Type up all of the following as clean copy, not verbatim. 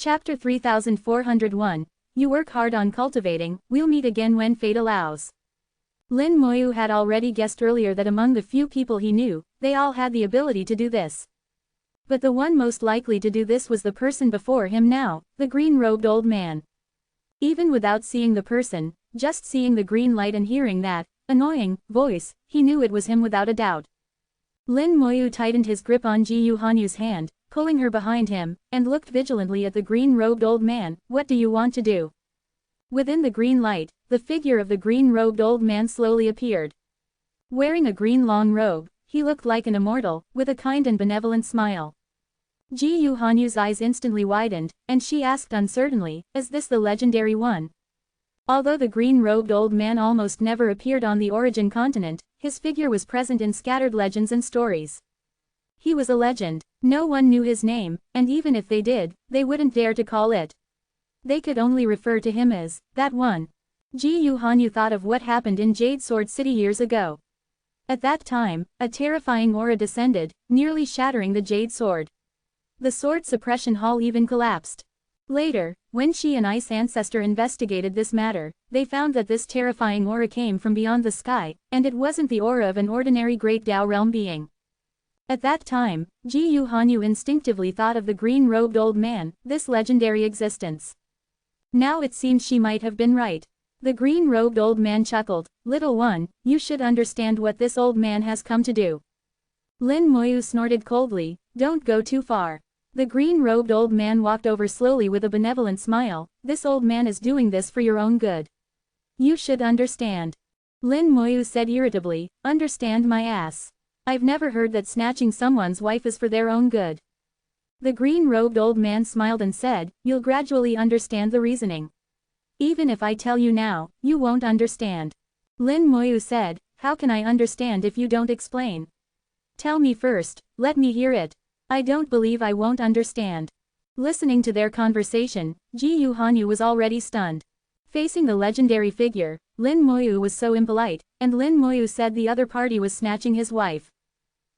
Chapter 3401. You work hard on cultivating, we'll meet again when fate allows. Lin Moyu had already guessed earlier that among the few people he knew, they all had the ability to do this. But the one most likely to do this was the person before him now, the green-robed old man. Even without seeing the person, just seeing the green light and hearing that annoying voice, he knew it was him without a doubt. Lin Moyu tightened his grip on Ji Yuhanyu's hand, pulling her behind him, and looked vigilantly at the green-robed old man. What do you want to do? Within the green light, the figure of the green-robed old man slowly appeared. Wearing a green long robe, he looked like an immortal, with a kind and benevolent smile. Ji Yuhanyu's eyes instantly widened, and she asked uncertainly, is this the legendary one? Although the green-robed old man almost never appeared on the origin continent, his figure was present in scattered legends and stories. He was a legend. No one knew his name, and even if they did, they wouldn't dare to call it. They could only refer to him as that one. Ji Yuhanyu thought of what happened in Jade Sword City years ago. At that time, a terrifying aura descended, nearly shattering the Jade Sword. The sword suppression hall even collapsed. Later, when she and Ice Ancestor investigated this matter, they found that this terrifying aura came from beyond the sky, and it wasn't the aura of an ordinary Great Tao Realm being. At that time, Ji Yuhanyu instinctively thought of the green-robed old man, this legendary existence. Now it seemed she might have been right. The green-robed old man chuckled, little one, you should understand what this old man has come to do. Lin Moyu snorted coldly, don't go too far. The green-robed old man walked over slowly with a benevolent smile, this old man is doing this for your own good. You should understand. Lin Moyu said irritably, understand my ass. I've never heard that snatching someone's wife is for their own good. The green-robed old man smiled and said, you'll gradually understand the reasoning. Even if I tell you now, you won't understand. Lin Moyu said, how can I understand if you don't explain? Tell me first, let me hear it. I don't believe I won't understand. Listening to their conversation, Ji Yuhanyu was already stunned. Facing the legendary figure, Lin Moyu was so impolite, and Lin Moyu said the other party was snatching his wife.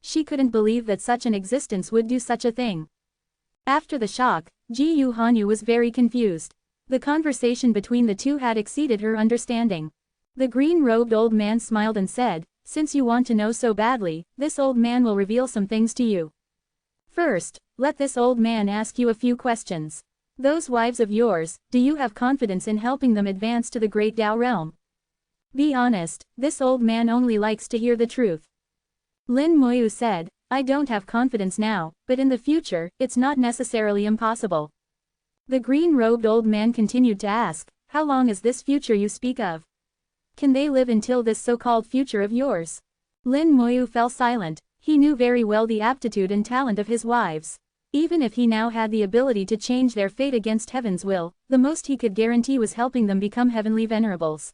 She couldn't believe that such an existence would do such a thing. After the shock, Ji Yuhanyu was very confused. The conversation between the two had exceeded her understanding. The green-robed old man smiled and said, since you want to know so badly, this old man will reveal some things to you. First, let this old man ask you a few questions. Those wives of yours, do you have confidence in helping them advance to the Great Tao Realm? Be honest, this old man only likes to hear the truth. Lin Moyu said, I don't have confidence now, but in the future, it's not necessarily impossible. The green-robed old man continued to ask, how long is this future you speak of? Can they live until this so-called future of yours? Lin Moyu fell silent. He knew very well the aptitude and talent of his wives. Even if he now had the ability to change their fate against heaven's will, the most he could guarantee was helping them become heavenly venerables.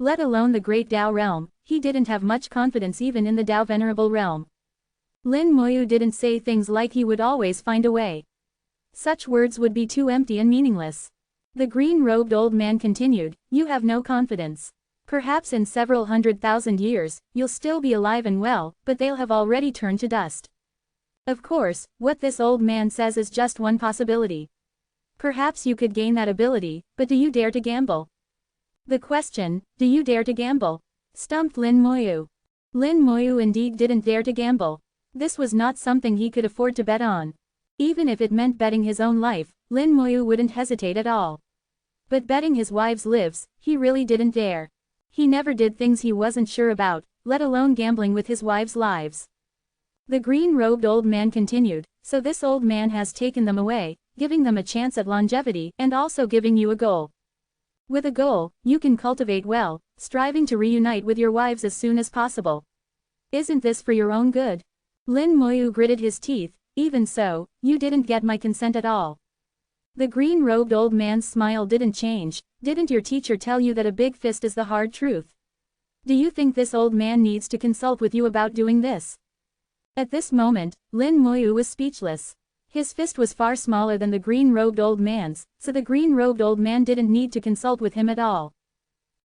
Let alone the Great Tao Realm, he didn't have much confidence even in the Tao Venerable Realm. Lin Moyu didn't say things like he would always find a way. Such words would be too empty and meaningless. The green-robed old man continued, you have no confidence. Perhaps in several 100,000 years, you'll still be alive and well, but they'll have already turned to dust. Of course, what this old man says is just one possibility. Perhaps you could gain that ability, but do you dare to gamble? The question, do you dare to gamble? Stumped Lin Moyu. Lin Moyu indeed didn't dare to gamble. This was not something he could afford to bet on. Even if it meant betting his own life, Lin Moyu wouldn't hesitate at all. But betting his wives' lives, he really didn't dare. He never did things he wasn't sure about, let alone gambling with his wives' lives. The green-robed old man continued, so this old man has taken them away, giving them a chance at longevity and also giving you a goal. With a goal, you can cultivate well, striving to reunite with your wives as soon as possible. Isn't this for your own good? Lin Moyu gritted his teeth, even so, you didn't get my consent at all. The green-robed old man's smile didn't change. Didn't your teacher tell you that a big fist is the hard truth? Do you think this old man needs to consult with you about doing this? At this moment, Lin Moyu was speechless. His fist was far smaller than the green-robed old man's, so the green-robed old man didn't need to consult with him at all.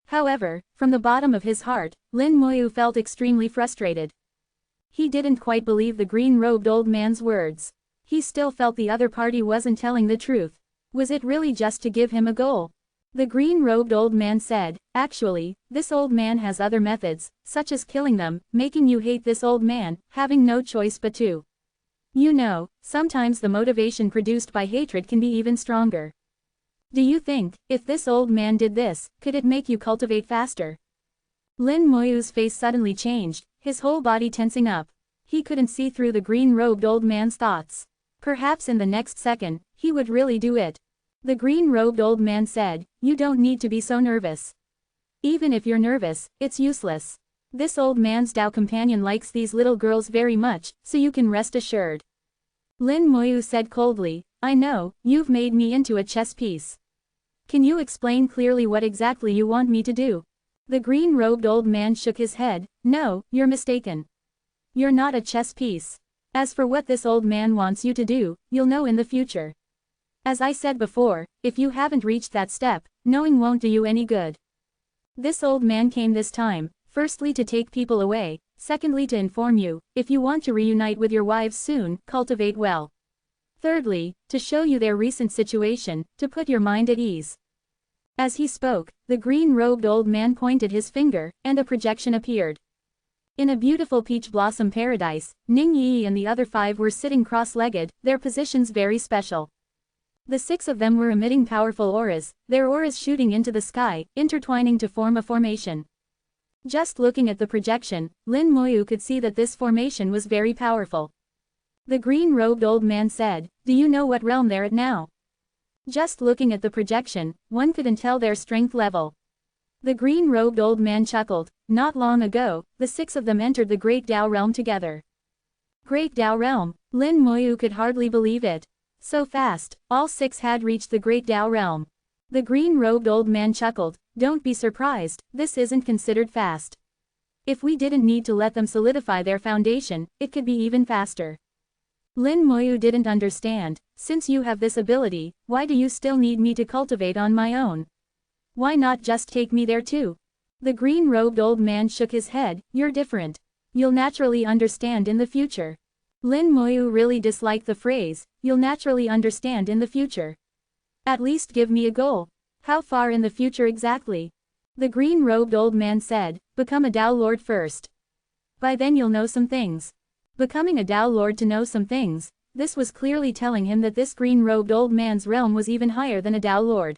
However, from the bottom of his heart, Lin Moyu felt extremely frustrated. He didn't quite believe the green-robed old man's words. He still felt the other party wasn't telling the truth. Was it really just to give him a goal? The green-robed old man said, actually, this old man has other methods, such as killing them, making you hate this old man, having no choice but to. You know, sometimes the motivation produced by hatred can be even stronger. Do you think, if this old man did this, could it make you cultivate faster? Lin Moyu's face suddenly changed, his whole body tensing up. He couldn't see through the green-robed old man's thoughts. Perhaps in the next second, he would really do it. The green-robed old man said, you don't need to be so nervous. Even if you're nervous, it's useless. This old man's Dao companion likes these little girls very much, so you can rest assured. Lin Moyu said coldly, I know, you've made me into a chess piece. Can you explain clearly what exactly you want me to do? The green-robed old man shook his head, no, you're mistaken. You're not a chess piece. As for what this old man wants you to do, you'll know in the future. As I said before, if you haven't reached that step, knowing won't do you any good. This old man came this time, firstly to take people away, secondly to inform you, if you want to reunite with your wives soon, cultivate well. Thirdly, to show you their recent situation, to put your mind at ease. As he spoke, the green-robed old man pointed his finger, and a projection appeared. In a beautiful peach blossom paradise, Ning Yi and the other 5 were sitting cross-legged, their positions very special. The 6 of them were emitting powerful auras, their auras shooting into the sky, intertwining to form a formation. Just looking at the projection, Lin Moyu could see that this formation was very powerful. The green-robed old man said, do you know what realm they're at now? Just looking at the projection, one couldn't tell their strength level. The green-robed old man chuckled, not long ago, the 6 of them entered the Great Dao realm together. Great Dao realm, Lin Moyu could hardly believe it. So fast, all 6 had reached the Great Dao realm. The green-robed old man chuckled, don't be surprised, this isn't considered fast. If we didn't need to let them solidify their foundation, it could be even faster. Lin Moyu didn't understand, since you have this ability, why do you still need me to cultivate on my own? Why not just take me there too? The green-robed old man shook his head, you're different. You'll naturally understand in the future. Lin Moyu really disliked the phrase, you'll naturally understand in the future. At least give me a goal. How far in the future exactly? The green-robed old man said, become a Dao Lord first. By then you'll know some things. Becoming a Dao Lord to know some things, this was clearly telling him that this green-robed old man's realm was even higher than a Dao Lord.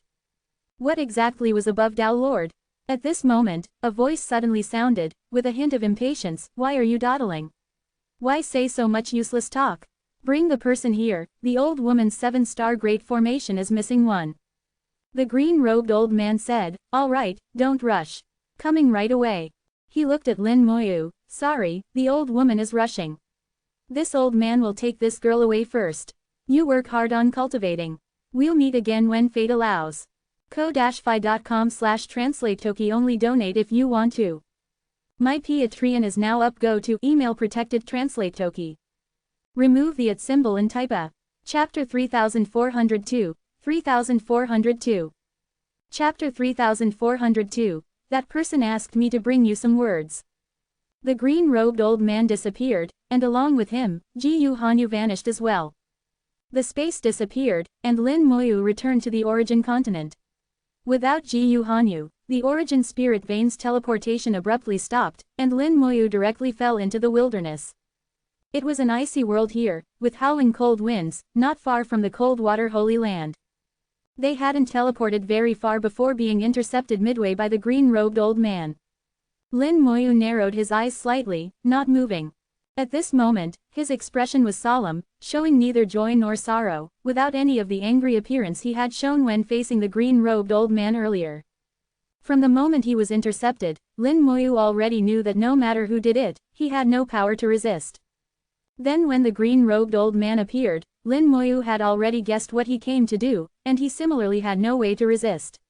What exactly was above Dao Lord? At this moment, a voice suddenly sounded, with a hint of impatience, why are you dawdling? Why say so much useless talk? Bring the person here, the old woman's 7-star great formation is missing one. The green-robed old man said, all right, don't rush. Coming right away. He looked at Lin Moyu, sorry, the old woman is rushing. This old man will take this girl away first. You work hard on cultivating. We'll meet again when fate allows. ko-fi.com/translate-toki only donate if you want to. My Patreon is now up, go to email protected translate toki. Remove the @ symbol and type a. Chapter 3402, 3402. Chapter 3402, that person asked me to bring you some words. The green-robed old man disappeared, and along with him, Jiyu Hanyu vanished as well. The space disappeared, and Lin Moyu returned to the origin continent. Without Jiyu Hanyu, the origin spirit vein's teleportation abruptly stopped, and Lin Moyu directly fell into the wilderness. It was an icy world here, with howling cold winds, not far from the cold water Holy Land. They hadn't teleported very far before being intercepted midway by the green-robed old man. Lin Moyu narrowed his eyes slightly, not moving. At this moment, his expression was solemn, showing neither joy nor sorrow, without any of the angry appearance he had shown when facing the green-robed old man earlier. From the moment he was intercepted, Lin Moyu already knew that no matter who did it, he had no power to resist. Then when the green-robed old man appeared, Lin Moyu had already guessed what he came to do, and he similarly had no way to resist.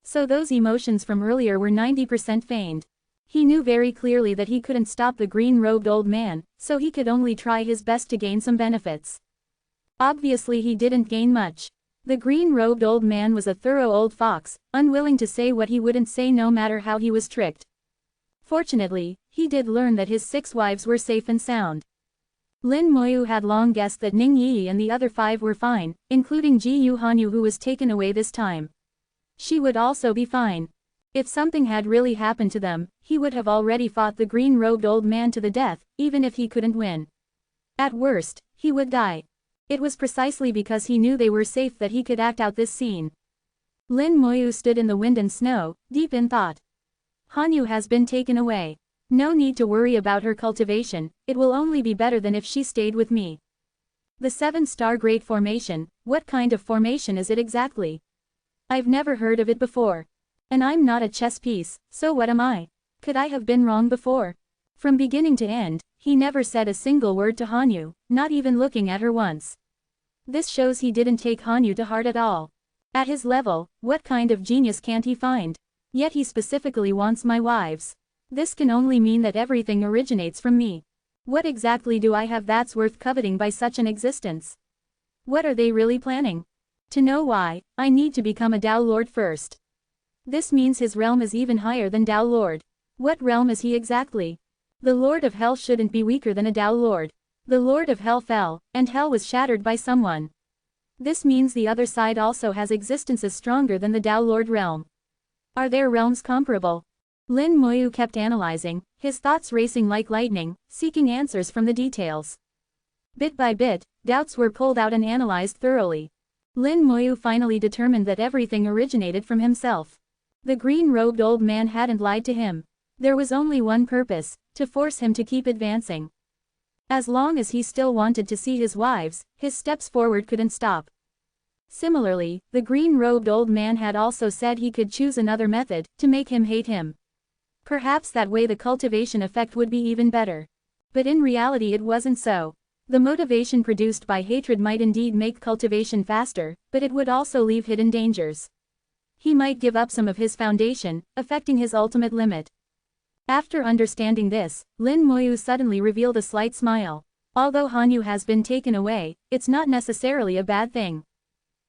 So those emotions from earlier were 90% feigned. He knew very clearly that he couldn't stop the green-robed old man, so he could only try his best to gain some benefits. Obviously he didn't gain much. The green-robed old man was a thorough old fox, unwilling to say what he wouldn't say no matter how he was tricked. Fortunately, he did learn that his 6 wives were safe and sound. Lin Moyu had long guessed that Ning Yi and the other 5 were fine, including Ji Yu Hanyu who was taken away this time. She would also be fine. If something had really happened to them, he would have already fought the green-robed old man to the death, even if he couldn't win. At worst, he would die. It was precisely because he knew they were safe that he could act out this scene. Lin Moyu stood in the wind and snow, deep in thought. Hanyu has been taken away. No need to worry about her cultivation, it will only be better than if she stayed with me. The 7-star Great Formation, what kind of formation is it exactly? I've never heard of it before. And I'm not a chess piece, so what am I? Could I have been wrong before? From beginning to end, he never said a single word to Hanyu, not even looking at her once. This shows he didn't take Hanyu to heart at all. At his level, what kind of genius can't he find? Yet he specifically wants my wives. This can only mean that everything originates from me. What exactly do I have that's worth coveting by such an existence? What are they really planning? To know why, I need to become a Dao Lord first. This means his realm is even higher than Dao Lord. What realm is he exactly? The Lord of Hell shouldn't be weaker than a Dao Lord. The Lord of Hell fell, and Hell was shattered by someone. This means the other side also has existences stronger than the Dao Lord realm. Are their realms comparable? Lin Moyu kept analyzing, his thoughts racing like lightning, seeking answers from the details. Bit by bit, doubts were pulled out and analyzed thoroughly. Lin Moyu finally determined that everything originated from himself. The green-robed old man hadn't lied to him. There was only one purpose, to force him to keep advancing. As long as he still wanted to see his wives, his steps forward couldn't stop. Similarly, the green-robed old man had also said he could choose another method, to make him hate him. Perhaps that way the cultivation effect would be even better. But in reality it wasn't so. The motivation produced by hatred might indeed make cultivation faster, but it would also leave hidden dangers. He might give up some of his foundation, affecting his ultimate limit. After understanding this, Lin Moyu suddenly revealed a slight smile. Although Hanyu has been taken away, it's not necessarily a bad thing.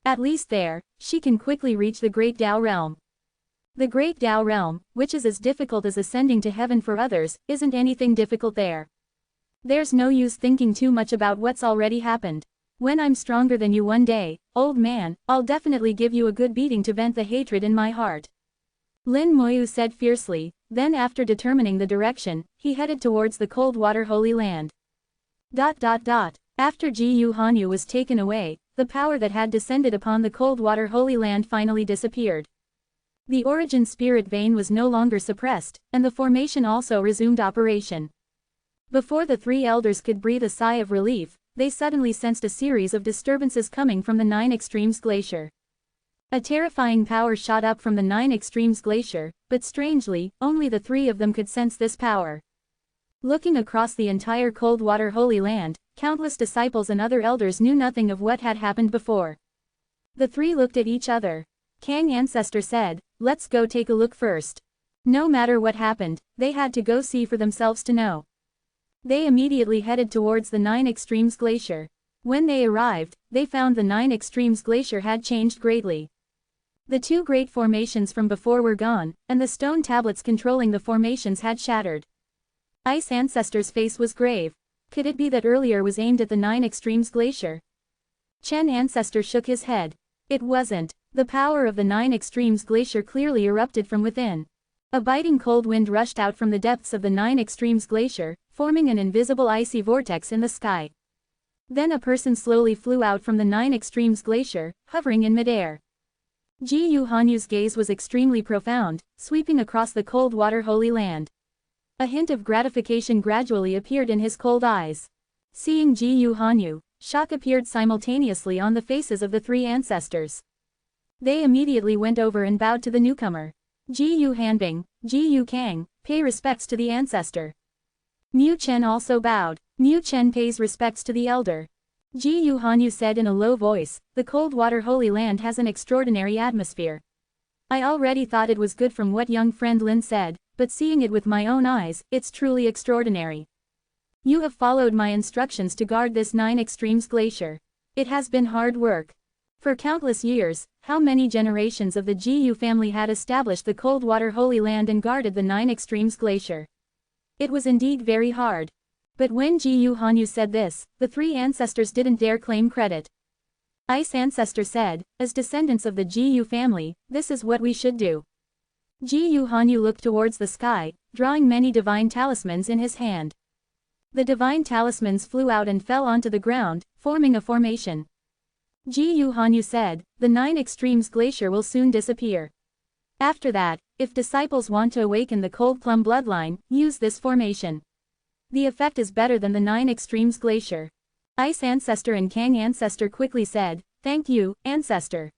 At least there, she can quickly reach the Great Dao Realm. The Great Dao Realm, which is as difficult as ascending to heaven for others, isn't anything difficult there. There's no use thinking too much about what's already happened. When I'm stronger than you one day, old man, I'll definitely give you a good beating to vent the hatred in my heart. Lin Moyu said fiercely, then after determining the direction, he headed towards the Coldwater Holy Land. After Ji Yu Hanyu was taken away, the power that had descended upon the Coldwater Holy Land finally disappeared. The origin spirit vein was no longer suppressed, and the formation also resumed operation. Before the 3 elders could breathe a sigh of relief, they suddenly sensed a series of disturbances coming from the 9 Extremes Glacier. A terrifying power shot up from the 9 Extremes Glacier, but strangely, only the 3 of them could sense this power. Looking across the entire Coldwater Holy Land, countless disciples and other elders knew nothing of what had happened before. The 3 looked at each other. Kang Ancestor said, "Let's go take a look first." No matter what happened, they had to go see for themselves to know. They immediately headed towards the 9 Extremes Glacier. When they arrived, they found the 9 Extremes Glacier had changed greatly. The 2 great formations from before were gone, and the stone tablets controlling the formations had shattered. Ice Ancestor's face was grave. Could it be that earlier was aimed at the 9 Extremes Glacier? Chen Ancestor shook his head. It wasn't. The power of the 9 Extremes Glacier clearly erupted from within. A biting cold wind rushed out from the depths of the 9 Extremes Glacier, forming an invisible icy vortex in the sky. Then a person slowly flew out from the 9 Extremes Glacier, hovering in midair. Ji Yu Hanyu's gaze was extremely profound, sweeping across the Coldwater Holy Land. A hint of gratification gradually appeared in his cold eyes. Seeing Ji Yu Hanyu, shock appeared simultaneously on the faces of the 3 ancestors. They immediately went over and bowed to the newcomer. Ji Yu Hanbing, Ji Yu Kang, pay respects to the ancestor. Mu Chen also bowed. Mu Chen pays respects to the elder. Ji Yu Hanyu said in a low voice, "The Coldwater Holy Land has an extraordinary atmosphere. I already thought it was good from what young friend Lin said, but seeing it with my own eyes, it's truly extraordinary. You have followed my instructions to guard this 9 Extremes Glacier. It has been hard work. For countless years, how many generations of the Ji Yu family had established the Coldwater Holy Land and guarded the 9 Extremes Glacier? It was indeed very hard. But when Ji Hanyu said this, the three ancestors didn't dare claim credit. Ice Ancestor said, as descendants of the Ji family, this is what we should do. Ji Hanyu looked towards the sky, drawing many divine talismans in his hand. The divine talismans flew out and fell onto the ground, forming a formation. Ji Hanyu said, the 9 Extremes Glacier will soon disappear. After that, if disciples want to awaken the Cold Plum bloodline, use this formation. The effect is better than the 9 Extremes Glacier. Ice Ancestor and Kang Ancestor quickly said, thank you, Ancestor.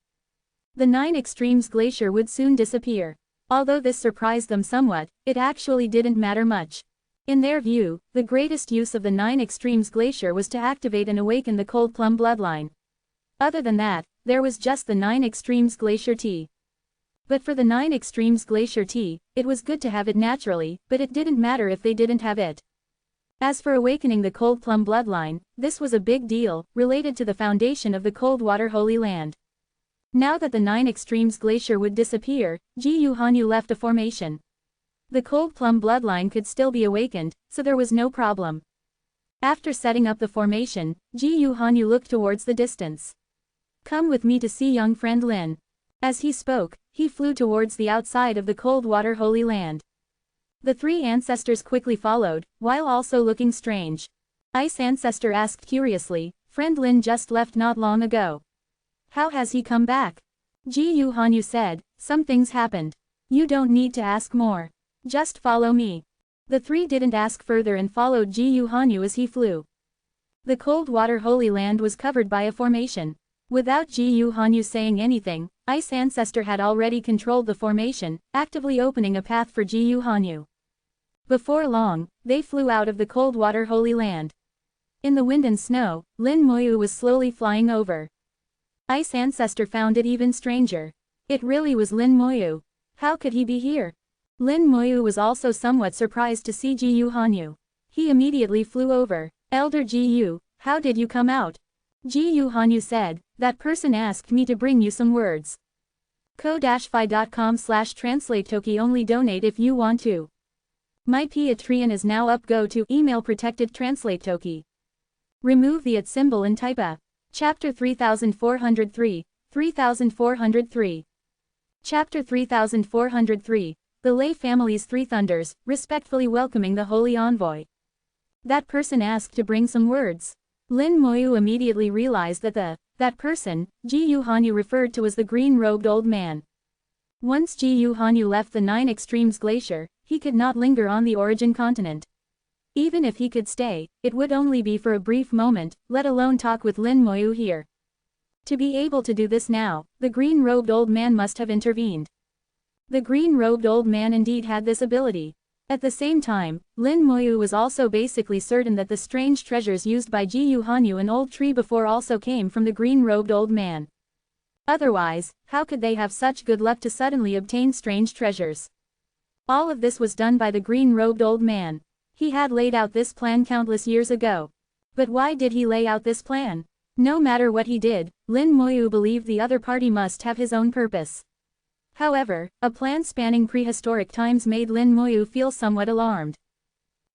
The 9 Extremes Glacier would soon disappear. Although this surprised them somewhat, it actually didn't matter much. In their view, the greatest use of the 9 Extremes Glacier was to activate and awaken the Cold Plum bloodline. Other than that, there was just the 9 Extremes Glacier tea. But for the 9 Extremes Glacier tea, it was good to have it naturally, but it didn't matter if they didn't have it. As for awakening the Cold Plum bloodline, this was a big deal, related to the foundation of the Coldwater Holy Land. Now that the 9 Extremes Glacier would disappear, Ji Hanyu left a formation. The Cold Plum bloodline could still be awakened, so there was no problem. After setting up the formation, Ji Hanyu looked towards the distance. Come with me to see young friend Lin. As he spoke, he flew towards the outside of the Coldwater Holy Land. The 3 ancestors quickly followed, while also looking strange. Ice Ancestor asked curiously, friend Lin just left not long ago. How has he come back? Ji Hanyu said, some things happened. You don't need to ask more. Just follow me. The 3 didn't ask further and followed Ji Hanyu as he flew. The Coldwater Holy Land was covered by a formation. Without Ji Hanyu saying anything, Ice Ancestor had already controlled the formation, actively opening a path for Ji Hanyu. Before long, they flew out of the Coldwater Holy Land. In the wind and snow, Lin Moyu was slowly flying over. Ice Ancestor found it even stranger. It really was Lin Moyu. How could he be here? Lin Moyu was also somewhat surprised to see Ji Hanyu. He immediately flew over. Elder Ji, how did you come out? Ji Hanyu said, that person asked me to bring you some words. ko-fi.com/translate-toki only donate if you want to. My Patreon is now up. Go to email protected translate toki. Remove the @ symbol and type a. Chapter 3403, 3403. Chapter 3403. The Lei family's 3 thunders, respectfully welcoming the holy envoy. That person asked to bring some words. Lin Moyu immediately realized that that person, Ji Hanyu referred to as the green-robed old man. Once Ji Hanyu left the 9 Extremes Glacier, he could not linger on the origin continent. Even if he could stay, it would only be for a brief moment, let alone talk with Lin Moyu here. To be able to do this now, the green-robed old man must have intervened. The green-robed old man indeed had this ability. At the same time, Lin Moyu was also basically certain that the strange treasures used by Ji Hanyu and Old Tree before also came from the green-robed old man. Otherwise, how could they have such good luck to suddenly obtain strange treasures? All of this was done by the green-robed old man. He had laid out this plan countless years ago. But why did he lay out this plan? No matter what he did, Lin Moyu believed the other party must have his own purpose. However, a plan spanning prehistoric times made Lin Moyu feel somewhat alarmed.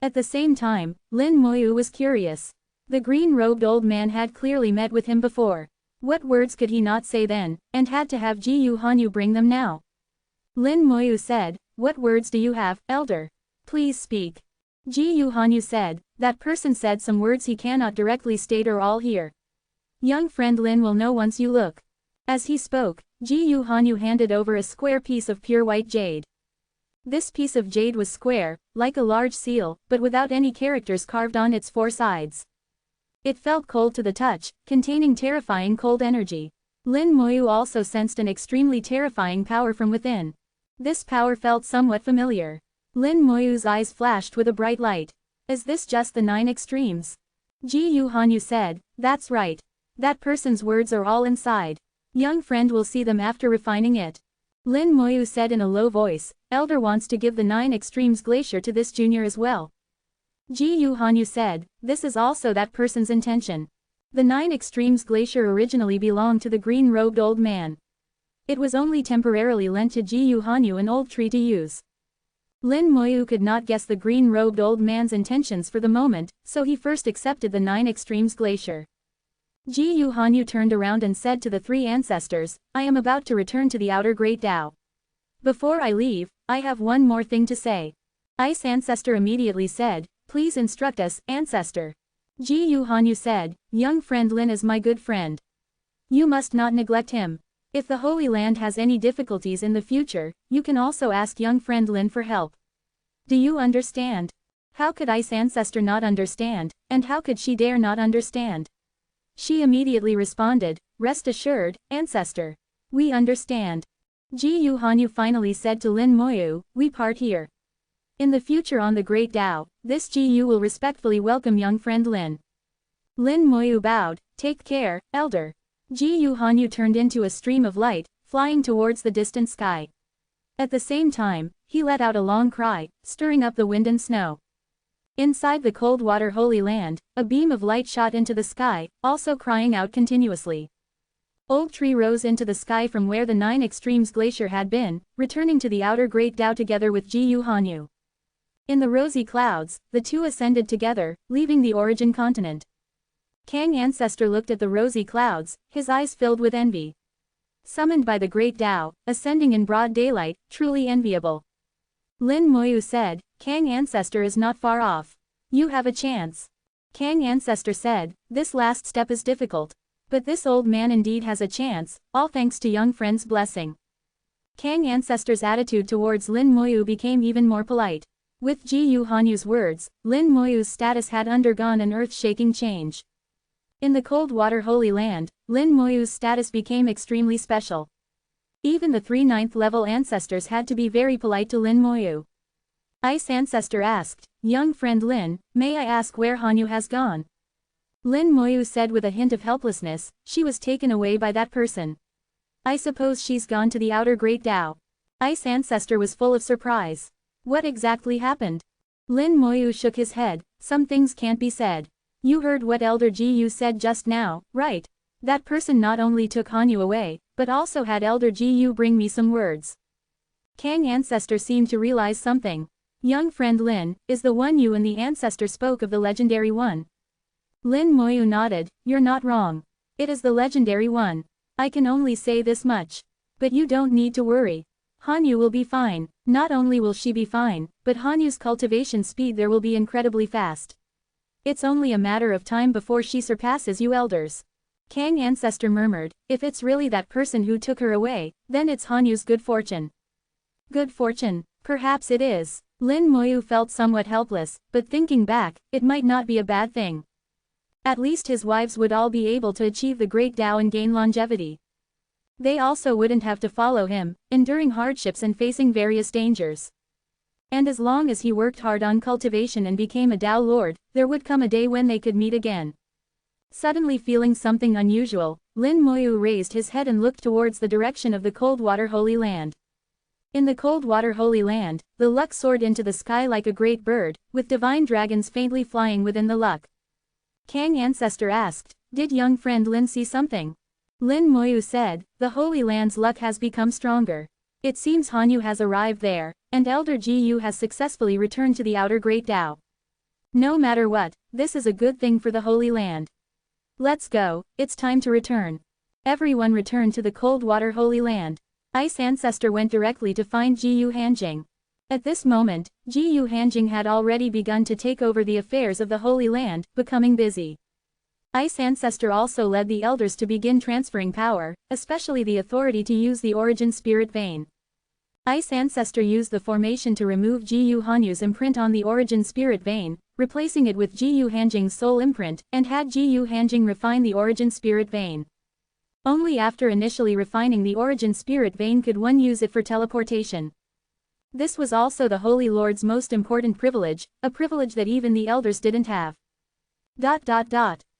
At the same time, Lin Moyu was curious. The green-robed old man had clearly met with him before. What words could he not say then, and had to have Ji Hanyu bring them now? Lin Moyu said, what words do you have, elder? Please speak. Ji Hanyu said, that person said some words he cannot directly state or all hear. Young friend Lin will know once you look. As he spoke, Ji Hanyu handed over a square piece of pure white jade. This piece of jade was square, like a large seal, but without any characters carved on its 4 sides. It felt cold to the touch, containing terrifying cold energy. Lin Moyu also sensed an extremely terrifying power from within. This power felt somewhat familiar. Lin Moyu's eyes flashed with a bright light. Is this just the 9 extremes? Ji Hanyu said, that's right. That person's words are all inside. Young friend will see them after refining it. Lin Moyu said in a low voice, elder wants to give the 9 Extremes Glacier to this junior as well. Ji Hanyu said, this is also that person's intention. The 9 Extremes Glacier originally belonged to the green-robed old man. It was only temporarily lent to Ji Hanyu and Old Tree to use. Lin Moyu could not guess the green-robed old man's intentions for the moment, so he first accepted the 9 Extremes Glacier. Ji Yu Hanyu turned around and said to the 3 ancestors, I am about to return to the outer Great Tao. Before I leave, I have one more thing to say. Ice Ancestor immediately said, please instruct us, Ancestor. Ji Yu Hanyu said, young friend Lin is my good friend. You must not neglect him. If the Holy Land has any difficulties in the future, you can also ask young friend Lin for help. Do you understand? How could Ice Ancestor not understand, and how could she dare not understand? She immediately responded, rest assured, Ancestor. We understand. Ji Yu Hanyu finally said to Lin Moyu, we part here. In the future on the Great Tao, this Ji Yu will respectfully welcome young friend Lin. Lin Moyu bowed, take care, elder. Ji Yu Hanyu turned into a stream of light, flying towards the distant sky. At the same time, he let out a long cry, stirring up the wind and snow. Inside the cold water Holy Land, a beam of light shot into the sky, also crying out continuously. Old Tree rose into the sky from where the 9 Extremes Glacier had been, returning to the outer Great Tao together with Ji Yu Hanyu. In the rosy clouds, the two ascended together, leaving the origin continent. Kang Ancestor looked at the rosy clouds, his eyes filled with envy. Summoned by the Great Tao, ascending in broad daylight, truly enviable. Lin Moyu said, Kang Ancestor is not far off. You have a chance. Kang Ancestor said, this last step is difficult. But this old man indeed has a chance, all thanks to young friend's blessing. Kang Ancestor's attitude towards Lin Moyu became even more polite. With Ji Yu Hanyu's words, Lin Moyu's status had undergone an earth-shaking change. In the cold water Holy Land, Lin Moyu's status became extremely special. Even the 3 9th level ancestors had to be very polite to Lin Moyu. Ice Ancestor asked, young friend Lin, may I ask where Hanyu has gone? Lin Moyu said with a hint of helplessness, she was taken away by that person. I suppose she's gone to the outer Great Tao. Ice Ancestor was full of surprise. What exactly happened? Lin Moyu shook his head, some things can't be said. You heard what Elder Ji Yu said just now, right? That person not only took Hanyu away, but also had Elder Ji Yu bring me some words. Kang Ancestor seemed to realize something. Young friend Lin, is the one you and the ancestor spoke of the legendary one? Lin Moyu nodded, you're not wrong. It is the legendary one. I can only say this much. But you don't need to worry. Hanyu will be fine. Not only will she be fine, but Hanyu's cultivation speed there will be incredibly fast. It's only a matter of time before she surpasses you elders. Kang Ancestor murmured, if it's really that person who took her away, then it's Hanyu's good fortune. Good fortune? Perhaps it is. Lin Moyu felt somewhat helpless, but thinking back, it might not be a bad thing. At least his wives would all be able to achieve the Great Tao and gain longevity. They also wouldn't have to follow him, enduring hardships and facing various dangers. And as long as he worked hard on cultivation and became a Tao Lord, there would come a day when they could meet again. Suddenly feeling something unusual, Lin Moyu raised his head and looked towards the direction of the cold water Holy Land. In the cold water Holy Land, the luck soared into the sky like a great bird, with divine dragons faintly flying within the luck. Kang Ancestor asked, did young friend Lin see something? Lin Moyu said, the Holy Land's luck has become stronger. It seems Hanyu has arrived there, and Elder Ji Yu has successfully returned to the outer Great Tao. No matter what, this is a good thing for the Holy Land. Let's go, it's time to return. Everyone returned to the cold water Holy Land. Ice Ancestor went directly to find Ji Yu Hanjing. At this moment, Ji Yu Hanjing had already begun to take over the affairs of the Holy Land, becoming busy. Ice Ancestor also led the elders to begin transferring power, especially the authority to use the Origin Spirit Vein. Ice Ancestor used the formation to remove Ji Yu Hanyu's imprint on the Origin Spirit Vein, replacing it with Ji Yu Hanjing's soul imprint, and had Ji Yu Hanjing refine the Origin Spirit Vein. Only after initially refining the Origin Spirit Vein could one use it for teleportation. This was also the Holy Lord's most important privilege, a privilege that even the elders didn't have.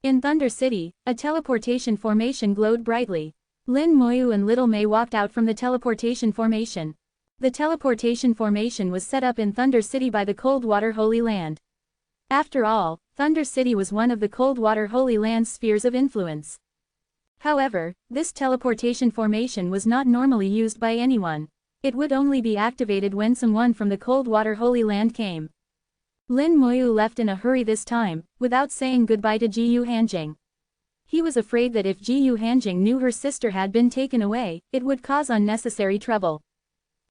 In Thunder City, a teleportation formation glowed brightly. Lin Moyu and Little Mei walked out from the teleportation formation. The teleportation formation was set up in Thunder City by the Cold Water Holy Land. After all, Thunder City was one of the Cold Water Holy Land's spheres of influence. However, this teleportation formation was not normally used by anyone. It would only be activated when someone from the Cold Water Holy Land came. Lin Moyu left in a hurry this time, without saying goodbye to Jiyu Hanjing. He was afraid that if Jiyu Hanjing knew her sister had been taken away, it would cause unnecessary trouble.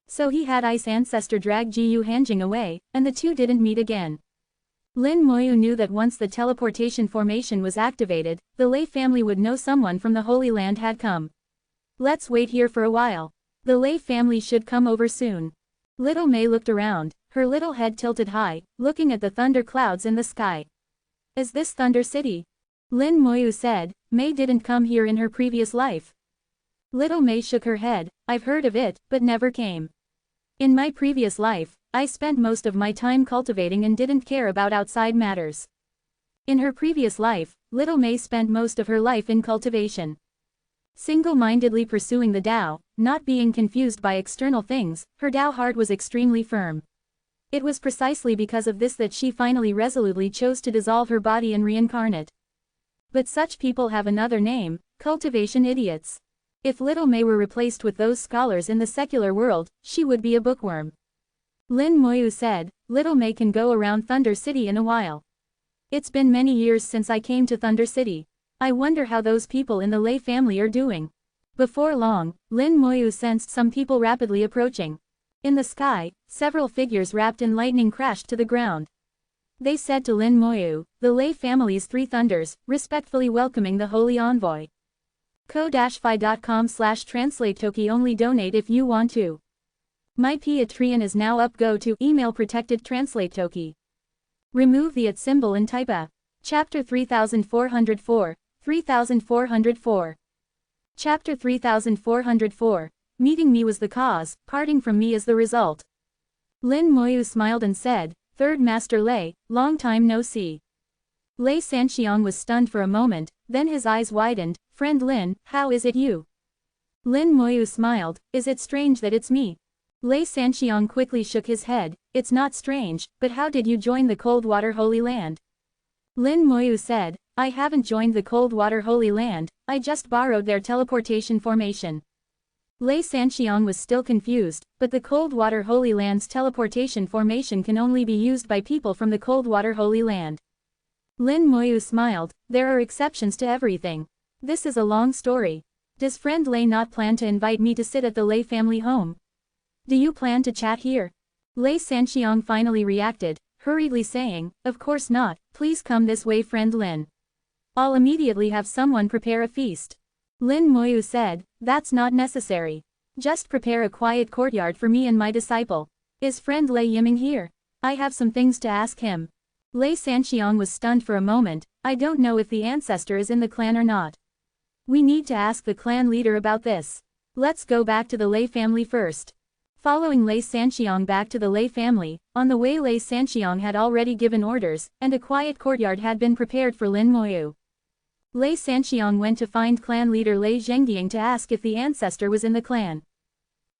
So he had Ice Ancestor drag Jiyu Hanjing away, and the two didn't meet again. Lin Moyu knew that once the teleportation formation was activated, the Lei family would know someone from the Holy Land had come. Let's wait here for a while. The Lei family should come over soon. Little Mei looked around, her little head tilted high, looking at the thunder clouds in the sky. Is this Thunder City? Lin Moyu said. Mei didn't come here in her previous life. Little Mei shook her head. I've heard of it, but never came. In my previous life, I spent most of my time cultivating and didn't care about outside matters. In her previous life, Little Mei spent most of her life in cultivation. Single-mindedly pursuing the Tao, not being confused by external things, her Tao heart was extremely firm. It was precisely because of this that she finally resolutely chose to dissolve her body and reincarnate. But such people have another name, cultivation idiots. If Little Mei were replaced with those scholars in the secular world, she would be a bookworm. Lin Moyu said, Little Mei can go around Thunder City in a while. It's been many years since I came to Thunder City. I wonder how those people in the Lei family are doing. Before long, Lin Moyu sensed some people rapidly approaching. In the sky, several figures wrapped in lightning crashed to the ground. They said to Lin Moyu, the Lei family's three thunders, respectfully welcoming the holy envoy. ko-fi.com/translate-toki only donate if you want to. My Patreon is now up. Go to email protected translate toki. Remove the @ symbol and type a. Chapter 3404, 3404. Chapter 3404. Meeting me was the cause, parting from me is the result. Lin Moyu smiled and said, Third Master Lei, long time no see. Lei Sanxiang was stunned for a moment, then his eyes widened. Friend Lin, how is it you? Lin Moyu smiled, is it strange that it's me? Lei Sanxiang quickly shook his head, it's not strange, but how did you join the Cold Water Holy Land? Lin Moyu said, I haven't joined the Cold Water Holy Land, I just borrowed their teleportation formation. Lei Sanxiang was still confused, but the Cold Water Holy Land's teleportation formation can only be used by people from the Cold Water Holy Land. Lin Moyu smiled, there are exceptions to everything. This is a long story. Does friend Lei not plan to invite me to sit at the Lei family home? Do you plan to chat here? Lei Sanxiang finally reacted, hurriedly saying, of course not, please come this way friend Lin. I'll immediately have someone prepare a feast. Lin Moyu said, that's not necessary. Just prepare a quiet courtyard for me and my disciple. Is friend Lei Yiming here? I have some things to ask him. Lei Sanxiang was stunned for a moment, I don't know if the ancestor is in the clan or not. We need to ask the clan leader about this. Let's go back to the Lei family first. Following Lei Sanxiang back to the Lei family, on the way Lei Sanxiang had already given orders, and a quiet courtyard had been prepared for Lin Moyu. Lei Sanxiang went to find clan leader Lei Zhengying to ask if the ancestor was in the clan.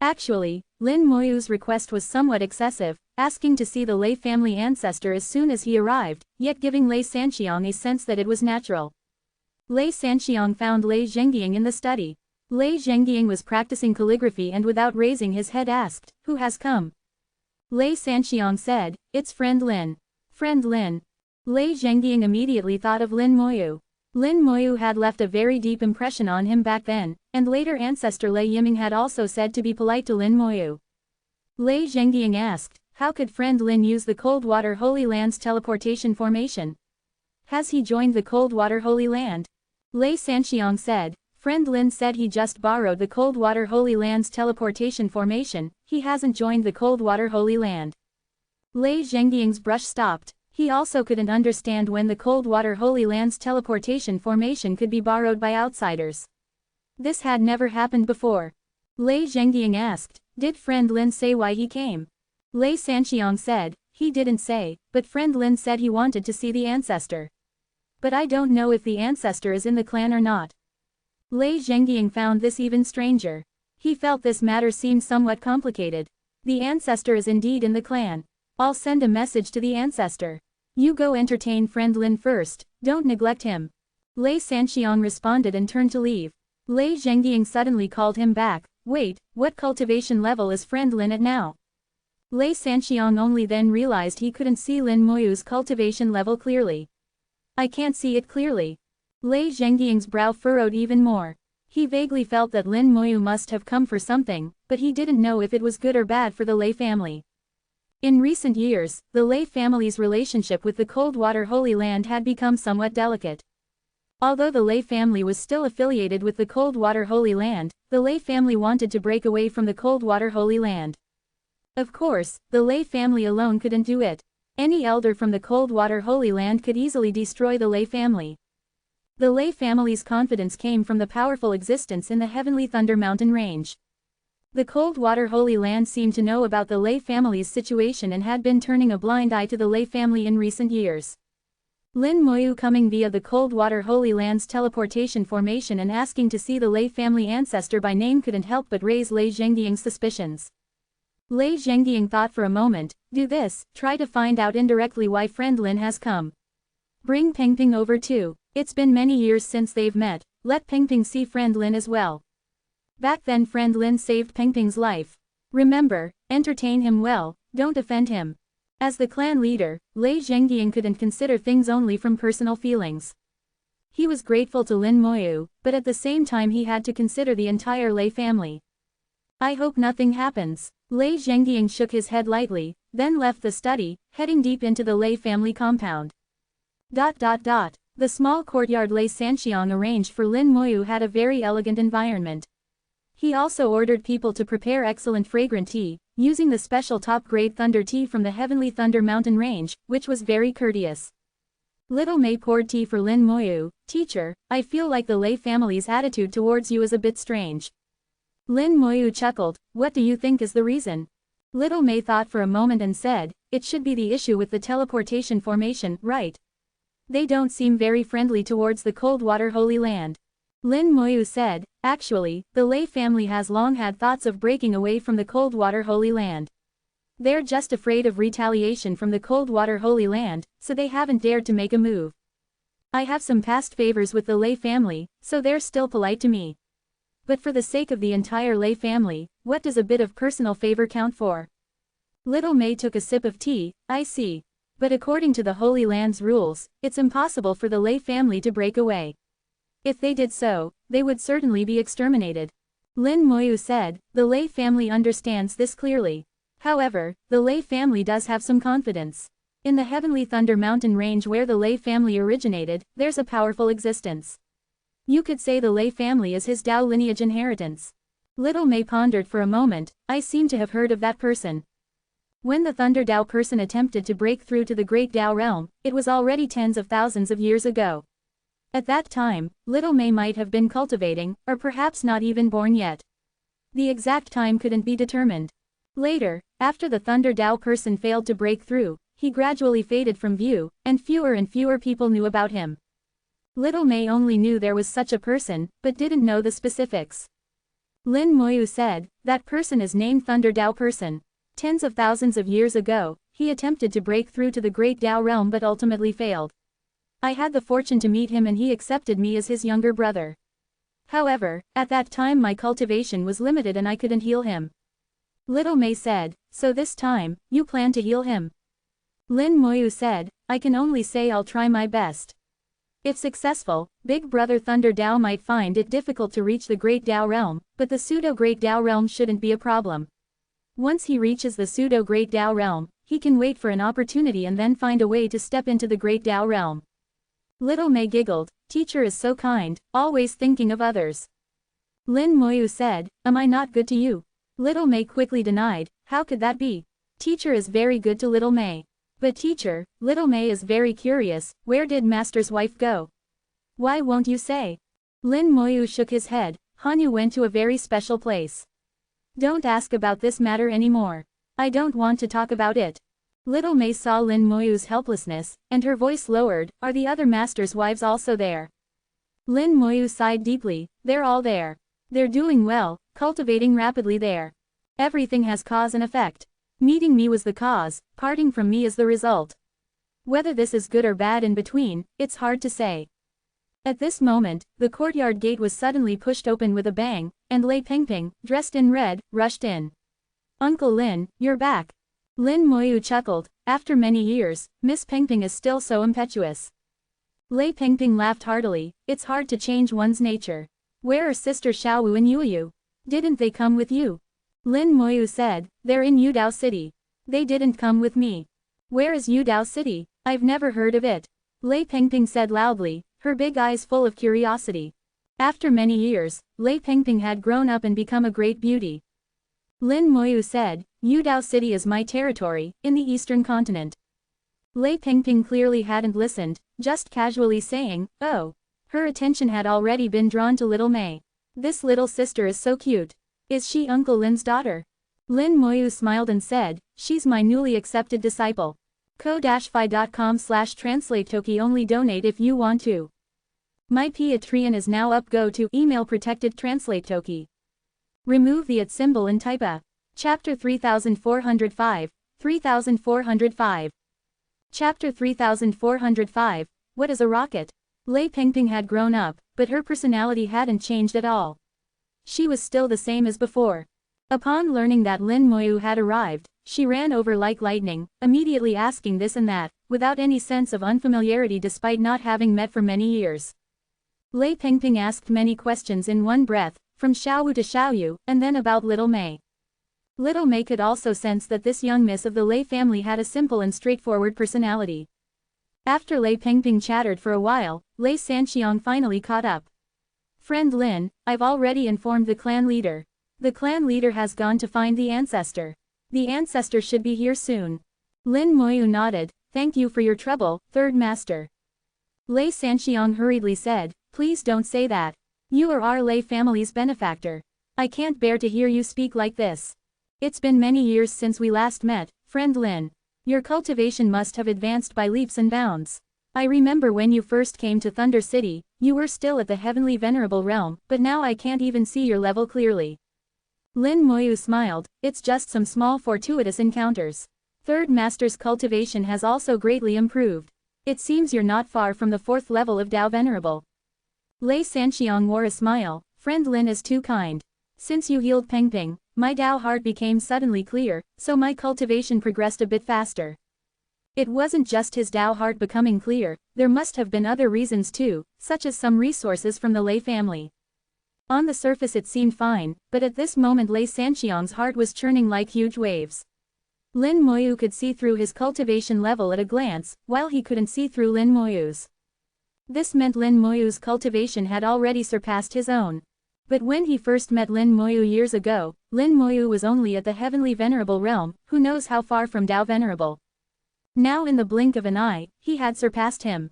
Actually, Lin Moyu's request was somewhat excessive, asking to see the Lei family ancestor as soon as he arrived, yet giving Lei Sanxiang a sense that it was natural. Lei Sanxiang found Lei Zhengying in the study. Lei Zhengying was practicing calligraphy and without raising his head asked, who has come? Lei Sanxiang said, it's friend Lin. Friend Lin. Lei Zhengying immediately thought of Lin Moyu. Lin Moyu had left a very deep impression on him back then, and later ancestor Lei Yiming had also said to be polite to Lin Moyu. Lei Zhengying asked, how could friend Lin use the Cold Water Holy Land's teleportation formation? Has he joined the Cold Water Holy Land? Lei Sanxiang said, friend Lin said he just borrowed the Cold Water Holy Land's teleportation formation, he hasn't joined the Cold Water Holy Land. Lei Zhengying's brush stopped. He also couldn't understand when the Cold Water Holy Land's teleportation formation could be borrowed by outsiders. This had never happened before. Lei Zhengying asked, did friend Lin say why he came? Lei Sanxiang said, he didn't say, but friend Lin said he wanted to see the ancestor. But I don't know if the ancestor is in the clan or not. Lei Zhengying found this even stranger. He felt this matter seemed somewhat complicated. The ancestor is indeed in the clan. I'll send a message to the ancestor. You go entertain friend Lin first, don't neglect him. Lei Sanxiang responded and turned to leave. Lei Zhengying suddenly called him back, wait, what cultivation level is friend Lin at now? Lei Sanxiang only then realized he couldn't see Lin Moyu's cultivation level clearly. I can't see it clearly. Lei Zhengying's brow furrowed even more. He vaguely felt that Lin Moyu must have come for something, but he didn't know if it was good or bad for the Lei family. In recent years, the Lei family's relationship with the Coldwater Holy Land had become somewhat delicate. Although the Lei family was still affiliated with the Coldwater Holy Land, the Lei family wanted to break away from the Coldwater Holy Land. Of course, the Lei family alone couldn't do it. Any elder from the Coldwater Holy Land could easily destroy the Lei family. The Lei family's confidence came from the powerful existence in the Heavenly Thunder Mountain Range. The Coldwater Holy Land seemed to know about the Lei family's situation and had been turning a blind eye to the Lei family in recent years. Lin Moyu coming via the Coldwater Holy Land's teleportation formation and asking to see the Lei family ancestor by name couldn't help but raise Lei Zhengying's suspicions. Lei Zhengying thought for a moment, do this, try to find out indirectly why friend Lin has come. Bring Pengping over too. It's been many years since they've met, let Pengping see friend Lin as well. Back then friend Lin saved Pengping's life. Remember, entertain him well, don't offend him. As the clan leader, Lei Zhengying couldn't consider things only from personal feelings. He was grateful to Lin Moyu, but at the same time he had to consider the entire Lei family. I hope nothing happens. Lei Zhengying shook his head lightly, then left the study, heading deep into the Lei family compound. The small courtyard Lei Sanxiang arranged for Lin Moyu had a very elegant environment. He also ordered people to prepare excellent fragrant tea, using the special top-grade thunder tea from the Heavenly Thunder Mountain Range, which was very courteous. Little Mei poured tea for Lin Moyu. Teacher, I feel like the Lei family's attitude towards you is a bit strange. Lin Moyu chuckled, what do you think is the reason? Little Mei thought for a moment and said, it should be the issue with the teleportation formation, right? They don't seem very friendly towards the Coldwater Holy Land. Lin Moyu said, actually, the Lei family has long had thoughts of breaking away from the Coldwater Holy Land. They're just afraid of retaliation from the Coldwater Holy Land, so they haven't dared to make a move. I have some past favors with the Lei family, so they're still polite to me. But for the sake of the entire Lei family, what does a bit of personal favor count for? Little Mei took a sip of tea. I see. But according to the Holy Land's rules, it's impossible for the Lei family to break away. If they did so, they would certainly be exterminated. Lin Moyu said, the Lei family understands this clearly. However, the Lei family does have some confidence. In the Heavenly Thunder Mountain Range where the Lei family originated, there's a powerful existence. You could say the Lei family is his Dao lineage inheritance. Little Mei pondered for a moment. I seem to have heard of that person. When the Thunder Dao person attempted to break through to the Great Dao realm, it was already tens of thousands of years ago. At that time, Little Mei might have been cultivating, or perhaps not even born yet. The exact time couldn't be determined. Later, after the Thunder Dao person failed to break through, he gradually faded from view, and fewer people knew about him. Little Mei only knew there was such a person, but didn't know the specifics. Lin Moyu said, that person is named Thunder Dao person. Tens of thousands of years ago, he attempted to break through to the Great Dao realm but ultimately failed. I had the fortune to meet him and he accepted me as his younger brother. However, at that time my cultivation was limited and I couldn't heal him. Little Mei said, so this time, you plan to heal him? Lin Moyu said, I can only say I'll try my best. If successful, Big Brother Thunder Dao might find it difficult to reach the Great Dao realm, but the Pseudo-Great Dao realm shouldn't be a problem. Once he reaches the Pseudo-Great Dao realm, he can wait for an opportunity and then find a way to step into the Great Dao realm. Little Mei giggled, teacher is so kind, always thinking of others. Lin Moyu said, am I not good to you? Little Mei quickly denied, how could that be? Teacher is very good to Little Mei. But teacher, Little Mei is very curious, where did master's wife go? Why won't you say? Lin Moyu shook his head, Hanyu went to a very special place. Don't ask about this matter anymore. I don't want to talk about it. Little Mei saw Lin Moyu's helplessness, and her voice lowered, are the other master's wives also there? Lin Moyu sighed deeply, they're all there. They're doing well, cultivating rapidly there. Everything has cause and effect. Meeting me was the cause, parting from me is the result. Whether this is good or bad in between, it's hard to say. At this moment, the courtyard gate was suddenly pushed open with a bang, and Lei Pengpeng, dressed in red, rushed in. "Uncle Lin, you're back." Lin Moyu chuckled, "After many years, Miss Pengpeng is still so impetuous." Lei Pengpeng laughed heartily, "It's hard to change one's nature. Where are Sister Xiaowu and Yuyu? Didn't they come with you?" Lin Moyu said, "They're in Yudao City. They didn't come with me." "Where is Yudao City? I've never heard of it." Lei Pengpeng said loudly, her big eyes full of curiosity. After many years, Lei Pengpeng had grown up and become a great beauty. Lin Moyu said, "Yudao City is my territory, in the eastern continent." Lei Pengpeng clearly hadn't listened, just casually saying, "Oh." Her attention had already been drawn to little Mei. "This little sister is so cute. Is she Uncle Lin's daughter?" Lin Moyu smiled and said, "She's my newly accepted disciple. ko-fi.com/translate-toki only donate if you want to. My Patreon is now up, go to email protected translate toki. Remove the @ symbol and type a. Chapter 3405, 3405. Chapter 3405, What is a rocket? Lei Pengpeng had grown up, but her personality hadn't changed at all. She was still the same as before. Upon learning that Lin Moyu had arrived, she ran over like lightning, immediately asking this and that, without any sense of unfamiliarity despite not having met for many years. Lei Pengpeng asked many questions in one breath, from Xiaowu to Xiaoyu, and then about little Mei. Little Mei could also sense that this young miss of the Lei family had a simple and straightforward personality. After Lei Pengpeng chattered for a while, Lei Sanxiang finally caught up. "Friend Lin, I've already informed the clan leader. The clan leader has gone to find the ancestor. The ancestor should be here soon." Lin Moyu nodded, "Thank you for your trouble, third master." Lei Sanxiang hurriedly said, "Please don't say that. You are our Lei family's benefactor. I can't bear to hear you speak like this. It's been many years since we last met, friend Lin. Your cultivation must have advanced by leaps and bounds. I remember when you first came to Thunder City, you were still at the heavenly Venerable realm, but now I can't even see your level clearly." Lin Moyu smiled, "It's just some small fortuitous encounters. Third master's cultivation has also greatly improved. It seems you're not far from the 4th level of Dao Venerable." Lei Sanxiang wore a smile, "Friend Lin is too kind. Since you healed Pengpeng, my Dao heart became suddenly clear, so my cultivation progressed a bit faster." It wasn't just his Dao heart becoming clear, there must have been other reasons too, such as some resources from the Lei family. On the surface it seemed fine, but at this moment Lei Sanxiang's heart was churning like huge waves. Lin Moyu could see through his cultivation level at a glance, while he couldn't see through Lin Moyu's. This meant Lin Moyu's cultivation had already surpassed his own. But when he first met Lin Moyu years ago, Lin Moyu was only at the heavenly Venerable realm, who knows how far from Dao Venerable. Now in the blink of an eye, he had surpassed him.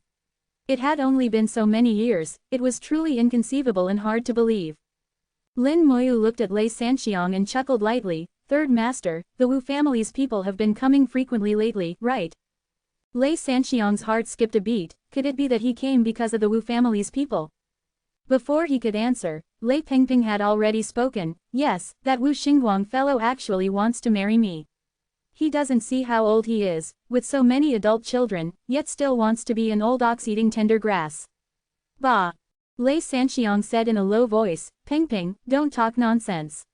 It had only been so many years, it was truly inconceivable and hard to believe. Lin Moyu looked at Lei Sanxiang and chuckled lightly, "Third master, the Wu family's people have been coming frequently lately, right?" Lei Sanxiang's heart skipped a beat. Could it be that he came because of the Wu family's people? Before he could answer, Lei Pengpeng had already spoken, "Yes, that Wu Xingguang fellow actually wants to marry me. He doesn't see how old he is, with so many adult children, yet still wants to be an old ox eating tender grass." "Bah!" Lei Sanxiang said in a low voice, "Pengpeng, don't talk nonsense.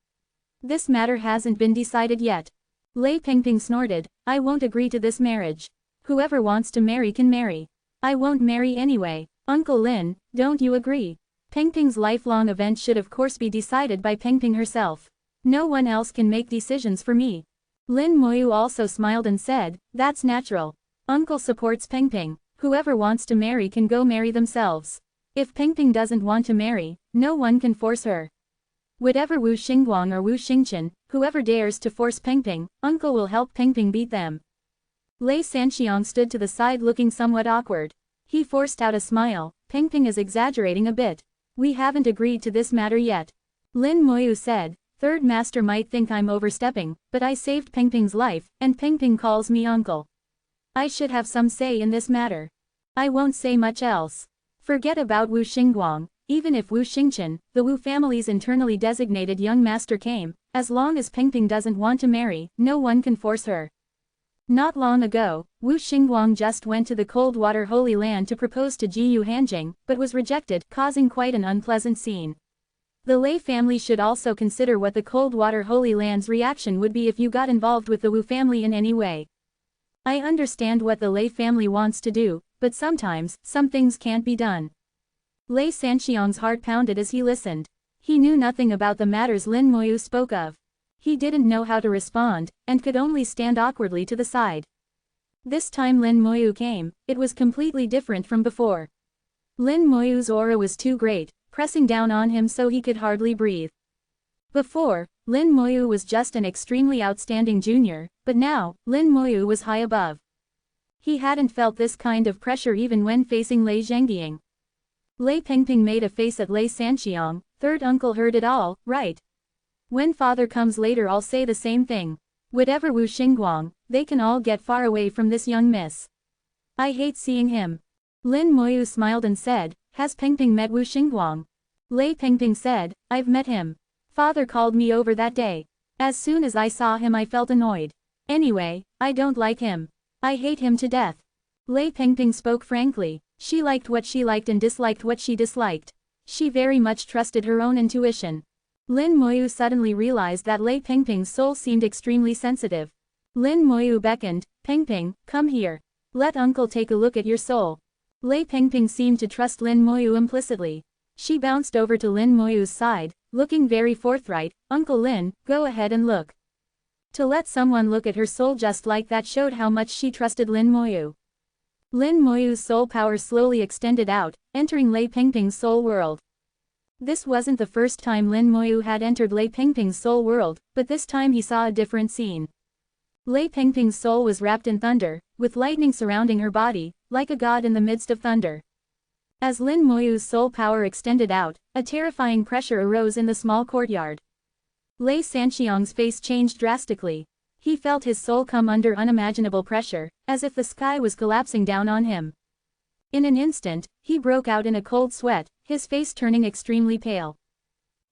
This matter hasn't been decided yet." Lei Pengpeng snorted, "I won't agree to this marriage. Whoever wants to marry can marry. I won't marry anyway. Uncle Lin, don't you agree? Pengpeng's lifelong event should of course be decided by Pengpeng herself. No one else can make decisions for me." Lin Moyu also smiled and said, "That's natural. Uncle supports Pengpeng. Whoever wants to marry can go marry themselves. If Pengpeng doesn't want to marry, no one can force her. Whatever Wu Xingguang or Wu Xingchen, whoever dares to force Pengpeng, Uncle will help Pengpeng beat them." Lei Sanxiang stood to the side looking somewhat awkward. He forced out a smile, "Pengpeng is exaggerating a bit. We haven't agreed to this matter yet." Lin Moyu said, "Third master might think I'm overstepping, but I saved Pengpeng's life, and Pengpeng calls me uncle. I should have some say in this matter. I won't say much else. Forget about Wu Xingguang, even if Wu Xingchen, the Wu family's internally designated young master came, as long as Pengpeng doesn't want to marry, no one can force her. Not long ago, Wu Xingguang just went to the Coldwater Holy Land to propose to Jiyu Hanjing, but was rejected, causing quite an unpleasant scene. The Lei family should also consider what the Cold Water Holy Land's reaction would be if you got involved with the Wu family in any way. I understand what the Lei family wants to do, but sometimes, some things can't be done. Lei Sanxiang's heart pounded as he listened. He knew nothing about the matters Lin Moyu spoke of. He didn't know how to respond, and could only stand awkwardly to the side. This time Lin Moyu came, it was completely different from before. Lin Moyu's aura was too great, pressing down on him so he could hardly breathe. Before, Lin Moyu was just an extremely outstanding junior, but now, Lin Moyu was high above. He hadn't felt this kind of pressure even when facing Lei Zhengying. Lei Pengping made a face at Lei Sanxiang. Third uncle heard it all, right? When father comes later I'll say the same thing. Whatever Wu Xingguang, they can all get far away from this young miss. I hate seeing him. Lin Moyu smiled and said, has Pengping met Wu Xingguang? Lei Pengping said, I've met him. Father called me over that day. As soon as I saw him I felt annoyed. Anyway, I don't like him. I hate him to death. Lei Pengping spoke frankly. She liked what she liked and disliked what she disliked. She very much trusted her own intuition. Lin Moyu suddenly realized that Lei Pengping's soul seemed extremely sensitive. Lin Moyu beckoned, Pengping, come here. Let uncle take a look at your soul. Lei Pengping seemed to trust Lin Moyu implicitly. She bounced over to Lin Moyu's side, looking very forthright, Uncle Lin, go ahead and look. To let someone look at her soul just like that showed how much she trusted Lin Moyu. Lin Moyu's soul power slowly extended out, entering Lei Pengping's soul world. This wasn't the first time Lin Moyu had entered Lei Pengping's soul world, but this time he saw a different scene. Lei Pengping's soul was wrapped in thunder, with lightning surrounding her body, like a god in the midst of thunder. As Lin Moyu's soul power extended out, a terrifying pressure arose in the small courtyard. Lei Sanxiang's face changed drastically. He felt his soul come under unimaginable pressure, as if the sky was collapsing down on him. In an instant, he broke out in a cold sweat, his face turning extremely pale.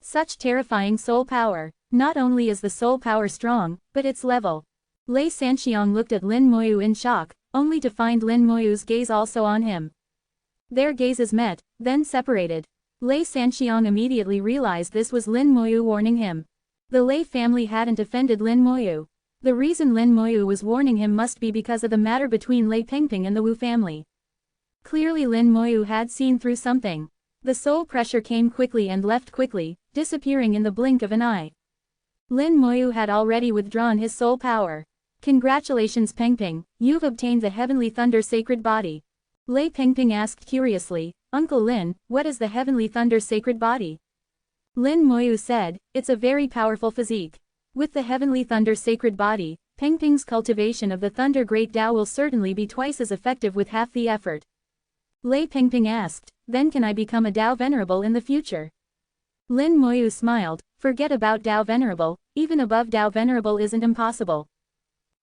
Such terrifying soul power. Not only is the soul power strong, but its level. Lei Sanxiang looked at Lin Moyu in shock, only to find Lin Moyu's gaze also on him. Their gazes met, then separated. Lei Sanxiang immediately realized this was Lin Moyu warning him. The Lei family hadn't offended Lin Moyu. The reason Lin Moyu was warning him must be because of the matter between Lei Pengping and the Wu family. Clearly Lin Moyu had seen through something. The soul pressure came quickly and left quickly, disappearing in the blink of an eye. Lin Moyu had already withdrawn his soul power. Congratulations Pengping, you've obtained the Heavenly Thunder Sacred Body. Lei Pengping asked curiously, Uncle Lin, what is the Heavenly Thunder Sacred Body? Lin Moyu said, it's a very powerful physique. With the Heavenly Thunder Sacred Body, Pengping's cultivation of the Thunder Great Tao will certainly be twice as effective with half the effort. Lei Pengping asked, then can I become a Tao Venerable in the future? Lin Moyu smiled, forget about Tao Venerable, even above Tao Venerable isn't impossible.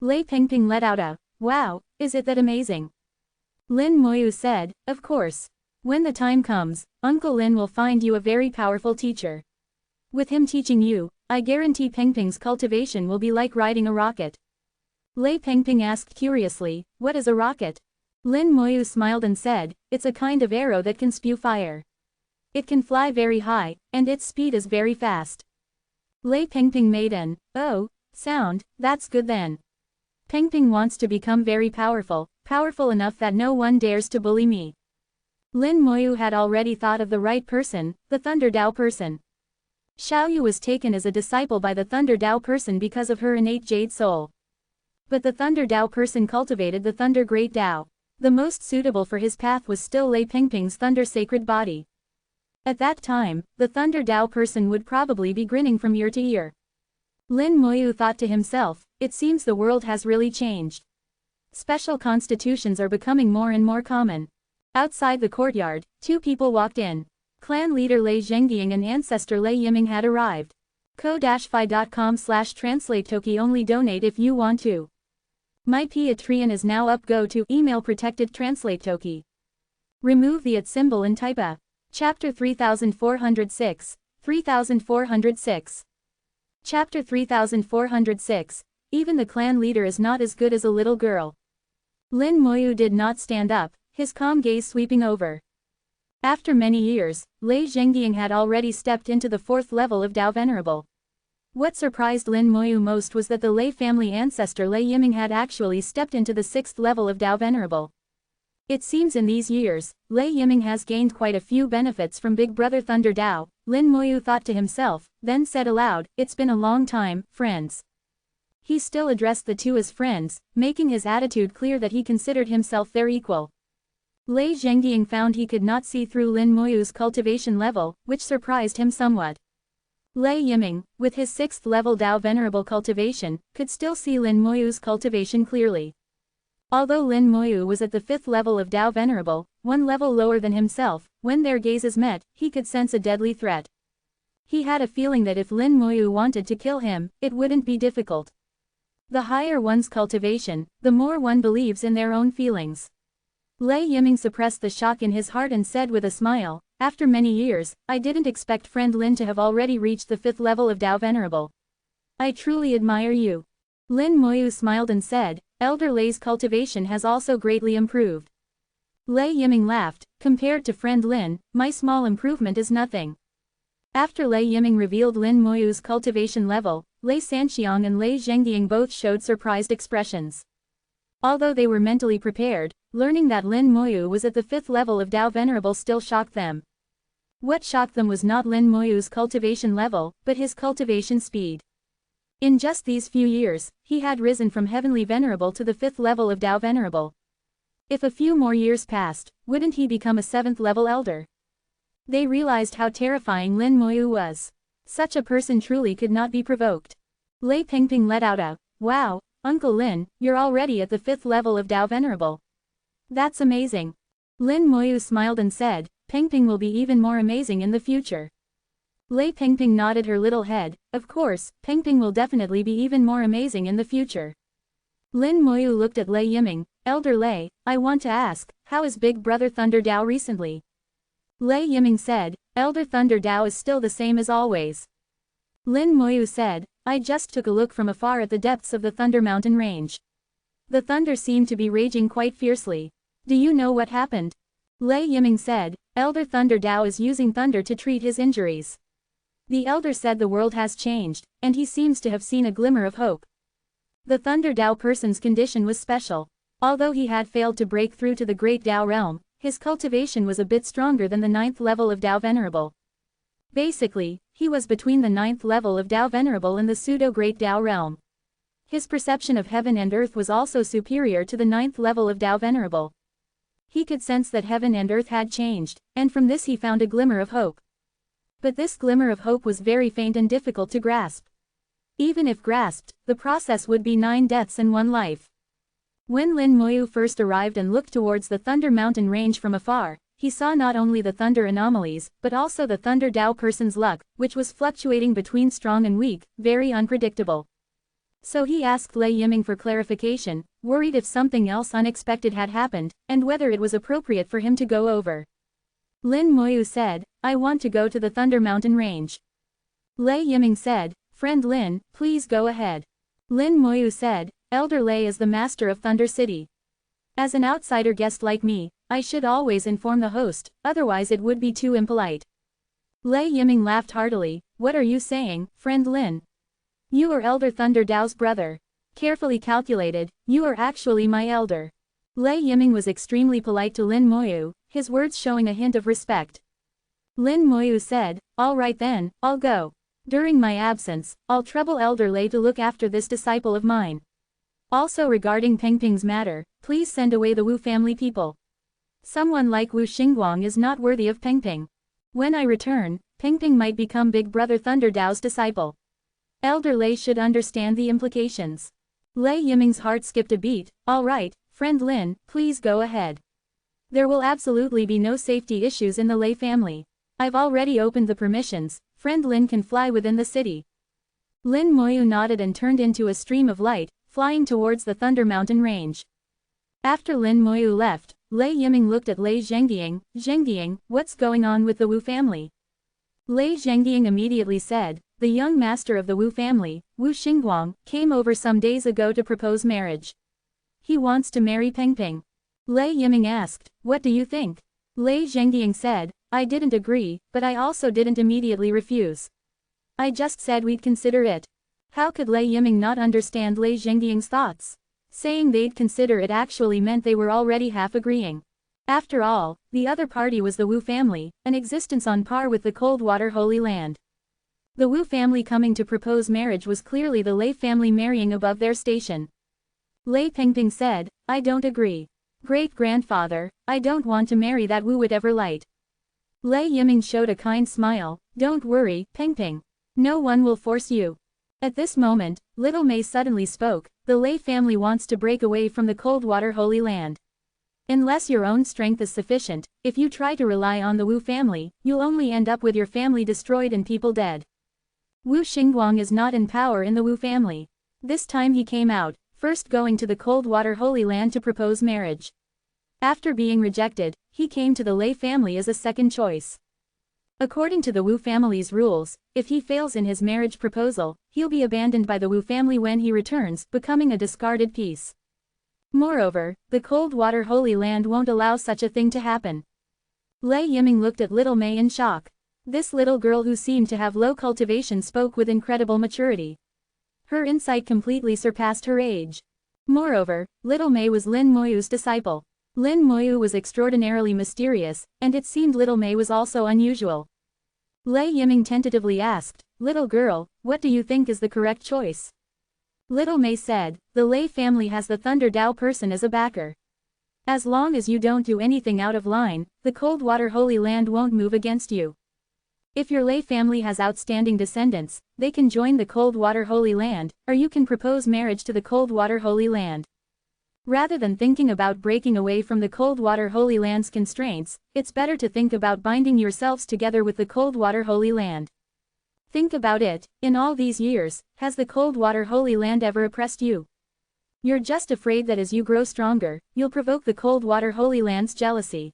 Lei Pengping let out a, wow, is it that amazing? Lin Moyu said, of course. When the time comes, Uncle Lin will find you a very powerful teacher. With him teaching you, I guarantee Pengping's cultivation will be like riding a rocket. Lei Pengping asked curiously, what is a rocket? Lin Moyu smiled and said, it's a kind of arrow that can spew fire. It can fly very high, and its speed is very fast. Lei Pengping made an, oh, sound, that's good then. Pengping wants to become very powerful enough that no one dares to bully me. Lin Moyu had already thought of the right person, the Thunder Tao person. Xiaoyu was taken as a disciple by the Thunder Tao person because of her innate jade soul. But the Thunder Tao person cultivated the Thunder Great Tao. The most suitable for his path was still Lei Pengping's Thunder Sacred Body. At that time, the Thunder Tao person would probably be grinning from ear to ear. Lin Moyu thought to himself, it seems the world has really changed. Special constitutions are becoming more and more common. Outside the courtyard, two people walked in. Clan leader Lei Zhengying and ancestor Lei Yiming had arrived. ko-fi.com/translate-toki only donate if you want to. My Patreon is now up. Go to email protected translate toki. Remove the @ symbol and type a. Chapter 3406, 3406. Chapter 3406, even the clan leader is not as good as a little girl. Lin Moyu did not stand up, his calm gaze sweeping over. After many years, Lei Zhengying had already stepped into the 4th level of Dao Venerable. What surprised Lin Moyu most was that the Lei family ancestor Lei Yiming had actually stepped into the 6th level of Dao Venerable. It seems in these years, Lei Yiming has gained quite a few benefits from Big Brother Thunder Dao, Lin Moyu thought to himself, then said aloud, "It's been a long time, friends." He still addressed the two as friends, making his attitude clear that he considered himself their equal. Lei Zhengying found he could not see through Lin Moyu's cultivation level, which surprised him somewhat. Lei Yiming, with his 6th level Dao Venerable cultivation, could still see Lin Moyu's cultivation clearly. Although Lin Moyu was at the 5th level of Dao Venerable, one level lower than himself, when their gazes met, he could sense a deadly threat. He had a feeling that if Lin Moyu wanted to kill him, it wouldn't be difficult. The higher one's cultivation, the more one believes in their own feelings. Lei Yiming suppressed the shock in his heart and said with a smile, "After many years, I didn't expect friend Lin to have already reached the 5th level of Dao Venerable. I truly admire you." Lin Moyu smiled and said, "Elder Lei's cultivation has also greatly improved." Lei Yiming laughed, "Compared to friend Lin, my small improvement is nothing." After Lei Yiming revealed Lin Moyu's cultivation level, Lei Sanxiang and Lei Zhengying both showed surprised expressions. Although they were mentally prepared, learning that Lin Moyu was at the 5th level of Dao Venerable still shocked them. What shocked them was not Lin Moyu's cultivation level, but his cultivation speed. In just these few years, he had risen from Heavenly Venerable to the 5th level of Dao Venerable. If a few more years passed, wouldn't he become a 7th level elder? They realized how terrifying Lin Moyu was. Such a person truly could not be provoked. Lei Pengping let out a, "Wow, Uncle Lin, you're already at the 5th level of Dao Venerable. That's amazing." Lin Moyu smiled and said, "Pengping will be even more amazing in the future." Lei Pengping nodded her little head, "Of course, Pengping will definitely be even more amazing in the future." Lin Moyu looked at Lei Yiming, "Elder Lei, I want to ask, how is Big Brother Thunder Dao recently?" Lei Yiming said, "Elder Thunder Dao is still the same as always." Lin Moyu said, "I just took a look from afar at the depths of the Thunder Mountain range. The thunder seemed to be raging quite fiercely. Do you know what happened?" Lei Yiming said, "Elder Thunder Dao is using thunder to treat his injuries." The elder said the world has changed, and he seems to have seen a glimmer of hope. The Thunder Dao person's condition was special. Although he had failed to break through to the Great Dao realm, his cultivation was a bit stronger than the 9th level of Dao Venerable. Basically, he was between the 9th level of Dao Venerable and the pseudo-Great Dao realm. His perception of heaven and earth was also superior to the 9th level of Dao Venerable. He could sense that heaven and earth had changed, and from this he found a glimmer of hope. But this glimmer of hope was very faint and difficult to grasp. Even if grasped, the process would be 9 deaths and 1 life. When Lin Moyu first arrived and looked towards the Thunder Mountain range from afar, he saw not only the thunder anomalies, but also the Thunder Dao person's luck, which was fluctuating between strong and weak, very unpredictable. So he asked Lei Yiming for clarification, worried if something else unexpected had happened, and whether it was appropriate for him to go over. Lin Moyu said, "I want to go to the Thunder Mountain range." Lei Yiming said, "Friend Lin, please go ahead." Lin Moyu said, "Elder Lei is the master of Thunder City. As an outsider guest like me, I should always inform the host, otherwise it would be too impolite." Lei Yiming laughed heartily, "What are you saying, friend Lin? You are Elder Thunder Dao's brother. Carefully calculated, you are actually my elder." Lei Yiming was extremely polite to Lin Moyu, his words showing a hint of respect. Lin Moyu said, "All right then, I'll go. During my absence, I'll trouble Elder Lei to look after this disciple of mine. Also regarding Pengping's matter, please send away the Wu family people. Someone like Wu Xingguang is not worthy of Pengping. When I return, Pengping might become Big Brother Thunder Dao's disciple. Elder Lei should understand the implications." Lei Yiming's heart skipped a beat. "All right, friend Lin, please go ahead. There will absolutely be no safety issues in the Lei family. I've already opened the permissions, friend Lin can fly within the city." Lin Moyu nodded and turned into a stream of light, flying towards the Thunder Mountain range. After Lin Moyu left, Lei Yiming looked at Lei Zhengying, "Zhengying, what's going on with the Wu family?" Lei Zhengying immediately said, "The young master of the Wu family, Wu Xingguang, came over some days ago to propose marriage. He wants to marry Pengping." Lei Yiming asked, "What do you think?" Lei Zhengying said, I didn't agree, but I also didn't immediately refuse. I just said we'd consider it. How could Lei Yiming not understand Lei Zhengying's thoughts? Saying they'd consider it actually meant they were already half agreeing. After all, the other party was the Wu family, an existence on par with the Coldwater Holy Land. The Wu family coming to propose marriage was clearly the Lei family marrying above their station. Lei Pengping said, I don't agree. Great-grandfather, I don't want to marry that Wu whatever light. Lei Yiming showed a kind smile, don't worry, Pengping. No one will force you. At this moment, Little Mei suddenly spoke, the Lei family wants to break away from the Coldwater Holy Land. Unless your own strength is sufficient, if you try to rely on the Wu family, you'll only end up with your family destroyed and people dead. Wu Xingguang is not in power in the Wu family. This time he came out, first going to the Coldwater Holy Land to propose marriage. After being rejected, he came to the Lei family as a second choice. According to the Wu family's rules, if he fails in his marriage proposal, he'll be abandoned by the Wu family when he returns, becoming a discarded piece. Moreover, the Coldwater Holy Land won't allow such a thing to happen. Lei Yiming looked at Little Mei in shock. This little girl who seemed to have low cultivation spoke with incredible maturity. Her insight completely surpassed her age. Moreover, Little Mei was Lin Moyu's disciple. Lin Moyu was extraordinarily mysterious, and it seemed Little Mei was also unusual. Lei Yiming tentatively asked, Little girl, what do you think is the correct choice? Little Mei said, the Lei family has the Thunder Dao person as a backer. As long as you don't do anything out of line, the Coldwater Holy Land won't move against you. If your Lei family has outstanding descendants, they can join the Coldwater Holy Land, or you can propose marriage to the Coldwater Holy Land. Rather than thinking about breaking away from the Coldwater Holy Land's constraints, it's better to think about binding yourselves together with the Coldwater Holy Land. Think about it, in all these years, has the Coldwater Holy Land ever oppressed you? You're just afraid that as you grow stronger, you'll provoke the Coldwater Holy Land's jealousy.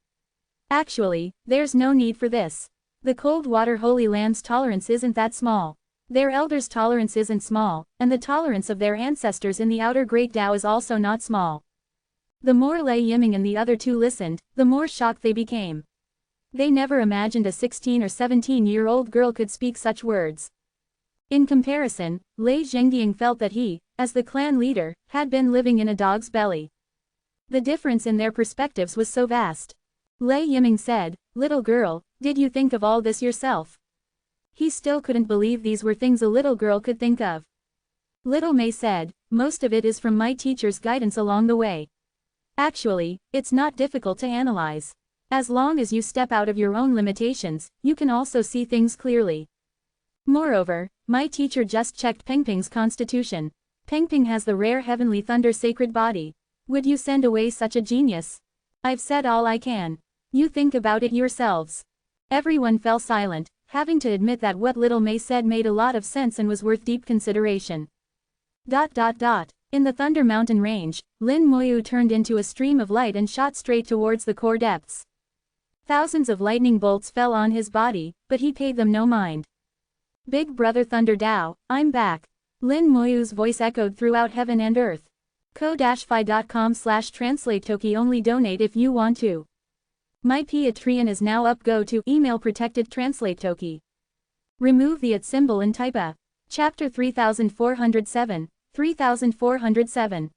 Actually, there's no need for this. The Coldwater Holy Land's tolerance isn't that small. Their elders' tolerance isn't small, and the tolerance of their ancestors in the outer Great Tao is also not small. The more Lei Yiming and the other two listened, the more shocked they became. They never imagined a 16 or 17-year-old girl could speak such words. In comparison, Lei Zhengying felt that he, as the clan leader, had been living in a dog's belly. The difference in their perspectives was so vast. Lei Yiming said, Little girl, did you think of all this yourself? He still couldn't believe these were things a little girl could think of. Little Mei said, most of it is from my teacher's guidance along the way. Actually, it's not difficult to analyze. As long as you step out of your own limitations, you can also see things clearly. Moreover, my teacher just checked Pengping's constitution. Pengping has the rare heavenly thunder sacred body. Would you send away such a genius? I've said all I can. You think about it yourselves. Everyone fell silent, having to admit that what Little Mei said made a lot of sense and was worth deep consideration. In the Thunder Mountain Range, Lin Moyu turned into a stream of light and shot straight towards the core depths. Thousands of lightning bolts fell on his body, but he paid them no mind. Big Brother Thunder Dao, I'm back. Lin Moyu's voice echoed throughout heaven and earth. ko-fi.com/translate-toki only donate if you want to. My Patreon is now up. Go to email protected translate toki. Remove the @ symbol and type a. Chapter 3407. 3407.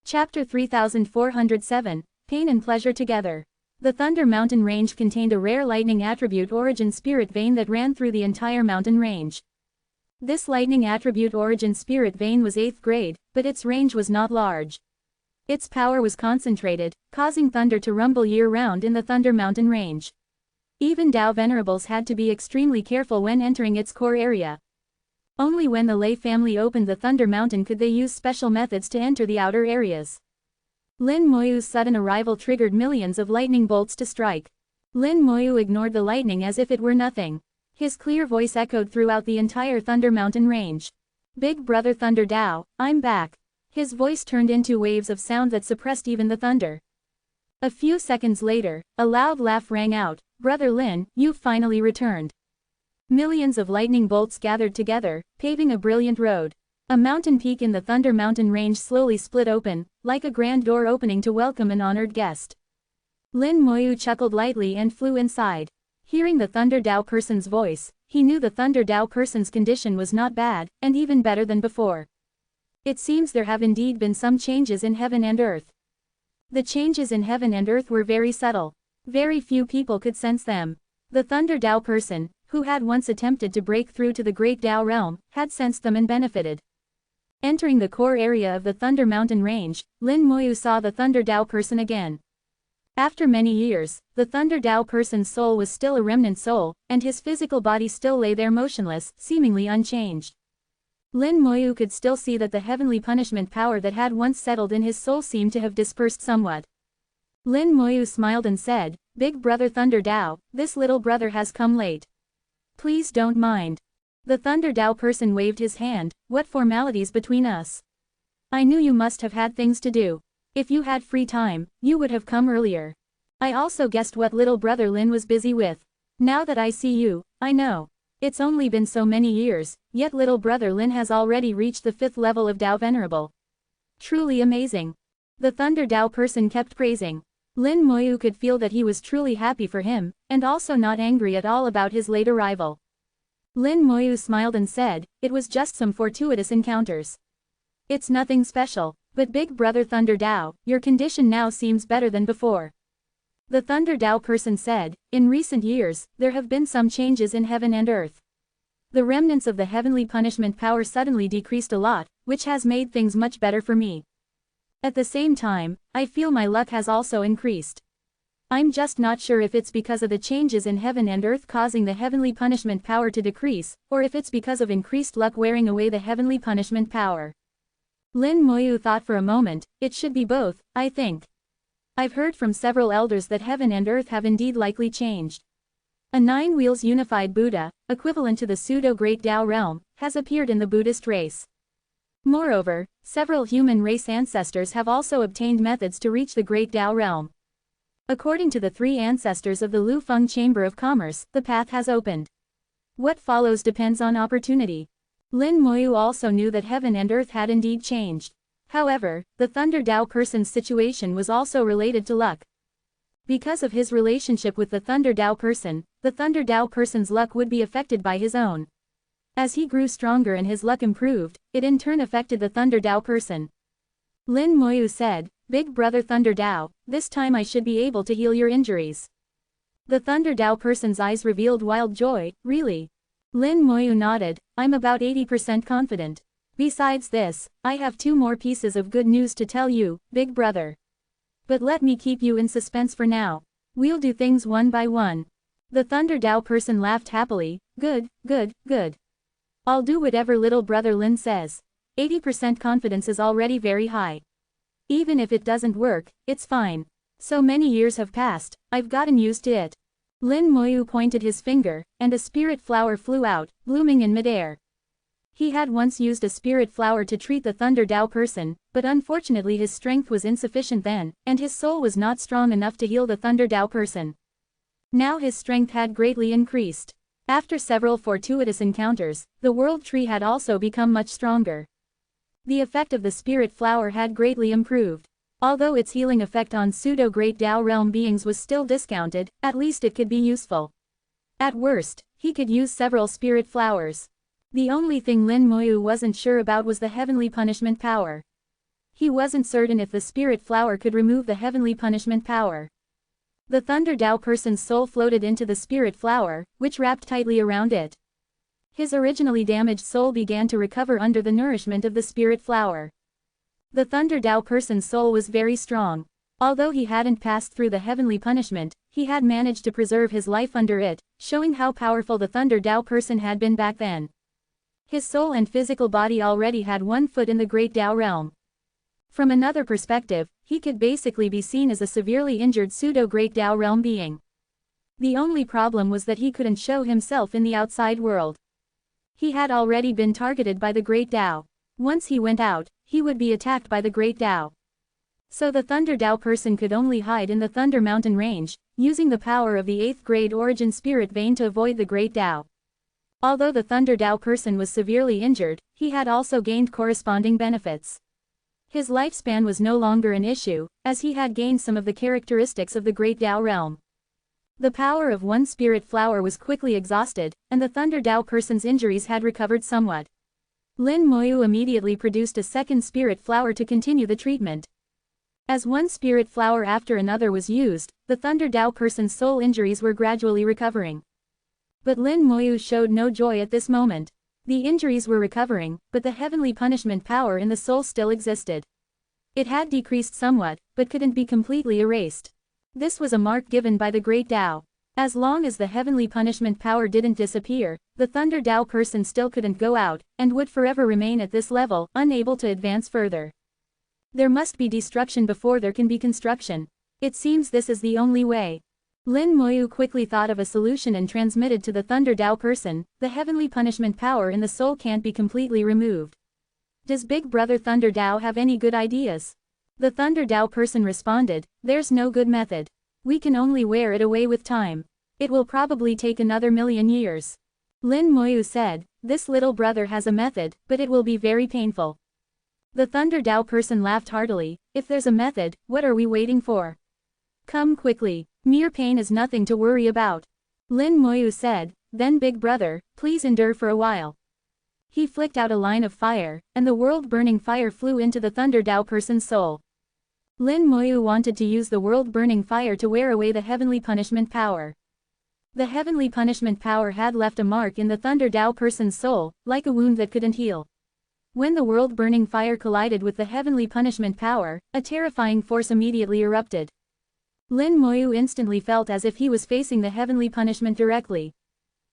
Chapter 3407, Pain and Pleasure Together. The Thunder Mountain Range contained a rare lightning attribute origin spirit vein that ran through the entire mountain range. This lightning attribute origin spirit vein was 8th grade, but its range was not large. Its power was concentrated, causing thunder to rumble year-round in the Thunder Mountain Range. Even Dao Venerables had to be extremely careful when entering its core area. Only when the Lei family opened the Thunder Mountain could they use special methods to enter the outer areas. Lin Moyu's sudden arrival triggered millions of lightning bolts to strike. Lin Moyu ignored the lightning as if it were nothing. His clear voice echoed throughout the entire Thunder Mountain Range. Big Brother Thunder Dao, I'm back. His voice turned into waves of sound that suppressed even the thunder. A few seconds later, a loud laugh rang out. Brother Lin, you've finally returned. Millions of lightning bolts gathered together, paving a brilliant road. A mountain peak in the Thunder Mountain Range slowly split open, like a grand door opening to welcome an honored guest. Lin Moyu chuckled lightly and flew inside. Hearing the Thunder Dao person's voice, he knew the Thunder Dao person's condition was not bad, and even better than before. It seems there have indeed been some changes in heaven and earth. The changes in heaven and earth were very subtle. Very few people could sense them. The Thunder Dao person, who had once attempted to break through to the Great Dao realm, had sensed them and benefited. Entering the core area of the Thunder Mountain Range, Lin Moyu saw the Thunder Dao person again. After many years, the Thunder Dao person's soul was still a remnant soul, and his physical body still lay there motionless, seemingly unchanged. Lin Moyu could still see that the heavenly punishment power that had once settled in his soul seemed to have dispersed somewhat. Lin Moyu smiled and said, "Big brother Thunder Dao, this little brother has come late. Please don't mind." The Thunder Dao person waved his hand. "What formalities between us? I knew you must have had things to do. If you had free time, you would have come earlier. I also guessed what little brother Lin was busy with. Now that I see you, I know. It's only been so many years, yet little brother Lin has already reached the 5th level of Dao Venerable. Truly amazing." The Thunder Dao person kept praising. Lin Moyu could feel that he was truly happy for him, and also not angry at all about his late arrival. Lin Moyu smiled and said, "It was just some fortuitous encounters. It's nothing special, but big brother Thunder Dao, your condition now seems better than before." The Thunder Dao person said, "In recent years, there have been some changes in heaven and earth. The remnants of the heavenly punishment power suddenly decreased a lot, which has made things much better for me. At the same time, I feel my luck has also increased. I'm just not sure if it's because of the changes in heaven and earth causing the heavenly punishment power to decrease, or if it's because of increased luck wearing away the heavenly punishment power." Lin Moyu thought for a moment. "It should be both, I think. I've heard from several elders that heaven and earth have indeed likely changed. A 9 wheels unified Buddha, equivalent to the pseudo-Great Dao realm, has appeared in the Buddhist race. Moreover, several human race ancestors have also obtained methods to reach the Great Dao realm. According to the 3 ancestors of the Lu Feng Chamber of Commerce, the path has opened. What follows depends on opportunity." Lin Moyu also knew that heaven and earth had indeed changed. However, the Thunder Dao person's situation was also related to luck. Because of his relationship with the Thunder Dao person, the Thunder Dao person's luck would be affected by his own. As he grew stronger and his luck improved, it in turn affected the Thunder Dao person. Lin Moyu said, "Big brother Thunder Dao, this time I should be able to heal your injuries." The Thunder Dao person's eyes revealed wild joy. "Really?" Lin Moyu nodded. "I'm about 80% confident. Besides this, I have 2 more pieces of good news to tell you, big brother. But let me keep you in suspense for now. We'll do things one by one." The Thunder Dao person laughed happily. "Good, good, good. I'll do whatever little brother Lin says. 80% confidence is already very high. Even if it doesn't work, it's fine. So many years have passed, I've gotten used to it." Lin Moyu pointed his finger, and a spirit flower flew out, blooming in midair. He had once used a spirit flower to treat the Thunder Dao person, but unfortunately his strength was insufficient then, and his soul was not strong enough to heal the Thunder Dao person. Now his strength had greatly increased. After several fortuitous encounters, the world tree had also become much stronger. The effect of the spirit flower had greatly improved. Although its healing effect on pseudo-Great Dao realm beings was still discounted, at least it could be useful. At worst, he could use several spirit flowers. The only thing Lin Moyu wasn't sure about was the heavenly punishment power. He wasn't certain if the spirit flower could remove the heavenly punishment power. The Thunder Dao person's soul floated into the spirit flower, which wrapped tightly around it. His originally damaged soul began to recover under the nourishment of the spirit flower. The Thunder Dao person's soul was very strong. Although he hadn't passed through the heavenly punishment, he had managed to preserve his life under it, showing how powerful the Thunder Dao person had been back then. His soul and physical body already had 1 foot in the Great Dao realm. From another perspective, he could basically be seen as a severely injured pseudo-Great Dao realm being. The only problem was that he couldn't show himself in the outside world. He had already been targeted by the Great Dao. Once he went out, he would be attacked by the Great Dao. So the Thunder Dao person could only hide in the Thunder Mountain range, using the power of the 8th grade origin spirit vein to avoid the Great Dao. Although the Thunder Dao person was severely injured, he had also gained corresponding benefits. His lifespan was no longer an issue, as he had gained some of the characteristics of the Great Tao realm. The power of one spirit flower was quickly exhausted, and the Thunder Tao person's injuries had recovered somewhat. Lin Moyu immediately produced a second spirit flower to continue the treatment. As one spirit flower after another was used, the Thunder Tao person's soul injuries were gradually recovering. But Lin Moyu showed no joy at this moment. The injuries were recovering, but the heavenly punishment power in the soul still existed. It had decreased somewhat, but couldn't be completely erased. This was a mark given by the Great Tao. As long as the heavenly punishment power didn't disappear, the Thunder Tao person still couldn't go out, and would forever remain at this level, unable to advance further. There must be destruction before there can be construction. It seems this is the only way. Lin Moyu quickly thought of a solution and transmitted to the Thunder Tao person, the heavenly punishment power in the soul can't be completely removed. Does Big Brother Thunder Tao have any good ideas? The Thunder Tao person responded, there's no good method. We can only wear it away with time. It will probably take another 1,000,000 years. Lin Moyu said, this little brother has a method, but it will be very painful. The Thunder Tao person laughed heartily, if there's a method, what are we waiting for? Come quickly, mere pain is nothing to worry about. Lin Moyu said, then Big Brother, please endure for a while. He flicked out a line of fire, and the world-burning fire flew into the Thunder Tao person's soul. Lin Moyu wanted to use the world-burning fire to wear away the heavenly punishment power. The heavenly punishment power had left a mark in the Thunder Tao person's soul, like a wound that couldn't heal. When the world-burning fire collided with the heavenly punishment power, a terrifying force immediately erupted. Lin Moyu instantly felt as if he was facing the heavenly punishment directly.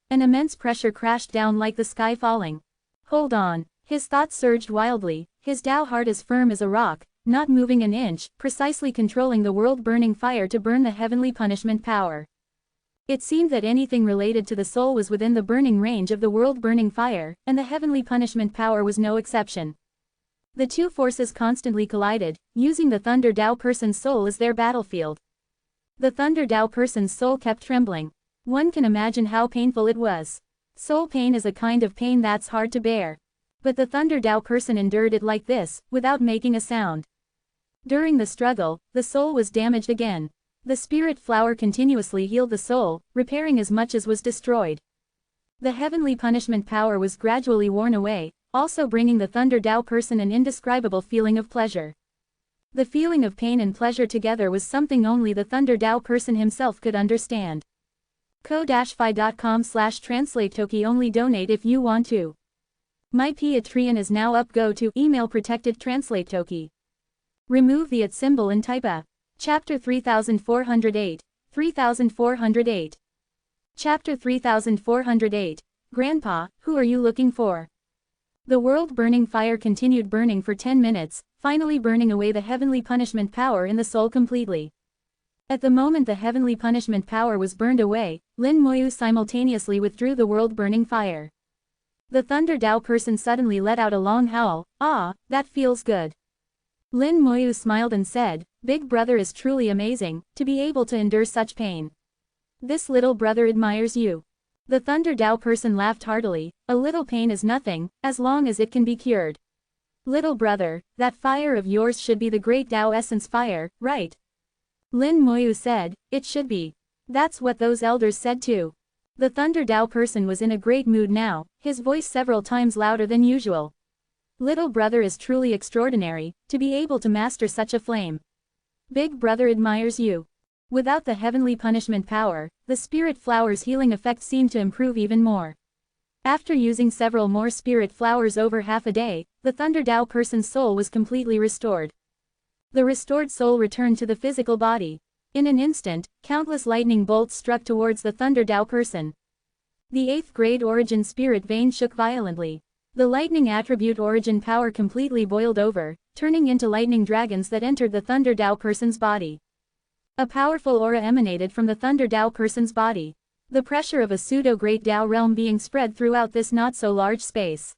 An immense pressure crashed down like the sky falling. Hold on, his thoughts surged wildly, his Tao heart as firm as a rock, not moving an inch, precisely controlling the world-burning fire to burn the heavenly punishment power. It seemed that anything related to the soul was within the burning range of the world-burning fire, and the heavenly punishment power was no exception. The two forces constantly collided, using the Thunder Tao person's soul as their battlefield. The Thunder Tao person's soul kept trembling. One can imagine how painful it was. Soul pain is a kind of pain that's hard to bear. But the Thunder Tao person endured it like this, without making a sound. During the struggle, the soul was damaged again. The spirit flower continuously healed the soul, repairing as much as was destroyed. The heavenly punishment power was gradually worn away, also bringing the Thunder Tao person an indescribable feeling of pleasure. The feeling of pain and pleasure together was something only the Thunder Tao person himself could understand. ko-fi.com/translate-toki only donate if you want to. My Patreon is now up. Go to email protected translate toki. Remove the @ symbol and type a. Chapter 3408. 3408. Chapter 3408. Grandpa, who are you looking for? The world-burning fire continued burning for 10 minutes, finally burning away the heavenly punishment power in the soul completely. At the moment the heavenly punishment power was burned away, Lin Moyu simultaneously withdrew the world-burning fire. The Thunder Tao person suddenly let out a long howl, ah, that feels good. Lin Moyu smiled and said, Big Brother is truly amazing, to be able to endure such pain. This little brother admires you. The Thunder Tao person laughed heartily, a little pain is nothing, as long as it can be cured. Little brother, that fire of yours should be the Great Tao Essence fire, right? Lin Moyu said, it should be. That's what those elders said too. The Thunder Tao person was in a great mood now, his voice several times louder than usual. Little brother is truly extraordinary, to be able to master such a flame. Big Brother admires you. Without the heavenly punishment power, the spirit flower's healing effect seemed to improve even more. After using several more spirit flowers over half a day, the Thunder Tao person's soul was completely restored. The restored soul returned to the physical body. In an instant, countless lightning bolts struck towards the Thunder Tao person. The 8th grade origin spirit vein shook violently. The lightning attribute origin power completely boiled over, turning into lightning dragons that entered the Thunder Tao person's body. A powerful aura emanated from the Thunder Tao person's body. The pressure of a pseudo-Great Tao realm being spread throughout this not-so-large space.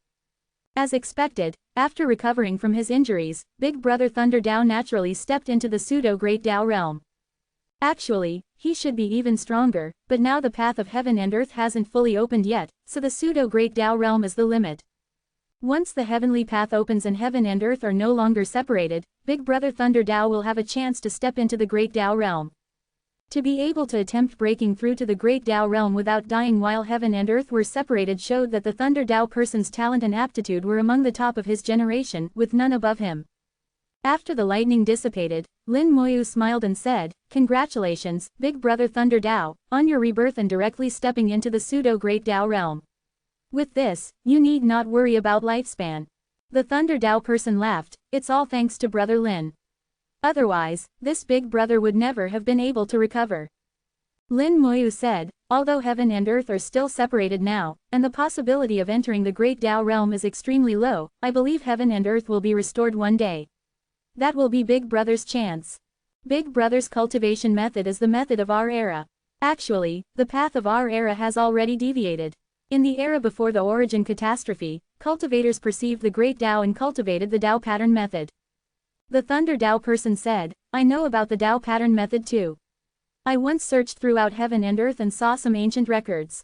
As expected, after recovering from his injuries, Big Brother Thunder Tao naturally stepped into the pseudo-Great Tao realm. Actually, he should be even stronger, but now the path of heaven and earth hasn't fully opened yet, so the pseudo-Great Tao realm is the limit. Once the heavenly path opens and heaven and earth are no longer separated, Big Brother Thunder Dao will have a chance to step into the Great Dao realm. To be able to attempt breaking through to the Great Dao realm without dying while heaven and earth were separated showed that the Thunder Dao person's talent and aptitude were among the top of his generation, with none above him. After the lightning dissipated, Lin Moyu smiled and said, "Congratulations, Big Brother Thunder Dao, on your rebirth and directly stepping into the pseudo-Great Dao realm. With this, you need not worry about lifespan." The Thunder Dao person laughed, "It's all thanks to Brother Lin. Otherwise, this big brother would never have been able to recover." Lin Moyu said, "Although heaven and earth are still separated now, and the possibility of entering the Great Dao realm is extremely low, I believe heaven and earth will be restored one day. That will be Big Brother's chance. Big Brother's cultivation method is the method of our era. Actually, the path of our era has already deviated. In the era before the origin catastrophe, cultivators perceived the Great Dao and cultivated the Dao pattern method." The Thunder Dao person said, "I know about the Dao pattern method too. I once searched throughout heaven and earth and saw some ancient records.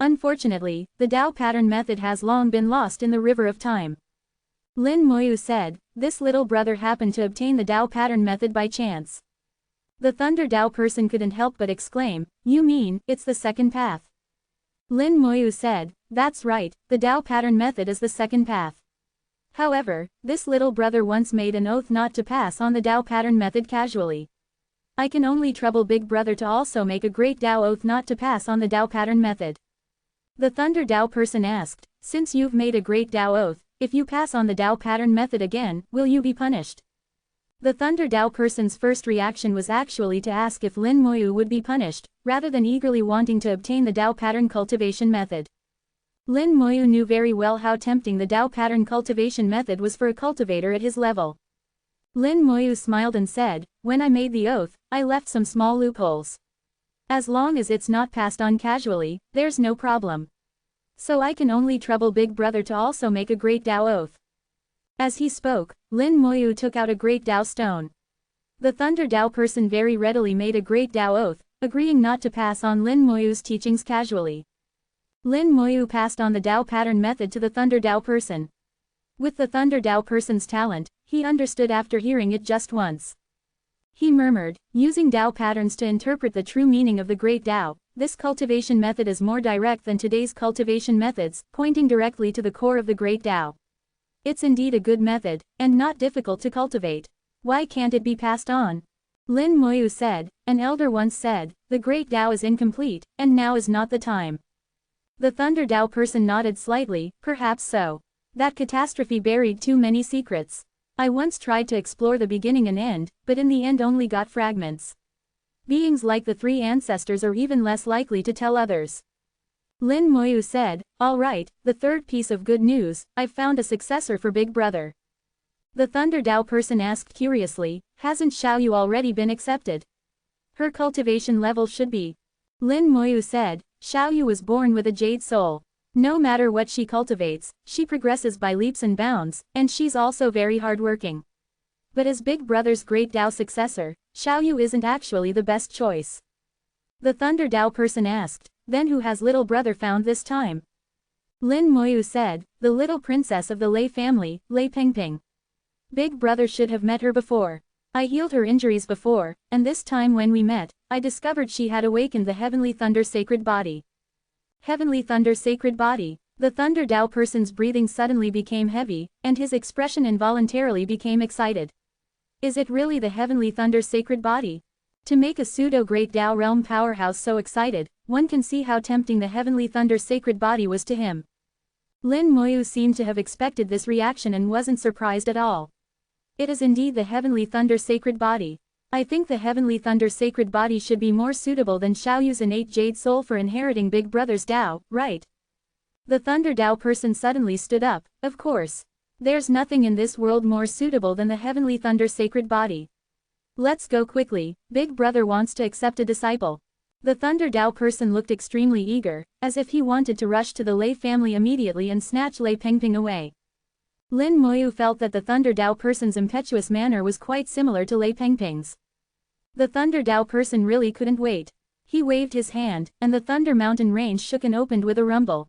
Unfortunately, the Dao pattern method has long been lost in the river of time." Lin Moyu said, "This little brother happened to obtain the Dao pattern method by chance." The Thunder Dao person couldn't help but exclaim, "You mean, it's the second path?" Lin Moyu said, "That's right, the Dao pattern method is the second path. However, this little brother once made an oath not to pass on the Dao pattern method casually. I can only trouble Big Brother to also make a Great Dao oath not to pass on the Dao pattern method." The Thunder Dao person asked, "Since you've made a Great Dao oath, if you pass on the Dao pattern method again, will you be punished?" The Thunder Dao person's first reaction was actually to ask if Lin Moyu would be punished, rather than eagerly wanting to obtain the Dao pattern cultivation method. Lin Moyu knew very well how tempting the Dao pattern cultivation method was for a cultivator at his level. Lin Moyu smiled and said, "When I made the oath, I left some small loopholes. As long as it's not passed on casually, there's no problem. So I can only trouble Big Brother to also make a Great Dao oath." As he spoke, Lin Moyu took out a Great Dao stone. The Thunder Dao person very readily made a Great Dao oath, agreeing not to pass on Lin Moyu's teachings casually. Lin Moyu passed on the Dao pattern method to the Thunder Dao person. With the Thunder Dao person's talent, he understood after hearing it just once. He murmured, "Using Dao patterns to interpret the true meaning of the Great Dao, this cultivation method is more direct than today's cultivation methods, pointing directly to the core of the Great Dao. It's indeed a good method, and not difficult to cultivate. Why can't it be passed on?" Lin Moyu said, "An elder once said, the Great Dao is incomplete, and now is not the time." The Thunder Dao person nodded slightly, "Perhaps so. That catastrophe buried too many secrets. I once tried to explore the beginning and end, but in the end only got fragments. Beings like the three ancestors are even less likely to tell others." Lin Moyu said, "All right, the third piece of good news, I've found a successor for Big Brother." The Thunder Dao person asked curiously, "Hasn't Xiaoyu already been accepted? Her cultivation level should be." Lin Moyu said, "Xiaoyu was born with a jade soul. No matter what she cultivates, she progresses by leaps and bounds, and she's also very hardworking. But as Big Brother's Great Dao successor, Xiaoyu isn't actually the best choice." The Thunder Dao person asked, "Then who has little brother found this time?" Lin Moyu said, "The little princess of the Lei family, Lei Pengping. Big Brother should have met her before. I healed her injuries before, and this time when we met, I discovered she had awakened the Heavenly Thunder Sacred Body." Heavenly Thunder Sacred Body. The Thunder Dao person's breathing suddenly became heavy, and his expression involuntarily became excited. Is it really the Heavenly Thunder Sacred Body? To make a pseudo-Great Dao realm powerhouse so excited, one can see how tempting the Heavenly Thunder Sacred Body was to him. Lin Moyu seemed to have expected this reaction and wasn't surprised at all. It is indeed the Heavenly Thunder Sacred Body. I think the Heavenly Thunder Sacred Body should be more suitable than Xiaoyu's innate Jade Soul for inheriting Big Brother's Dao, right? The Thunder Dao person suddenly stood up, "Of course. There's nothing in this world more suitable than the Heavenly Thunder Sacred Body. Let's go quickly, Big Brother wants to accept a disciple." The Thunder Dao person looked extremely eager, as if he wanted to rush to the Lei family immediately and snatch Lei Pengping away. Lin Moyu felt that the Thunder Dao person's impetuous manner was quite similar to Lei Pengping's. The Thunder Dao person really couldn't wait. He waved his hand, and the Thunder Mountain range shook and opened with a rumble.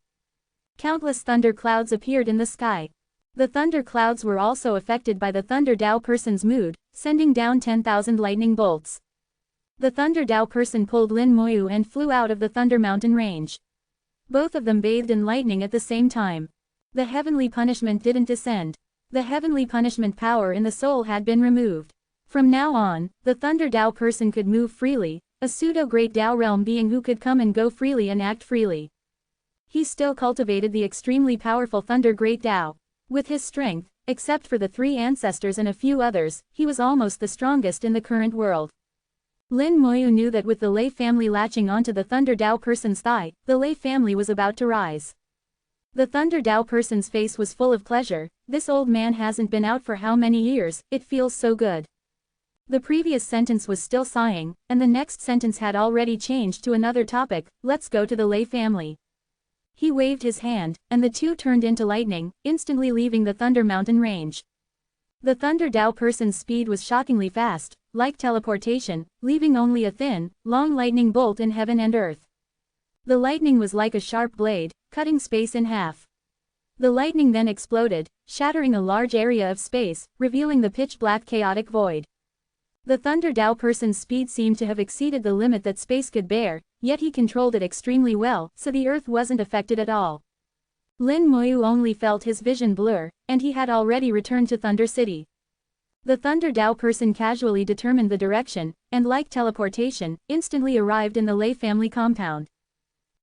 Countless thunder clouds appeared in the sky. The thunder clouds were also affected by the Thunder Dao person's mood, sending down 10,000 lightning bolts. The Thunder Dao person pulled Lin Moyu and flew out of the Thunder Mountain range. Both of them bathed in lightning at the same time. The heavenly punishment didn't descend. The heavenly punishment power in the soul had been removed. From now on, the Thunder Dao person could move freely, a pseudo-great Dao realm being who could come and go freely and act freely. He still cultivated the extremely powerful Thunder Great Dao. With his strength, except for the 3 ancestors and a few others, he was almost the strongest in the current world. Lin Moyu knew that with the Lei family latching onto the Thunder Dao person's thigh, the Lei family was about to rise. The Thunder Dao person's face was full of pleasure. This old man hasn't been out for how many years, it feels so good. The previous sentence was still sighing, and the next sentence had already changed to another topic. Let's go to the Lei family. He waved his hand, and the two turned into lightning, instantly leaving the Thunder Mountain range. The Thunder Dao person's speed was shockingly fast, like teleportation, leaving only a thin, long lightning bolt in heaven and earth. The lightning was like a sharp blade, cutting space in half. The lightning then exploded, shattering a large area of space, revealing the pitch-black chaotic void. The Thunder Dao person's speed seemed to have exceeded the limit that space could bear, yet he controlled it extremely well, so the earth wasn't affected at all. Lin Moyu only felt his vision blur, and he had already returned to Thunder City. The Thunder Dao person casually determined the direction, and like teleportation, instantly arrived in the Lei family compound.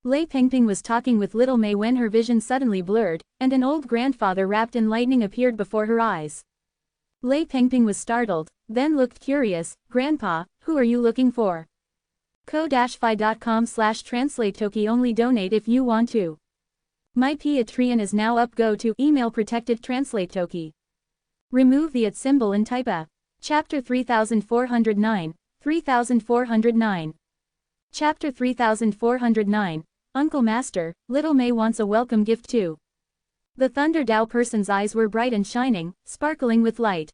Lei Pengping was talking with little Mei when her vision suddenly blurred, and an old grandfather wrapped in lightning appeared before her eyes. Lei Pengping was startled, then looked curious. Grandpa, who are you looking for? ko-fi.com/translate-toki only donate if you want to. My Patreon is now up. Go to email protected translate toki. Remove the @ symbol and type a. Chapter 3409, 3409. Chapter 3409, Uncle Master, Little Mei wants a welcome gift too. The Thunder Dao person's eyes were bright and shining, sparkling with light.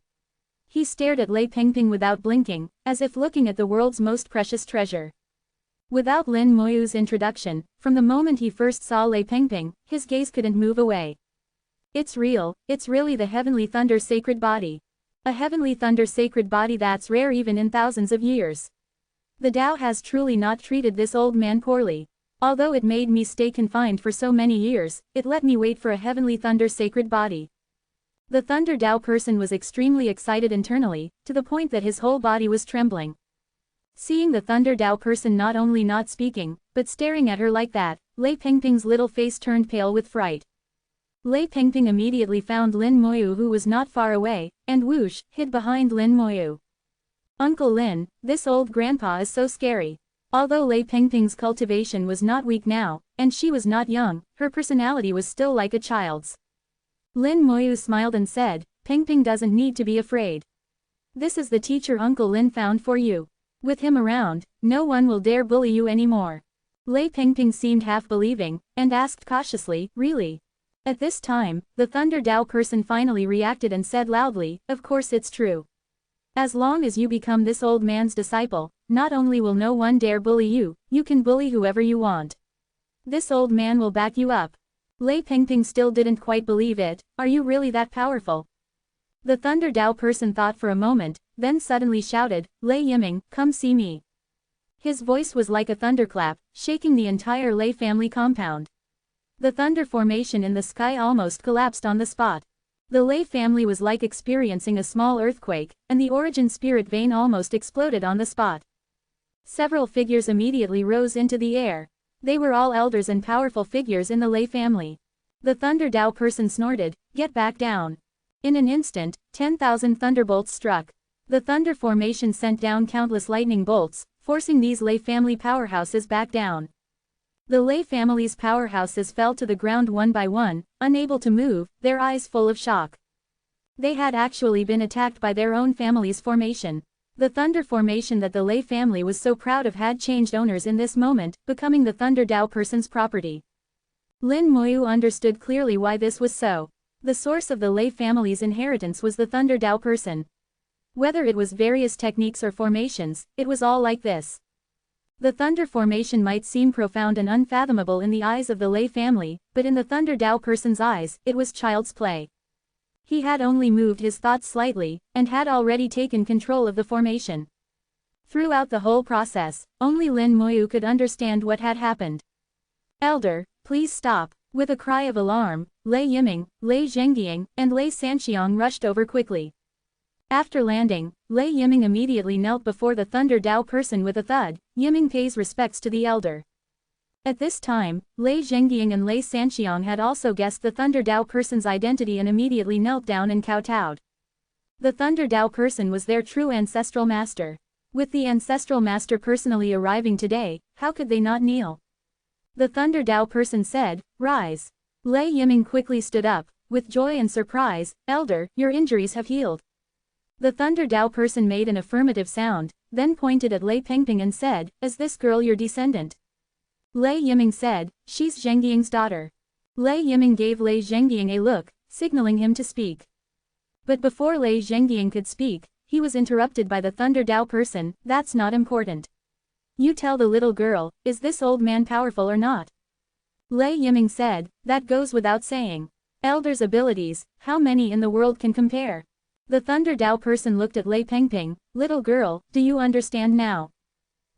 He stared at Lei Pengping without blinking, as if looking at the world's most precious treasure. Without Lin Moyu's introduction, from the moment he first saw Lei Pengping, his gaze couldn't move away. It's real, it's really the Heavenly Thunder Sacred Body. A Heavenly Thunder Sacred Body that's rare even in thousands of years. The Tao has truly not treated this old man poorly. Although it made me stay confined for so many years, it let me wait for a Heavenly Thunder Sacred Body. The Thunder Dao person was extremely excited internally, to the point that his whole body was trembling. Seeing the Thunder Dao person not only not speaking, but staring at her like that, Lei Pengping's little face turned pale with fright. Lei Pengping immediately found Lin Moyu, who was not far away, and whoosh, hid behind Lin Moyu. Uncle Lin, this old grandpa is so scary. Although Lei Pengping's cultivation was not weak now, and she was not young, her personality was still like a child's. Lin Moyu smiled and said, Pengping doesn't need to be afraid. This is the teacher Uncle Lin found for you. With him around, no one will dare bully you anymore. Lei Pengping seemed half-believing, and asked cautiously, really? At this time, the Thunder Dao person finally reacted and said loudly, of course it's true. As long as you become this old man's disciple, not only will no one dare bully you, you can bully whoever you want. This old man will back you up. Lei Pengping still didn't quite believe it. Are you really that powerful? The Thunder Dao person thought for a moment, then suddenly shouted, Lei Yiming, come see me. His voice was like a thunderclap, shaking the entire Lei family compound. The thunder formation in the sky almost collapsed on the spot. The Lei family was like experiencing a small earthquake, and the origin spirit vein almost exploded on the spot. Several figures immediately rose into the air. They were all elders and powerful figures in the Lei family. The Thunder Dao person snorted, get back down. In an instant, 10,000 thunderbolts struck. The thunder formation sent down countless lightning bolts, forcing these Lei family powerhouses back down. The Lei family's powerhouses fell to the ground one by one, unable to move, their eyes full of shock. They had actually been attacked by their own family's formation. The thunder formation that the Lei family was so proud of had changed owners in this moment, becoming the Thunder Dao person's property. Lin Moyu understood clearly why this was so. The source of the Lei family's inheritance was the Thunder Dao person. Whether it was various techniques or formations, it was all like this. The Thunder formation might seem profound and unfathomable in the eyes of the lay family, but in the Thunder Dao person's eyes, it was child's play. He had only moved his thoughts slightly, and had already taken control of the formation. Throughout the whole process, only Lin Moyu could understand what had happened. "Elder, please stop." With a cry of alarm, Lei Yiming, Lei Zhengying, and Lei Sanxiang rushed over quickly. After landing, Lei Yiming immediately knelt before the Thunder Dao person with a thud. Yiming pays respects to the elder. At this time, Lei Zhengying and Lei Sanxiang had also guessed the Thunder Dao person's identity and immediately knelt down and kowtowed. The Thunder Dao person was their true ancestral master. With the ancestral master personally arriving today, how could they not kneel? The Thunder Dao person said, "Rise." Lei Yiming quickly stood up, with joy and surprise. "Elder, your injuries have healed." The Thunder Dao person made an affirmative sound, then pointed at Lei Pengping and said, "Is this girl your descendant?" Lei Yiming said, "She's Zhengying's daughter." Lei Yiming gave Lei Zhengying a look, signaling him to speak. But before Lei Zhengying could speak, he was interrupted by the Thunder Dao person. "That's not important. You tell the little girl, is this old man powerful or not?" Lei Yiming said, "That goes without saying. Elder's abilities, how many in the world can compare?" The Thunder Dao person looked at Lei Pengping. "Little girl, do you understand now?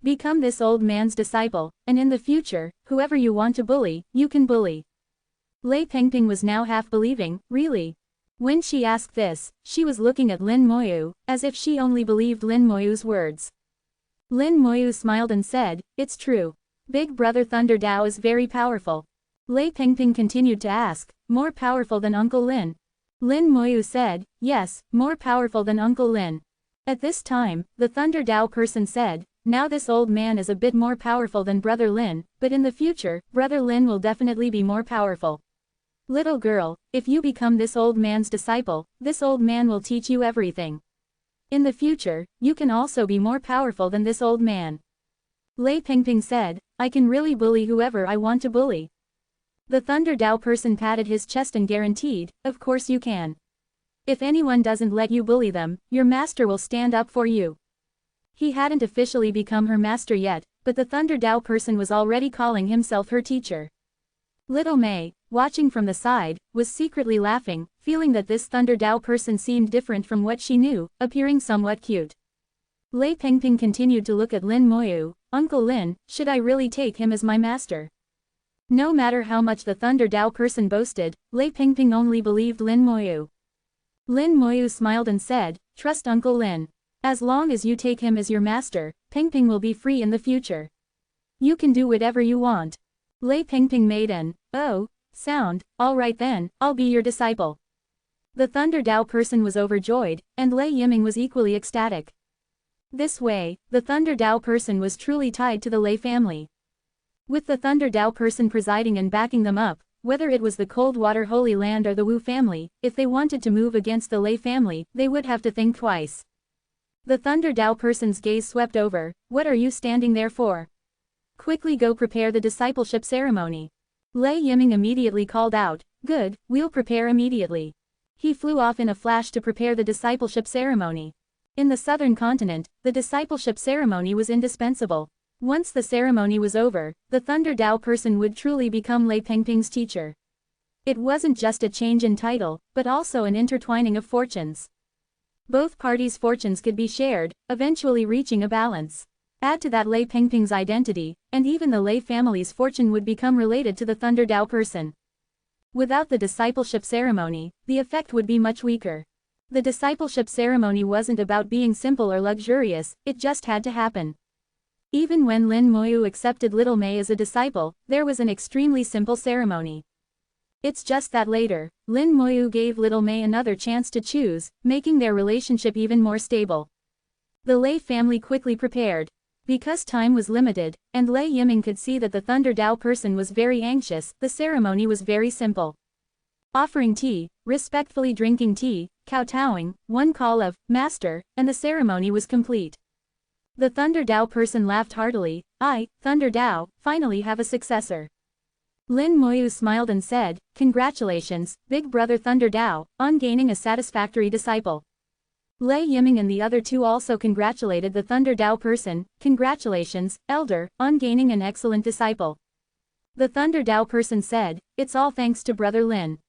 Become this old man's disciple, and in the future, whoever you want to bully, you can bully." Lei Pengping was now half believing, "Really?" When she asked this, she was looking at Lin Moyu, as if she only believed Lin Moyu's words. Lin Moyu smiled and said, "It's true. Big brother Thunder Dao is very powerful." Lei Pengping continued to ask, "More powerful than Uncle Lin?" Lin Moyu said, "Yes, more powerful than Uncle Lin." At this time, the Thunder Dao person said, "Now this old man is a bit more powerful than Brother Lin, but in the future, Brother Lin will definitely be more powerful. Little girl, if you become this old man's disciple, this old man will teach you everything. In the future, you can also be more powerful than this old man." Lei Pengping said, "I can really bully whoever I want to bully." The Thunder Dao person patted his chest and guaranteed, "Of course you can. If anyone doesn't let you bully them, your master will stand up for you." He hadn't officially become her master yet, but the Thunder Dao person was already calling himself her teacher. Little Mei, watching from the side, was secretly laughing, feeling that this Thunder Dao person seemed different from what she knew, appearing somewhat cute. Lei Pengping continued to look at Lin Moyu. "Uncle Lin, should I really take him as my master?" No matter how much the Thunder Dao person boasted, Lei Pengping only believed Lin Moyu. Lin Moyu smiled and said, "Trust Uncle Lin. As long as you take him as your master, Pengping will be free in the future. You can do whatever you want." Lei Pengping made an, "Oh," sound. "All right then, I'll be your disciple." The Thunder Dao person was overjoyed, and Lei Yiming was equally ecstatic. This way, the Thunder Dao person was truly tied to the Lei family. With the Thunder Dao person presiding and backing them up, whether it was the Coldwater Holy Land or the Wu family, if they wanted to move against the Lei family, they would have to think twice. The Thunder Dao person's gaze swept over. "What are you standing there for? Quickly go prepare the discipleship ceremony." Lei Yiming immediately called out, "Good, we'll prepare immediately." He flew off in a flash to prepare the discipleship ceremony. In the southern continent, the discipleship ceremony was indispensable. Once the ceremony was over, the Thunder Dao person would truly become Lei Pengping's teacher. It wasn't just a change in title, but also an intertwining of fortunes. Both parties' fortunes could be shared, eventually reaching a balance. Add to that Lei Pengping's identity, and even the Lei family's fortune would become related to the Thunder Dao person. Without the discipleship ceremony, the effect would be much weaker. The discipleship ceremony wasn't about being simple or luxurious, it just had to happen. Even when Lin Moyu accepted Little Mei as a disciple, there was an extremely simple ceremony. It's just that later, Lin Moyu gave Little Mei another chance to choose, making their relationship even more stable. The Lei family quickly prepared. Because time was limited, and Lei Yiming could see that the Thunder Dao person was very anxious, the ceremony was very simple. Offering tea, respectfully drinking tea, kowtowing, one call of, "Master," and the ceremony was complete. The Thunder Dao person laughed heartily. "I, Thunder Dao, finally have a successor." Lin Moyu smiled and said, "Congratulations, big brother Thunder Dao, on gaining a satisfactory disciple." Lei Yiming and the other two also congratulated the Thunder Dao person. Congratulations, Elder, on gaining an excellent disciple. The Thunder Dao person said, it's all thanks to Brother Lin.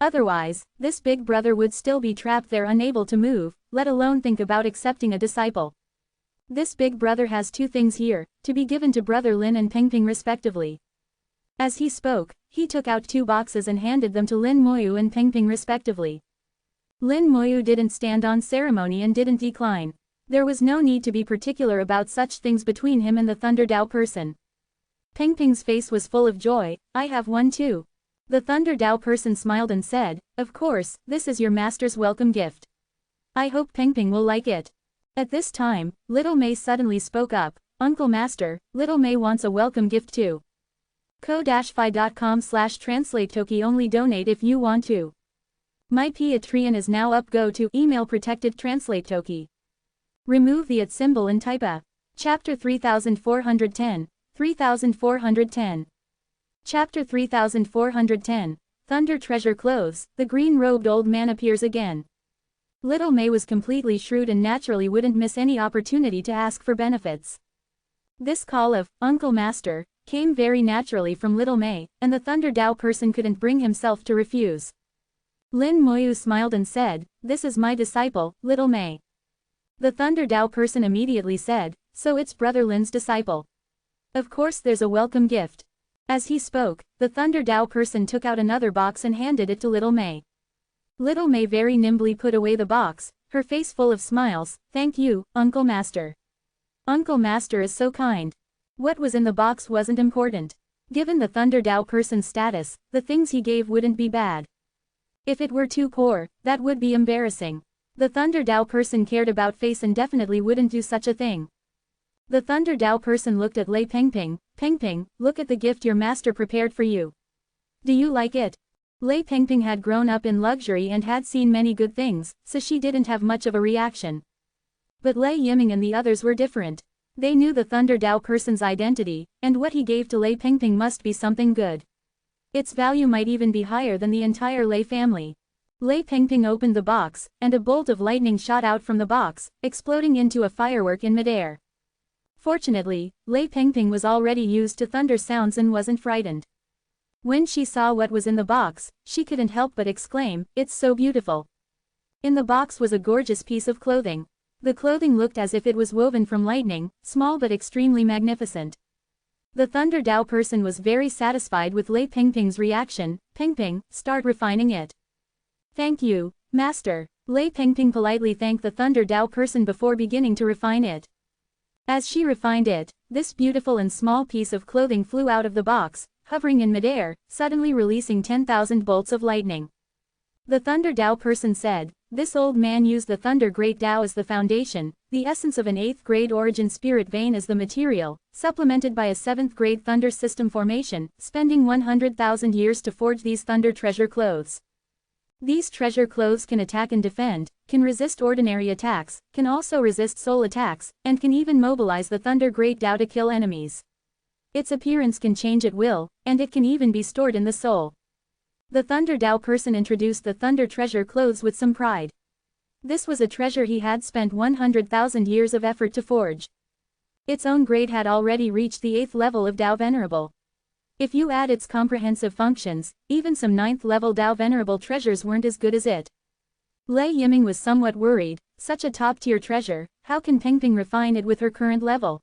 Otherwise, this big brother would still be trapped there unable to move, let alone think about accepting a disciple. This big brother has two things here, to be given to Brother Lin and Pengping respectively. As he spoke, he took out 2 boxes and handed them to Lin Moyu and Pengping respectively. Lin Moyu didn't stand on ceremony and didn't decline. There was no need to be particular about such things between him and the Thunder Dao person. Pengping's face was full of joy. I have one too. The Thunder Dao person smiled and said, of course, this is your master's welcome gift. I hope Pengping will like it. At this time, Little May suddenly spoke up, Uncle Master, Little May wants a welcome gift too. ko-fi.com/translate-toki only donate if you want to. My Patreon is now up. Go to email protected translate toki. Remove the @ symbol and type a. Chapter 3410. 3410. Chapter 3410. Thunder Treasure Clothes. The green-robed old man appears again. Little May was completely shrewd and naturally wouldn't miss any opportunity to ask for benefits. This call of Uncle Master came very naturally from Little May, and the Thunder Dao person couldn't bring himself to refuse. Lin Moyu smiled and said, this is my disciple, Little May. The Thunder Dao person immediately said, so it's Brother Lin's disciple. Of course there's a welcome gift. As he spoke, the Thunder Dao person took out another box and handed it to Little May. Little May very nimbly put away the box, her face full of smiles. Thank you, Uncle Master. Uncle Master is so kind. What was in the box wasn't important. Given the Thunder Dao person's status, the things he gave wouldn't be bad. If it were too poor, that would be embarrassing. The Thunder Dao person cared about face and definitely wouldn't do such a thing. The Thunder Dao person looked at Lei Pengping. Pengping, look at the gift your master prepared for you. Do you like it? Lei Pengping had grown up in luxury and had seen many good things, so she didn't have much of a reaction. But Lei Yiming and the others were different. They knew the Thunder Dao person's identity, and what he gave to Lei Pengping must be something good. Its value might even be higher than the entire Lei family. Lei Pengping opened the box, and a bolt of lightning shot out from the box, exploding into a firework in midair. Fortunately, Lei Pengping was already used to thunder sounds and wasn't frightened. When she saw what was in the box, she couldn't help but exclaim, it's so beautiful. In the box was a gorgeous piece of clothing. The clothing looked as if it was woven from lightning, small but extremely magnificent. The Thunder Dao person was very satisfied with Lei Pengping's reaction. Pengping, start refining it. Thank you, Master. Lei Pengping politely thanked the Thunder Dao person before beginning to refine it. As she refined it, this beautiful and small piece of clothing flew out of the box, hovering in midair, suddenly releasing 10,000 bolts of lightning. The Thunder Dao person said, this old man used the Thunder Great Dao as the foundation, the essence of an 8th grade origin spirit vein as the material, supplemented by a 7th grade thunder system formation, spending 100,000 years to forge these thunder treasure clothes. These treasure clothes can attack and defend, can resist ordinary attacks, can also resist soul attacks, and can even mobilize the Thunder Great Dao to kill enemies. Its appearance can change at will, and it can even be stored in the soul. The Thunder Dao person introduced the Thunder Treasure Clothes with some pride. This was a treasure he had spent 100,000 years of effort to forge. Its own grade had already reached the 8th level of Dao Venerable. If you add its comprehensive functions, even some 9th level Dao Venerable treasures weren't as good as it. Lei Yiming was somewhat worried, such a top-tier treasure, how can Pengping refine it with her current level?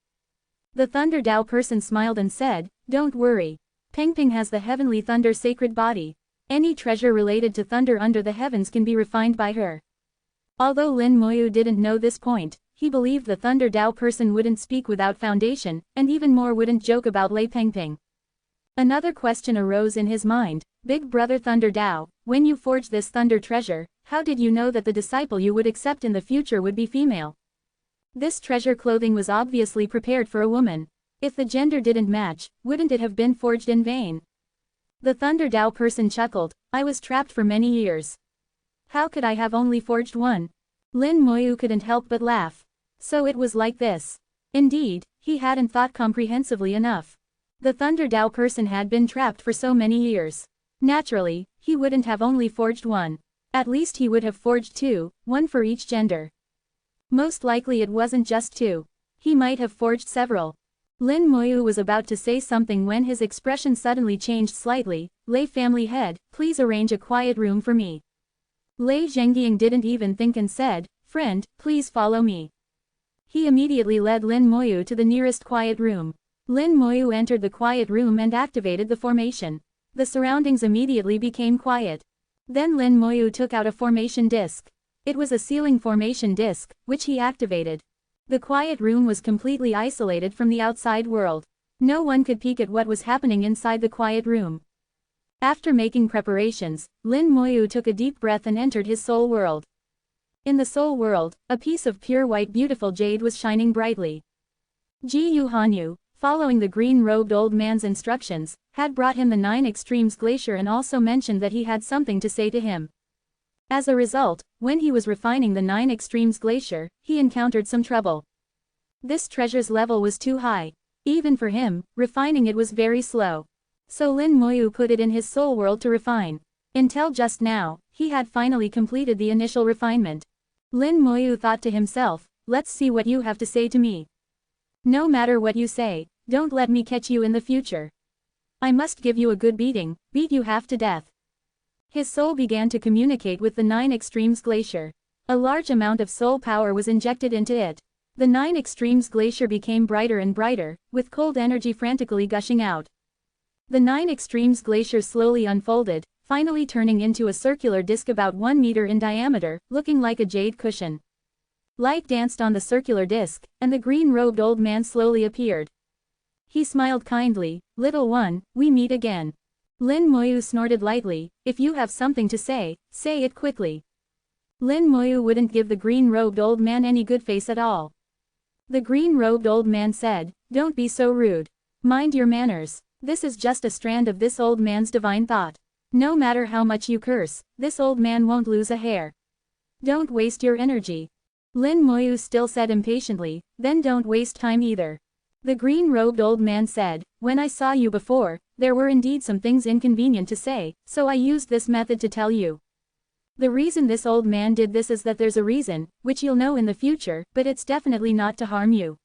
The Thunder Dao person smiled and said, don't worry. Pengping has the Heavenly Thunder Sacred Body. Any treasure related to thunder under the heavens can be refined by her. Although Lin Moyu didn't know this point, he believed the Thunder Dao person wouldn't speak without foundation, and even more wouldn't joke about Lei Pengping. Another question arose in his mind, Big Brother Thunder Dao, when you forged this thunder treasure, how did you know that the disciple you would accept in the future would be female? This treasure clothing was obviously prepared for a woman. If the gender didn't match, wouldn't it have been forged in vain? The Thunder Dao person chuckled, I was trapped for many years. How could I have only forged one? Lin Moyu couldn't help but laugh. So it was like this. Indeed, he hadn't thought comprehensively enough. The Thunder Dao person had been trapped for so many years. Naturally, he wouldn't have only forged one. At least he would have forged two, one for each gender. Most likely it wasn't just two. He might have forged several. Lin Moyu was about to say something when his expression suddenly changed slightly. Lei family head, please arrange a quiet room for me. Lei Zhengying didn't even think and said, friend, please follow me. He immediately led Lin Moyu to the nearest quiet room. Lin Moyu entered the quiet room and activated the formation. The surroundings immediately became quiet. Then Lin Moyu took out a formation disc. It was a ceiling formation disc, which he activated. The quiet room was completely isolated from the outside world. No one could peek at what was happening inside the quiet room. After making preparations, Lin Moyu took a deep breath and entered his soul world. In the soul world, a piece of pure white beautiful jade was shining brightly. Ji Yu Hanyu, following the green-robed old man's instructions, had brought him the 9 Extremes Glacier and also mentioned that he had something to say to him. As a result, when he was refining the 9 Extremes Glacier, he encountered some trouble. This treasure's level was too high. Even for him, refining it was very slow. So Lin Moyu put it in his soul world to refine. Until just now, he had finally completed the initial refinement. Lin Moyu thought to himself, let's see what you have to say to me. No matter what you say, don't let me catch you in the future. I must give you a good beating, beat you half to death. His soul began to communicate with the 9 Extremes Glacier. A large amount of soul power was injected into it. The 9 Extremes Glacier became brighter and brighter, with cold energy frantically gushing out. The 9 Extremes Glacier slowly unfolded, finally turning into a circular disc about 1 meter in diameter, looking like a jade cushion. Light danced on the circular disc, and the green-robed old man slowly appeared. He smiled kindly, little one, we meet again. Lin Moyu snorted lightly, if you have something to say it quickly. Lin Moyu wouldn't give the green-robed old man any good face at all. The green-robed old man said, don't be so rude. Mind your manners. This is just a strand of this old man's divine thought. No matter how much you curse, this old man won't lose a hair. Don't waste your energy. Lin Moyu still said impatiently, then don't waste time either. The green-robed old man said, when I saw you before, there were indeed some things inconvenient to say, so I used this method to tell you. The reason this old man did this is that there's a reason, which you'll know in the future, but it's definitely not to harm you.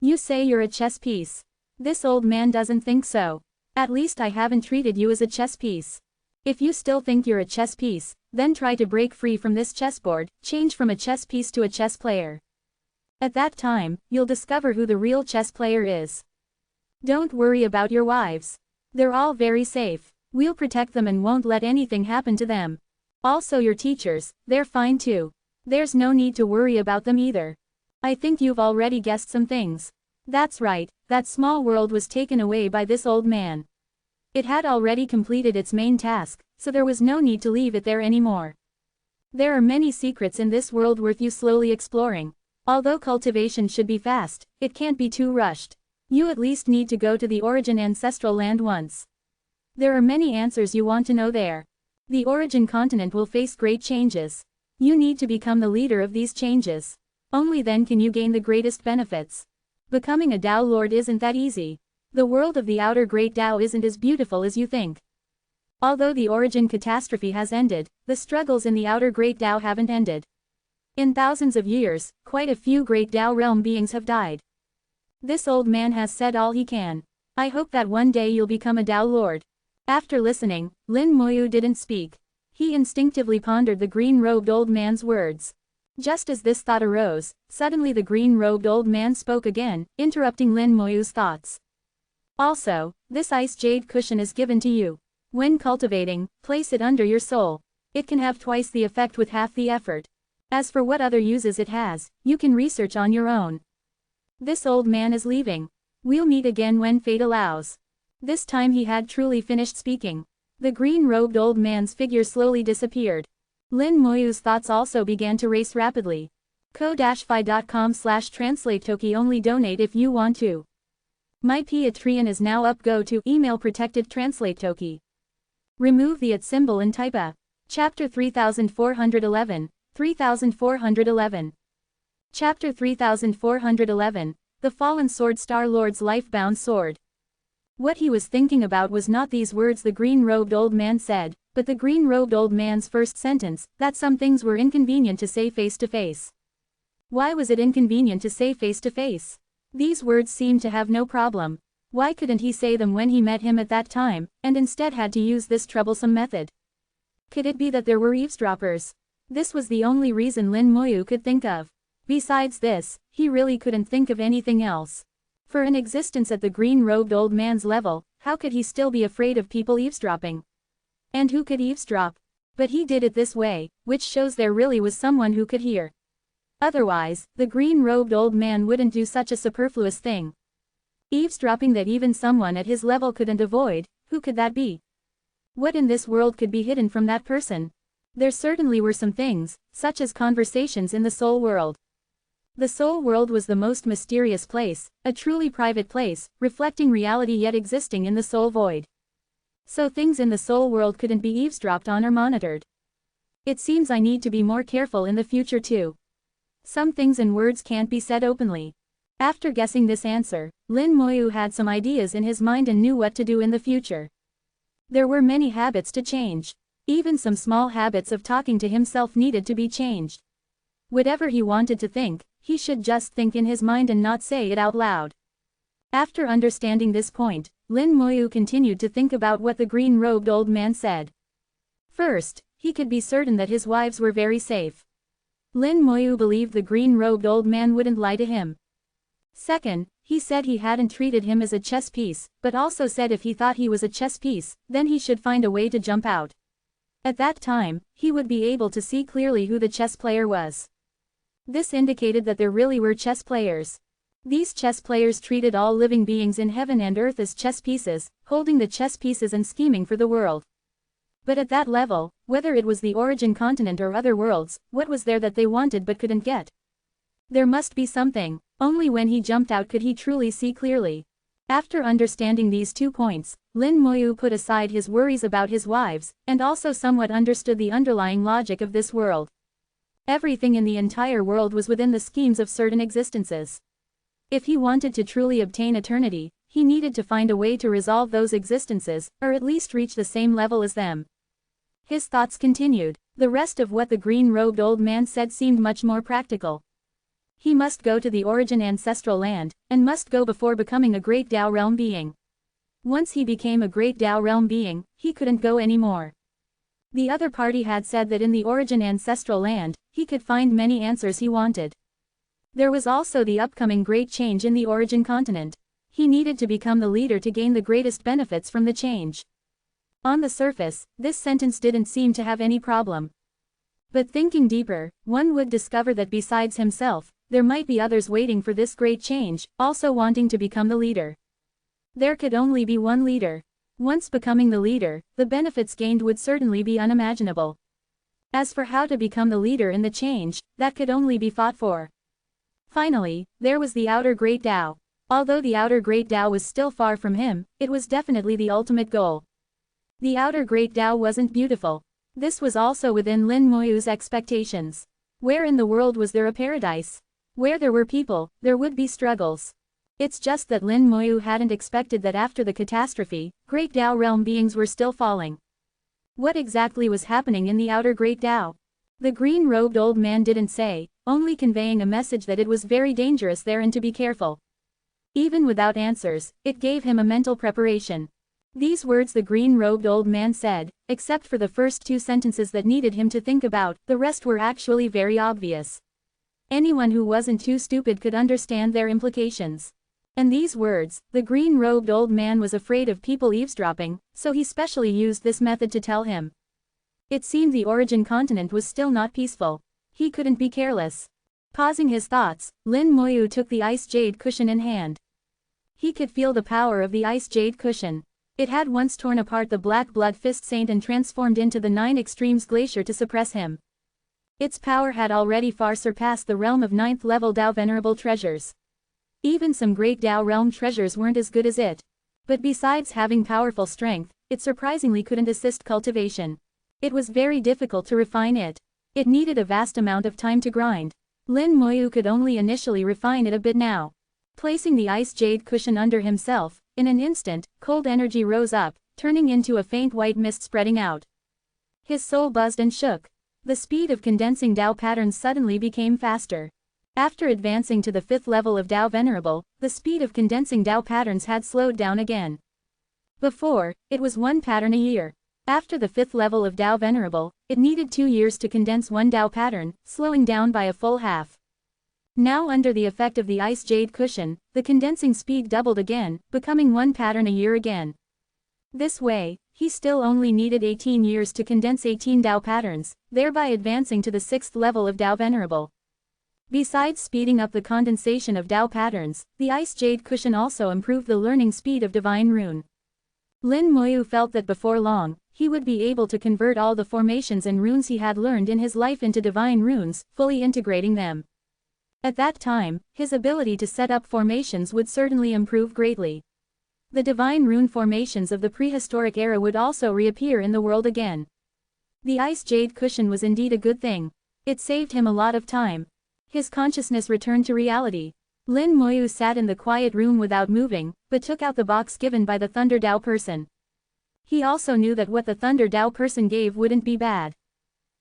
You say you're a chess piece. This old man doesn't think so. At least I haven't treated you as a chess piece. If you still think you're a chess piece, then try to break free from this chessboard, change from a chess piece to a chess player. At that time, you'll discover who the real chess player is. Don't worry about your wives. They're all very safe. We'll protect them and won't let anything happen to them. Also your teachers, they're fine too. There's no need to worry about them either. I think you've already guessed some things. That's right, that small world was taken away by this old man. It had already completed its main task, so there was no need to leave it there anymore. There are many secrets in this world worth you slowly exploring. Although cultivation should be fast, it can't be too rushed. You at least need to go to the origin ancestral land once. There are many answers you want to know there. The origin continent will face great changes. You need to become the leader of these changes. Only then can you gain the greatest benefits. Becoming a Tao Lord isn't that easy. The world of the outer great Tao isn't as beautiful as you think. Although the origin catastrophe has ended, the struggles in the outer great Tao haven't ended. In thousands of years, quite a few great Tao realm beings have died. This old man has said all he can. I hope that one day you'll become a Tao Lord. After listening, Lin Moyu didn't speak. He instinctively pondered the green-robed old man's words. Just as this thought arose, suddenly the green-robed old man spoke again, interrupting Lin Moyu's thoughts. Also, this ice jade cushion is given to you. When cultivating, place it under your soul. It can have twice the effect with half the effort. As for what other uses it has, you can research on your own. This old man is leaving. We'll meet again when fate allows. This time he had truly finished speaking. The green-robed old man's figure slowly disappeared. Lin Moyu's thoughts also began to race rapidly. ko-fi.com/translate-toki only donate if you want to. My Patreon is now up. Go to email protected translate toki. Remove the @ symbol and type a. Chapter 3411, 3411. Chapter 3411, The Fallen Sword, Star-Lord's Life-Bound Sword. What he was thinking about was not these words the green-robed old man said, but the green-robed old man's first sentence, that some things were inconvenient to say face to face. Why was it inconvenient to say face to face? These words seemed to have no problem. Why couldn't he say them when he met him at that time, and instead had to use this troublesome method? Could it be that there were eavesdroppers? This was the only reason Lin Moyu could think of. Besides this, he really couldn't think of anything else. For an existence at the green-robed old man's level, how could he still be afraid of people eavesdropping? And who could eavesdrop? But he did it this way, which shows there really was someone who could hear. Otherwise, the green-robed old man wouldn't do such a superfluous thing. Eavesdropping that even someone at his level couldn't avoid, who could that be? What in this world could be hidden from that person? There certainly were some things, such as conversations in the soul world. The soul world was the most mysterious place, a truly private place, reflecting reality yet existing in the soul void. So things in the soul world couldn't be eavesdropped on or monitored. It seems I need to be more careful in the future too. Some things and words can't be said openly. After guessing this answer, Lin Moyu had some ideas in his mind and knew what to do in the future. There were many habits to change. Even some small habits of talking to himself needed to be changed. Whatever he wanted to think, he should just think in his mind and not say it out loud. After understanding this point, Lin Moyu continued to think about what the green-robed old man said. First, he could be certain that his wives were very safe. Lin Moyu believed the green-robed old man wouldn't lie to him. Second, he said he hadn't treated him as a chess piece, but also said if he thought he was a chess piece, then he should find a way to jump out. At that time, he would be able to see clearly who the chess player was. This indicated that there really were chess players. These chess players treated all living beings in heaven and earth as chess pieces, holding the chess pieces and scheming for the world. But at that level, whether it was the origin continent or other worlds, what was there that they wanted but couldn't get? There must be something. Only when he jumped out could he truly see clearly. After understanding these 2 points, Lin Moyu put aside his worries about his wives, and also somewhat understood the underlying logic of this world. Everything in the entire world was within the schemes of certain existences. If he wanted to truly obtain eternity, he needed to find a way to resolve those existences, or at least reach the same level as them. His thoughts continued. The rest of what the green-robed old man said seemed much more practical. He must go to the origin ancestral land, and must go before becoming a great Tao realm being. Once he became a great Tao realm being, he couldn't go anymore. The other party had said that in the origin ancestral land, he could find many answers he wanted. There was also the upcoming great change in the origin continent. He needed to become the leader to gain the greatest benefits from the change. On the surface, this sentence didn't seem to have any problem. But thinking deeper, one would discover that besides himself, there might be others waiting for this great change, also wanting to become the leader. There could only be one leader. Once becoming the leader, the benefits gained would certainly be unimaginable. As for how to become the leader in the change, that could only be fought for. Finally, there was the outer great Tao. Although the outer great Tao was still far from him, it was definitely the ultimate goal. The outer great Tao wasn't beautiful. This was also within Lin Moyu's expectations. Where in the world was there a paradise? Where there were people, there would be struggles. It's just that Lin Moyu hadn't expected that after the catastrophe, great Tao realm beings were still falling. What exactly was happening in the outer great Tao? The green-robed old man didn't say, only conveying a message that it was very dangerous there and to be careful. Even without answers, it gave him a mental preparation. These words the green-robed old man said, except for the first 2 sentences that needed him to think about, the rest were actually very obvious. Anyone who wasn't too stupid could understand their implications. And these words, the green-robed old man was afraid of people eavesdropping, so he specially used this method to tell him. It seemed the origin continent was still not peaceful. He couldn't be careless. Pausing his thoughts, Lin Moyu took the ice jade cushion in hand. He could feel the power of the ice jade cushion. It had once torn apart the Black Blood Fist Saint and transformed into the 9 Extremes Glacier to suppress him. Its power had already far surpassed the realm of 9th level Dao Venerable treasures. Even some great Dao realm treasures weren't as good as it. But besides having powerful strength, it surprisingly couldn't assist cultivation. It was very difficult to refine it. It needed a vast amount of time to grind. Lin Moyu could only initially refine it a bit now. Placing the ice jade cushion under himself, in an instant, cold energy rose up, turning into a faint white mist spreading out. His soul buzzed and shook. The speed of condensing Dao patterns suddenly became faster. After advancing to the 5th level of Tao Venerable, the speed of condensing Tao patterns had slowed down again. Before, it was 1 pattern a year. After the 5th level of Tao Venerable, it needed 2 years to condense 1 Tao pattern, slowing down by a full half. Now under the effect of the ice jade cushion, the condensing speed doubled again, becoming 1 pattern a year again. This way, he still only needed 18 years to condense 18 Tao patterns, thereby advancing to the 6th level of Tao Venerable. Besides speeding up the condensation of Tao patterns, the ice jade cushion also improved the learning speed of divine rune. Lin Moyu felt that before long, he would be able to convert all the formations and runes he had learned in his life into divine runes, fully integrating them. At that time, his ability to set up formations would certainly improve greatly. The divine rune formations of the prehistoric era would also reappear in the world again. The ice jade cushion was indeed a good thing. It saved him a lot of time. His consciousness returned to reality. Lin Moyu sat in the quiet room without moving, but took out the box given by the Thunder Dao person. He also knew that what the Thunder Dao person gave wouldn't be bad.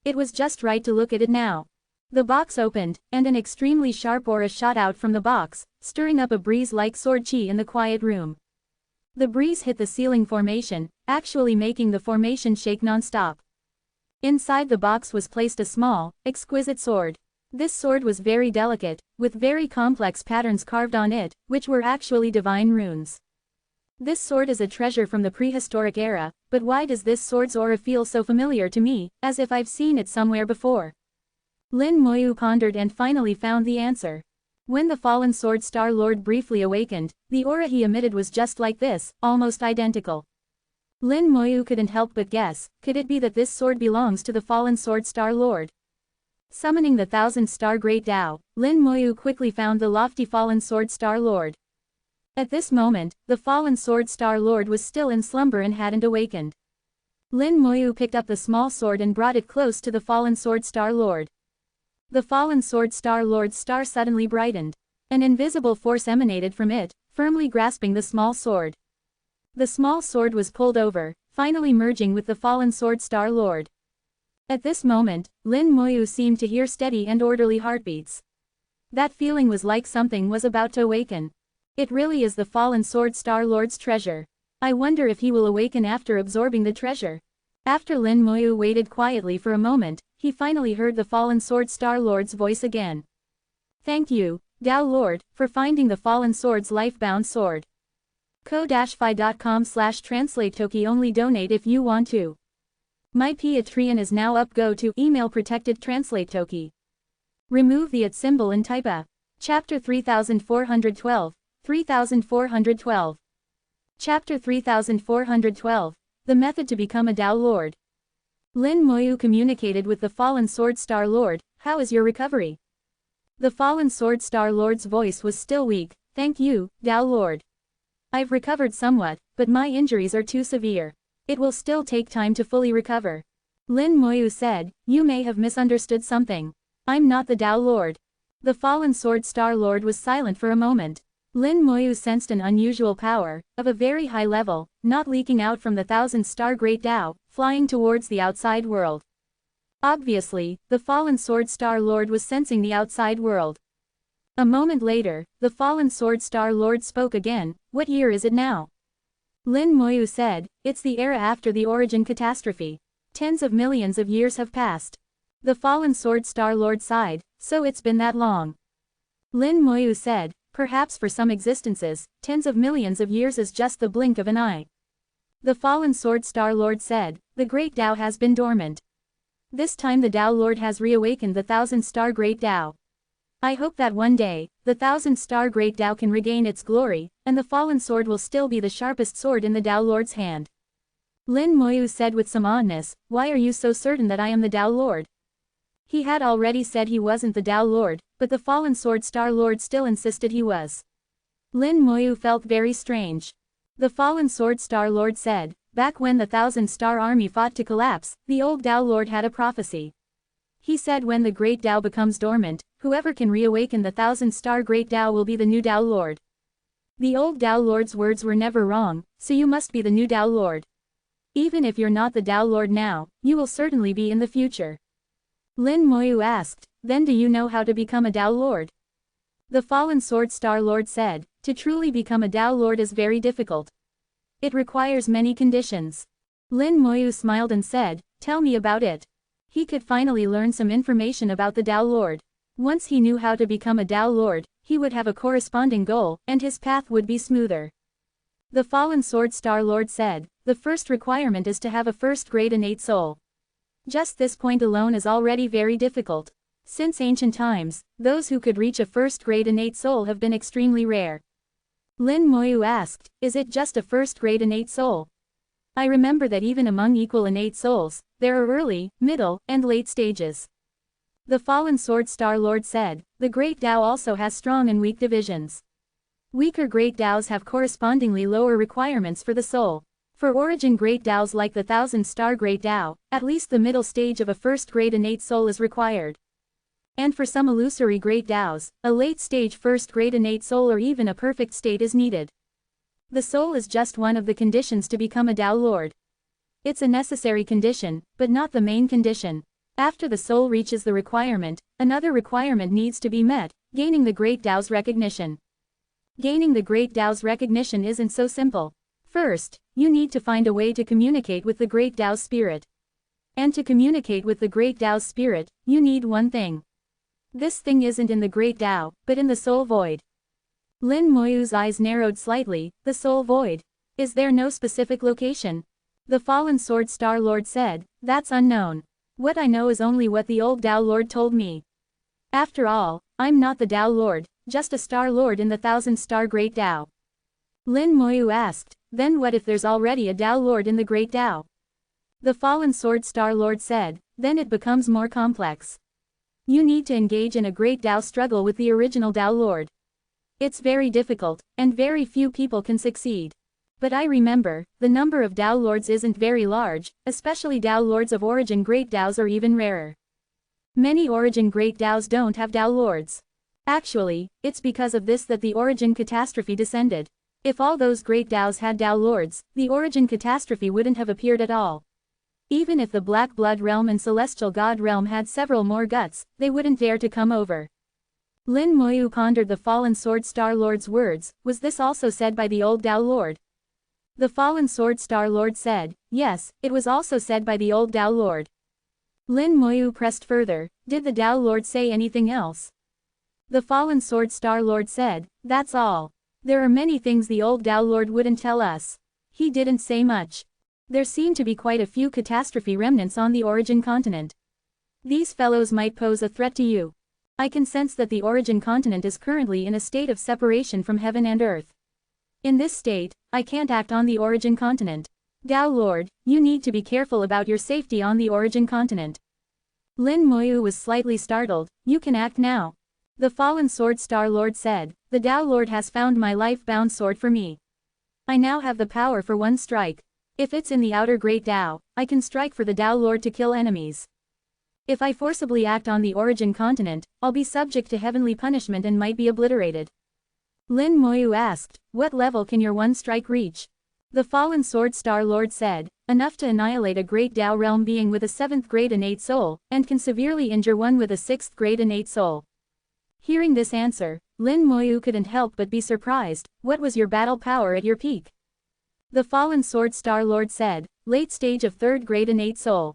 It was just right to look at it now. The box opened, and an extremely sharp aura shot out from the box, stirring up a breeze like sword chi in the quiet room. The breeze hit the ceiling formation, actually making the formation shake non-stop. Inside the box was placed a small, exquisite sword. This sword was very delicate, with very complex patterns carved on it, which were actually divine runes. This sword is a treasure from the prehistoric era, but why does this sword's aura feel so familiar to me, as if I've seen it somewhere before? Lin Moyu pondered and finally found the answer. When the fallen sword Star Lord briefly awakened, the aura he emitted was just like this, almost identical. Lin Moyu couldn't help but guess, could it be that this sword belongs to the fallen sword Star Lord? Summoning the 1000-star Great Tao, Lin Moyu quickly found the lofty fallen sword Star Lord. At this moment, the fallen sword Star Lord was still in slumber and hadn't awakened. Lin Moyu picked up the small sword and brought it close to the fallen sword Star Lord. The fallen sword Star Lord's star suddenly brightened. An invisible force emanated from it, firmly grasping the small sword. The small sword was pulled over, finally merging with the fallen sword Star Lord. At this moment, Lin Moyu seemed to hear steady and orderly heartbeats. That feeling was like something was about to awaken. It really is the fallen sword Star Lord's treasure. I wonder if he will awaken after absorbing the treasure. After Lin Moyu waited quietly for a moment, he finally heard the fallen sword Star Lord's voice again. Thank you, Tao Lord, for finding the fallen sword's life-bound sword. ko-fi.com/translate-toki only donate if you want to. My Patreon is now up. Go to email protected translate toki. Remove the @ symbol and type a. Chapter 3412, 3412. Chapter 3412, The Method to Become a Tao Lord. Lin Moyu communicated with the fallen sword Star Lord. How is your recovery? The fallen sword Star Lord's voice was still weak. Thank you, Tao Lord. I've recovered somewhat, but my injuries are too severe. It will still take time to fully recover. Lin Moyu said, you may have misunderstood something. I'm not the Tao Lord. The fallen sword Star Lord was silent for a moment. Lin Moyu sensed an unusual power, of a very high level, not leaking out from the 1000-star Great Tao, flying towards the outside world. Obviously, the fallen sword Star Lord was sensing the outside world. A moment later, the fallen sword Star Lord spoke again. What year is it now? Lin Moyu said, it's the era after the origin catastrophe. Tens of millions of years have passed. The fallen sword Star Lord sighed, so it's been that long. Lin Moyu said, perhaps for some existences, tens of millions of years is just the blink of an eye. The fallen sword Star Lord said, the Great Tao has been dormant. This time the Tao Lord has reawakened the 1000-star Great Tao. I hope that one day, the 1000-star Great Tao can regain its glory, and the fallen sword will still be the sharpest sword in the Tao Lord's hand. Lin Moyu said with some oddness, why are you so certain that I am the Tao Lord? He had already said he wasn't the Tao Lord, but the fallen sword Star Lord still insisted he was. Lin Moyu felt very strange. The fallen sword Star Lord said, back when the 1000-star army fought to collapse, the old Tao Lord had a prophecy. He said when the Great Tao becomes dormant, whoever can reawaken the 1000-star Great Tao will be the new Tao Lord. The old Tao Lord's words were never wrong, so you must be the new Tao Lord. Even if you're not the Tao Lord now, you will certainly be in the future. Lin Moyu asked, then do you know how to become a Tao Lord? The fallen Sword Star Lord said, to truly become a Tao Lord is very difficult. It requires many conditions. Lin Moyu smiled and said, tell me about it. He could finally learn some information about the Tao Lord. Once he knew how to become a Tao Lord, he would have a corresponding goal, and his path would be smoother. The fallen Sword Star Lord said, the first requirement is to have a first-grade innate soul. Just this point alone is already very difficult. Since ancient times, those who could reach a first-grade innate soul have been extremely rare. Lin Moyu asked, is it just a first-grade innate soul? I remember that even among equal innate souls, there are early, middle, and late stages. The fallen Sword Star Lord said, the Great Tao also has strong and weak divisions. Weaker Great Taos have correspondingly lower requirements for the soul. For origin Great Taos like the 1000-star Great Tao, at least the middle stage of a first-grade innate soul is required. And for some illusory Great Taos, a late-stage first-grade innate soul or even a perfect state is needed. The soul is just one of the conditions to become a Tao Lord. It's a necessary condition, but not the main condition. After the soul reaches the requirement, another requirement needs to be met, gaining the Great Tao's recognition. Gaining the Great Tao's recognition isn't so simple. First, you need to find a way to communicate with the Great Tao's spirit. And to communicate with the Great Tao's spirit, you need one thing. This thing isn't in the Great Tao, but in the soul void. Lin Moyu's eyes narrowed slightly, the soul void. Is there no specific location? The fallen Sword Star Lord said, that's unknown. What I know is only what the old Tao Lord told me. After all, I'm not the Tao Lord, just a Star Lord in the 1000-star Great Tao. Lin Moyu asked, then what if there's already a Tao Lord in the Great Tao? The fallen Sword Star Lord said, then it becomes more complex. You need to engage in a Great Tao struggle with the original Tao Lord. It's very difficult, and very few people can succeed. But I remember, the number of Tao Lords isn't very large, especially Tao Lords of origin Great Taos are even rarer. Many origin Great Taos don't have Tao Lords. Actually, it's because of this that the origin catastrophe descended. If all those Great Taos had Tao Lords, the origin catastrophe wouldn't have appeared at all. Even if the Black Blood Realm and Celestial God Realm had several more guts, they wouldn't dare to come over. Lin Moyu pondered the fallen Sword Star Lord's words. Was this also said by the old Tao Lord? The fallen Sword Star Lord said, yes, it was also said by the old Tao Lord. Lin Moyu pressed further, did the Tao Lord say anything else? The fallen Sword Star Lord said, that's all. There are many things the old Tao Lord wouldn't tell us. He didn't say much. There seem to be quite a few catastrophe remnants on the origin continent. These fellows might pose a threat to you. I can sense that the origin continent is currently in a state of separation from heaven and earth. In this state, I can't act on the origin continent. Tao Lord, you need to be careful about your safety on the origin continent. Lin Moyu was slightly startled. You can act now. The fallen Sword Star Lord said, the Tao Lord has found my life-bound sword for me. I now have the power for one strike. If it's in the outer Great Tao, I can strike for the Tao Lord to kill enemies. If I forcibly act on the origin continent, I'll be subject to heavenly punishment and might be obliterated. Lin Moyu asked, what level can your one strike reach? The fallen Sword Star Lord said, enough to annihilate a Great Tao realm being with a 7th grade innate soul, and can severely injure one with a 6th grade innate soul. Hearing this answer, Lin Moyu couldn't help but be surprised. What was your battle power at your peak? The fallen Sword Star Lord said, late stage of 3rd grade innate soul.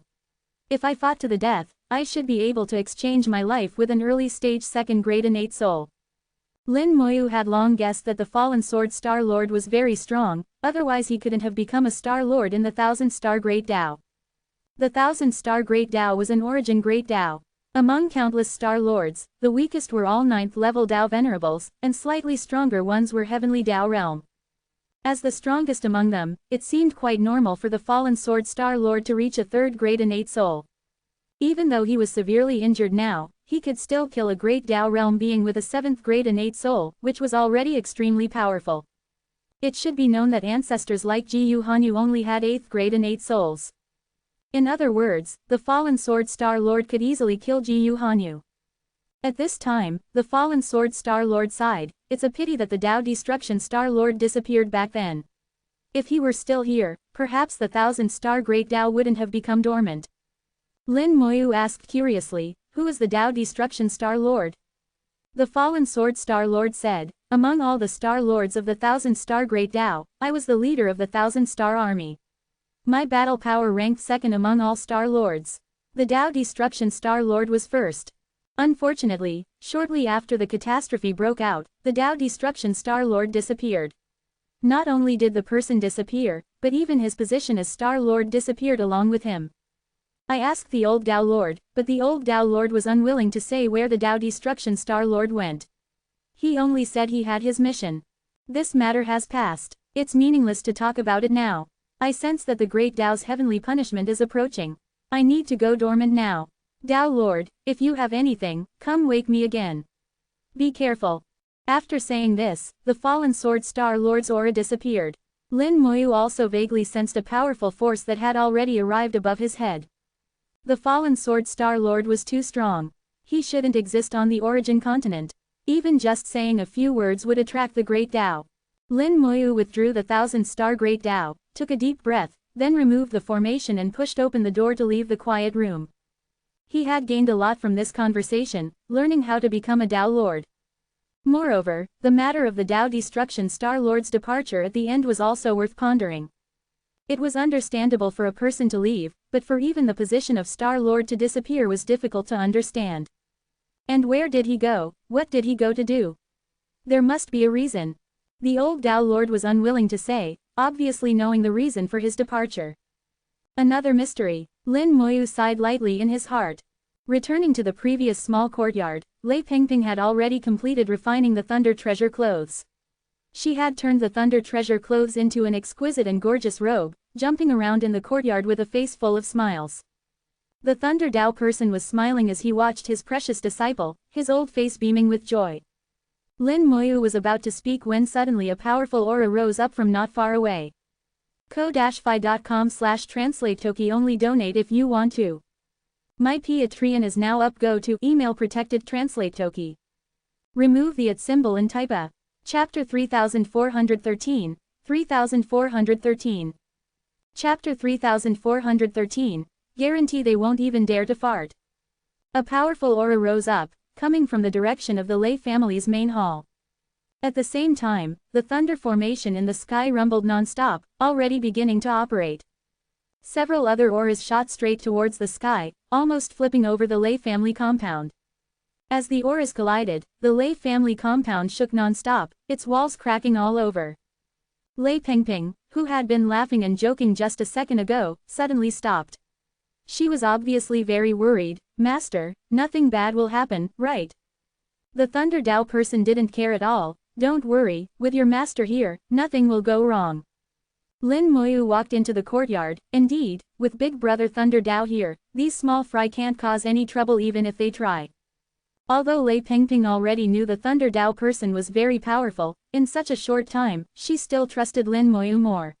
If I fought to the death, I should be able to exchange my life with an early stage 2nd grade innate soul. Lin Moyu had long guessed that the fallen Sword Star Lord was very strong, otherwise he couldn't have become a Star Lord in the 1000-star Great Tao. The 1000-star Great Tao was an origin Great Tao. Among countless Star Lords, the weakest were all 9th-level Tao Venerables, and slightly stronger ones were Heavenly Tao Realm. As the strongest among them, it seemed quite normal for the fallen Sword Star Lord to reach a 3rd grade innate soul. Even though he was severely injured now, he could still kill a Great Tao realm being with a 7th grade innate soul, which was already extremely powerful. It should be known that ancestors like Jiyu Hanyu only had 8th grade innate souls. In other words, the fallen Sword Star Lord could easily kill Jiyu Hanyu. At this time, the fallen Sword Star Lord sighed. It's a pity that the Tao Destruction Star Lord disappeared back then. If he were still here, perhaps the 1000-star Great Tao wouldn't have become dormant. Lin Moyu asked curiously, who is the Tao Destruction Star Lord? The fallen Sword Star Lord said, "Among all the Star Lords of the Thousand-Star Great Tao, I was the leader of the Thousand-Star Army. My battle power ranked second among all Star Lords. The Tao Destruction Star Lord was first. Unfortunately, shortly after the catastrophe broke out, the Tao Destruction Star Lord disappeared. Not only did the person disappear, but even his position as Star Lord disappeared along with him. I asked the old Tao Lord, but the old Tao Lord was unwilling to say where the Tao Destruction Star Lord went. He only said he had his mission. This matter has passed. It's meaningless to talk about it now. I sense that the Great Tao's heavenly punishment is approaching. I need to go dormant now. Tao Lord, if you have anything, come wake me again. Be careful." After saying this, the fallen Sword Star Lord's aura disappeared. Lin Moyu also vaguely sensed a powerful force that had already arrived above his head. The fallen Sword Star Lord was too strong. He shouldn't exist on the origin continent. Even just saying a few words would attract the Great Tao. Lin Moyu withdrew the Thousand-Star Great Tao, took a deep breath, then removed the formation and pushed open the door to leave the quiet room. He had gained a lot from this conversation, learning how to become a Tao Lord. Moreover, the matter of the Tao Destruction Star Lord's departure at the end was also worth pondering. It was understandable for a person to leave, but for even the position of Star Lord to disappear was difficult to understand. And where did he go? What did he go to do? There must be a reason. The old Tao Lord was unwilling to say, obviously knowing the reason for his departure. Another mystery. Lin Moyu sighed lightly in his heart. Returning to the previous small courtyard, Lei Pingping had already completed refining the Thunder Treasure clothes. She had turned the Thunder Treasure clothes into an exquisite and gorgeous robe, jumping around in the courtyard with a face full of smiles. The Thunder Tao person was smiling as he watched his precious disciple, his old face beaming with joy. Lin Moyu was about to speak when suddenly a powerful aura rose up from not far away. ko-fi.com/translate-toki only donate if you want to. My Patreon is now up. Go to email protected translate toki. Remove the @ symbol and type a. Chapter 3413, 3413. Chapter 3413, guarantee they won't even dare to fart. A powerful aura rose up, coming from the direction of the Lei family's main hall. At the same time, the thunder formation in the sky rumbled non-stop, already beginning to operate. Several other auras shot straight towards the sky, almost flipping over the Lei family compound. As the auras collided, the Lei family compound shook non-stop, its walls cracking all over. Lei Pingping, who had been laughing and joking just a second ago, suddenly stopped. She was obviously very worried. "Master, nothing bad will happen, right?" The Thunder Tao person didn't care at all. "Don't worry, with your master here, nothing will go wrong." Lin Moyu walked into the courtyard. Indeed, with Big Brother Thunder Tao here, these small fry can't cause any trouble even if they try. Although Lei Pingping already knew the Thunder Tao person was very powerful, in such a short time, she still trusted Lin Moyu more.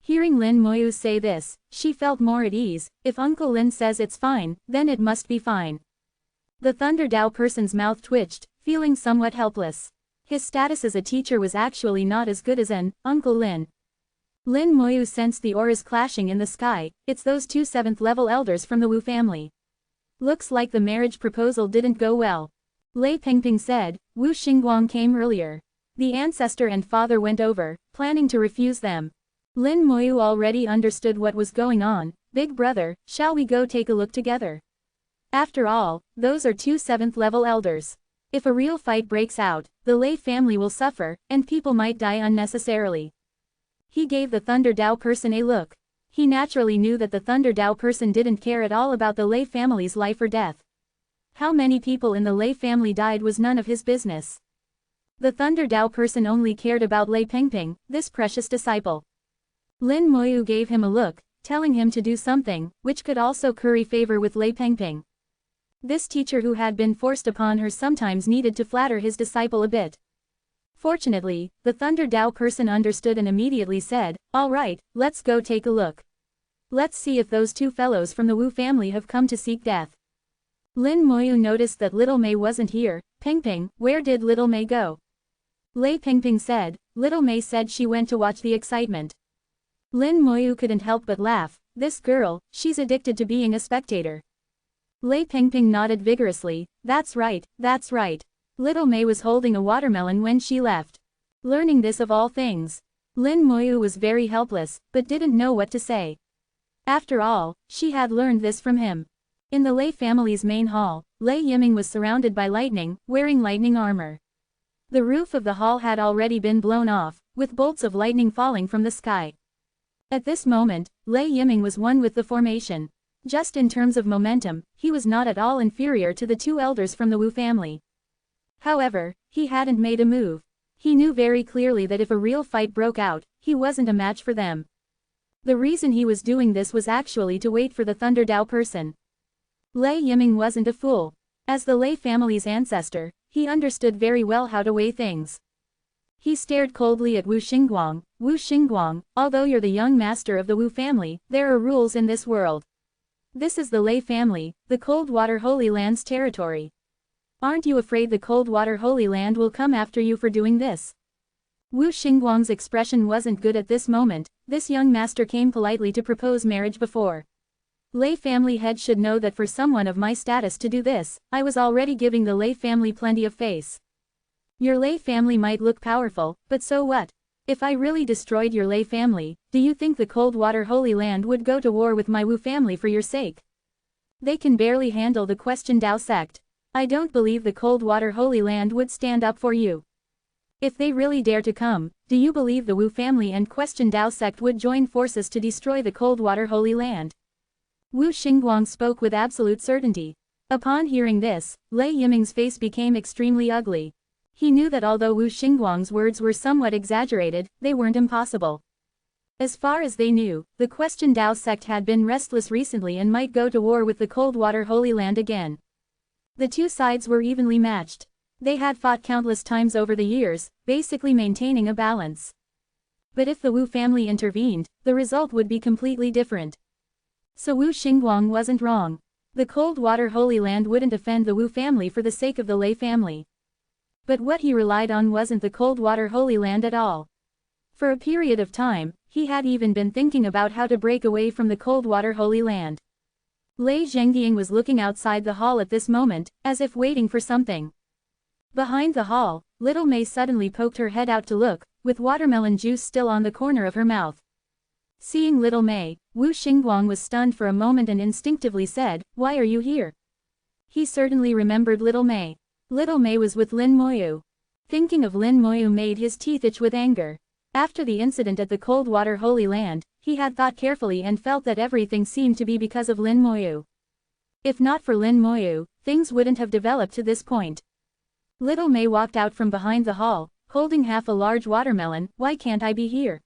Hearing Lin Moyu say this, she felt more at ease. If Uncle Lin says it's fine, then it must be fine. The Thunder Tao person's mouth twitched, feeling somewhat helpless. His status as a teacher was actually not as good as an Uncle Lin. Lin Moyu sensed the auras clashing in the sky. It's those two 7th level elders from the Wu family. Looks like the marriage proposal didn't go well. Lei Pingping said. Wu Xingguang came earlier. The ancestor and father went over, planning to refuse them. Lin Moyu already understood what was going on. Big brother, shall we go take a look together? After all, those are two 7th level elders. If a real fight breaks out, the Lei family will suffer, and people might die unnecessarily. He gave the Thunder Tao person a look. He naturally knew that the Thunder Tao person didn't care at all about the Lei family's life or death. How many people in the Lei family died was none of his business. The Thunder Tao person only cared about Lei Pingping, this precious disciple. Lin Moyu gave him a look, telling him to do something, which could also curry favor with Lei Pingping. This teacher who had been forced upon her sometimes needed to flatter his disciple a bit. Fortunately, the Thunder Tao person understood and immediately said, "All right, let's go take a look. Let's see if those two fellows from the Wu family have come to seek death." Lin Moyu noticed that Little Mei wasn't here. "Pingping, where did Little Mei go?" Lei Pingping said. "Little Mei said she went to watch the excitement." Lin Moyu couldn't help but laugh. "This girl, she's addicted to being a spectator." Lei Pingping nodded vigorously. That's right, that's right. Little May was holding a watermelon when she left. Learning this of all things, Lin Moyu was very helpless, but didn't know what to say. After all, she had learned this from him. In the Lei family's main hall, Lei Yiming was surrounded by lightning, wearing lightning armor. The roof of the hall had already been blown off, with bolts of lightning falling from the sky. At this moment, Lei Yiming was one with the formation. Just in terms of momentum, he was not at all inferior to the two elders from the Wu family. However, he hadn't made a move. He knew very clearly that if a real fight broke out, he wasn't a match for them. The reason he was doing this was actually to wait for the Thunder Dao person. Lei Yiming wasn't a fool. As the Lei family's ancestor, he understood very well how to weigh things. He stared coldly at Wu Xingguang. Wu Xingguang, although you're the young master of the Wu family, there are rules in this world. This is the Lei family, the Coldwater Holy Land's territory. Aren't you afraid the Coldwater Holy Land will come after you for doing this? Wu Xingguang's expression wasn't good at this moment. This young master came politely to propose marriage before. Lei family head should know that for someone of my status to do this, I was already giving the Lei family plenty of face. Your Lei family might look powerful, but so what? If I really destroyed your Lei family, do you think the Coldwater Holy Land would go to war with my Wu family for your sake? They can barely handle the Question Dao sect. I don't believe the Coldwater Holy Land would stand up for you. If they really dare to come, do you believe the Wu family and Question Dao sect would join forces to destroy the Coldwater Holy Land? Wu Xingguang spoke with absolute certainty. Upon hearing this, Lei Yiming's face became extremely ugly. He knew that although Wu Xingguang's words were somewhat exaggerated, they weren't impossible. As far as they knew, the Question Dao sect had been restless recently and might go to war with the Coldwater Holy Land again. The two sides were evenly matched. They had fought countless times over the years, basically maintaining a balance. But if the Wu family intervened, the result would be completely different. So Wu Xingguang wasn't wrong. The Coldwater Holy Land wouldn't offend the Wu family for the sake of the Lei family. But what he relied on wasn't the Coldwater Holy Land at all. For a period of time, he had even been thinking about how to break away from the Coldwater Holy Land. Lei Zhengdiang was looking outside the hall at this moment, as if waiting for something. Behind the hall, Little May suddenly poked her head out to look, with watermelon juice still on the corner of her mouth. Seeing Little May, Wu Xingguang was stunned for a moment and instinctively said, "Why are you here?" He certainly remembered Little May. Little May was with Lin Moyu. Thinking of Lin Moyu made his teeth itch with anger. After the incident at the Coldwater Holy Land, he had thought carefully and felt that everything seemed to be because of Lin Moyu. If not for Lin Moyu, things wouldn't have developed to this point. Little May walked out from behind the hall, holding half a large watermelon. "Why can't I be here?"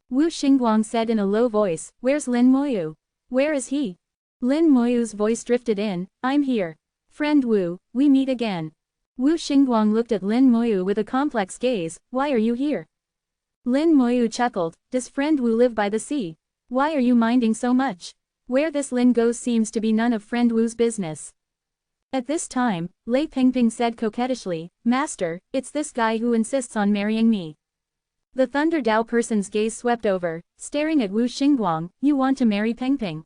Wu Xingguang said in a low voice, "Where's Lin Moyu? Where is he?" Lin Moyu's voice drifted in, "I'm here. Friend Wu, we meet again." Wu Xingguang looked at Lin Moyu with a complex gaze. "Why are you here?" Lin Moyu chuckled, "Does friend Wu live by the sea? Why are you minding so much? Where this Lin goes seems to be none of friend Wu's business." At this time, Lei Pingping said coquettishly, "Master, it's this guy who insists on marrying me." The Thunder Dao person's gaze swept over, staring at Wu Xingguang. "You want to marry Pingping?"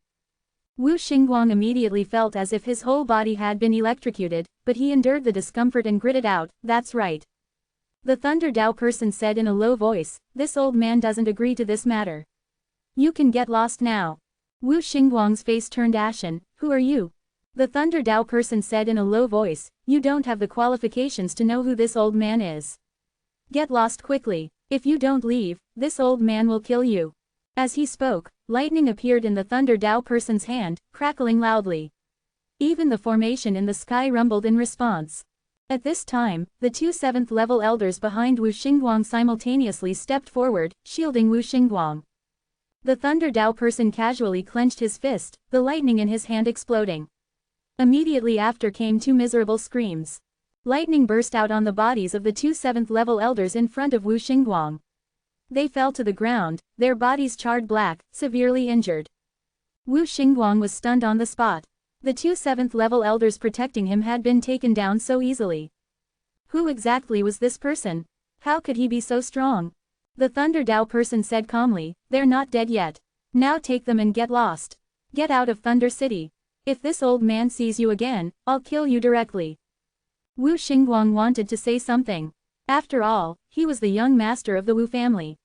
Wu Xingguang immediately felt as if his whole body had been electrocuted, but he endured the discomfort and gritted out, "That's right." The Thunder Dao person said in a low voice, "This old man doesn't agree to this matter. You can get lost now." Wu Xingguang's face turned ashen. "Who are you?" The Thunder Dao person said in a low voice, "You don't have the qualifications to know who this old man is. Get lost quickly. If you don't leave, this old man will kill you." As he spoke, lightning appeared in the Thunder Dao person's hand, crackling loudly. Even the formation in the sky rumbled in response. At this time, the two 7th level elders behind Wu Xingguang simultaneously stepped forward, shielding Wu Xingguang. The Thunder Dao person casually clenched his fist, the lightning in his hand exploding. Immediately after came two miserable screams. Lightning burst out on the bodies of the two 7th level elders in front of Wu Xingguang. They fell to the ground, their bodies charred black, severely injured. Wu Xingguang was stunned on the spot. The two 7th level elders protecting him had been taken down so easily. Who exactly was this person? How could he be so strong? The Thunder Dao person said calmly, "They're not dead yet. Now take them and get lost. Get out of Thunder City. If this old man sees you again, I'll kill you directly." Wu Xingguang wanted to say something. After all, he was the young master of the Wu family.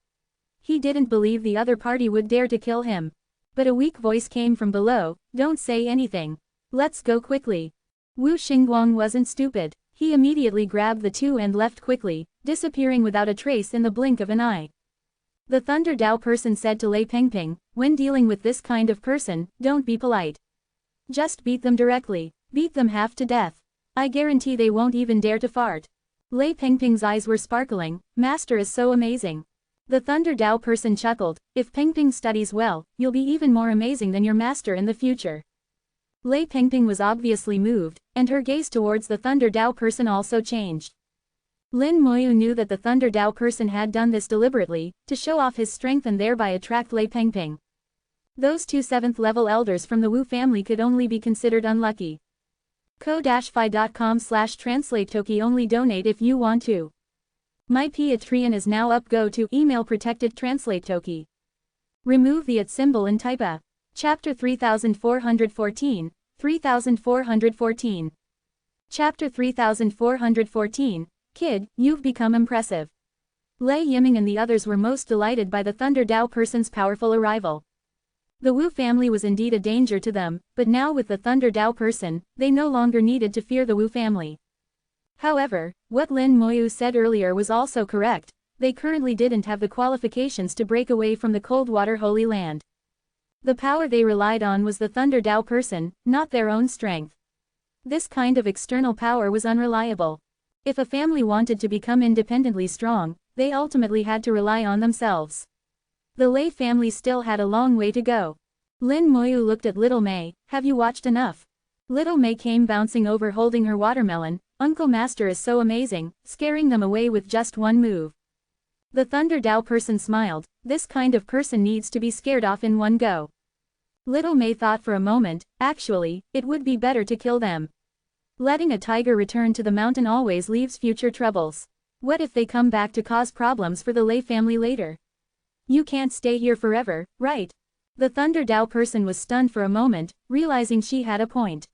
He didn't believe the other party would dare to kill him. But a weak voice came from below, "Don't say anything. Let's go quickly." Wu Xingguang wasn't stupid. He immediately grabbed the two and left quickly, disappearing without a trace in the blink of an eye. The Thunder Dao person said to Lei Pengping, "When dealing with this kind of person, don't be polite. Just beat them directly. Beat them half to death. I guarantee they won't even dare to fart." Lei Pengping's eyes were sparkling. "Master is so amazing." The Thunder Dao person chuckled, "If Pengping studies well, you'll be even more amazing than your master in the future." Lei Pengping was obviously moved, and her gaze towards the Thunder Dao person also changed. Lin Moyu knew that the Thunder Dao person had done this deliberately, to show off his strength and thereby attract Lei Pengping. Those two 7th level elders from the Wu family could only be considered unlucky. ko-fi.com/translate-toki only donate if you want to. My Patreon is now up. Go to email protected translate toki. Remove the @ symbol and type a. Chapter 3414, 3414. Chapter 3414, Kid, you've become impressive. Lei Yiming and the others were most delighted by the Thunder Dao person's powerful arrival. The Wu family was indeed a danger to them, but now with the Thunder Dao person, they no longer needed to fear the Wu family. However, what Lin Moyu said earlier was also correct. They currently didn't have the qualifications to break away from the Coldwater Holy Land. The power they relied on was the Thunder Dao person, not their own strength. This kind of external power was unreliable. If a family wanted to become independently strong, they ultimately had to rely on themselves. The Lei family still had a long way to go. Lin Moyu looked at Little Mei. "Have you watched enough?" Little Mei came bouncing over holding her watermelon. "Uncle Master is so amazing, scaring them away with just one move." The Thunder Dao person smiled. "This kind of person needs to be scared off in one go." Little Mei thought for a moment. Actually, it would be better to kill them. Letting a tiger return to the mountain always leaves future troubles. What if they come back to cause problems for the Lei family later? You can't stay here forever, right? The Thunder Dao person was stunned for a moment, realizing she had a point.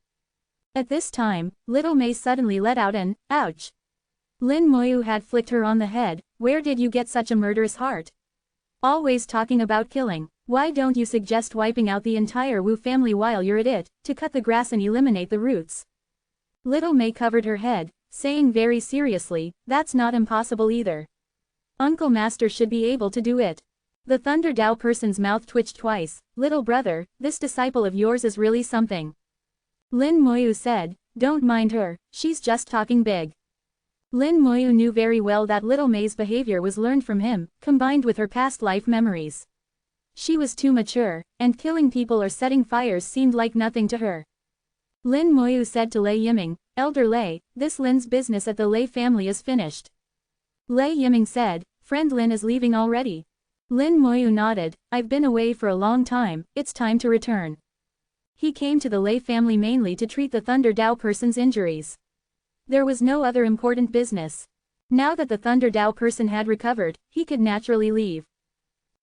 At this time, Little Mei suddenly let out an, "Ouch." Lin Moyu had flicked her on the head. "Where did you get such a murderous heart? Always talking about killing. Why don't you suggest wiping out the entire Wu family while you're at it, to cut the grass and eliminate the roots?" Little Mei covered her head, saying very seriously, "That's not impossible either. Uncle Master should be able to do it." The Thunder Dao person's mouth twitched twice. "Little brother, this disciple of yours is really something." Lin Moyu said, "Don't mind her, she's just talking big." Lin Moyu knew very well that Little Mei's behavior was learned from him, combined with her past life memories. She was too mature, and killing people or setting fires seemed like nothing to her. Lin Moyu said to Lei Yiming, "Elder Lei, this Lin's business at the Lei family is finished." Lei Yiming said, "Friend Lin is leaving already." Lin Moyu nodded, "I've been away for a long time, it's time to return." He came to the Lei family mainly to treat the Thunder Dao person's injuries. There was no other important business. Now that the Thunder Dao person had recovered, he could naturally leave.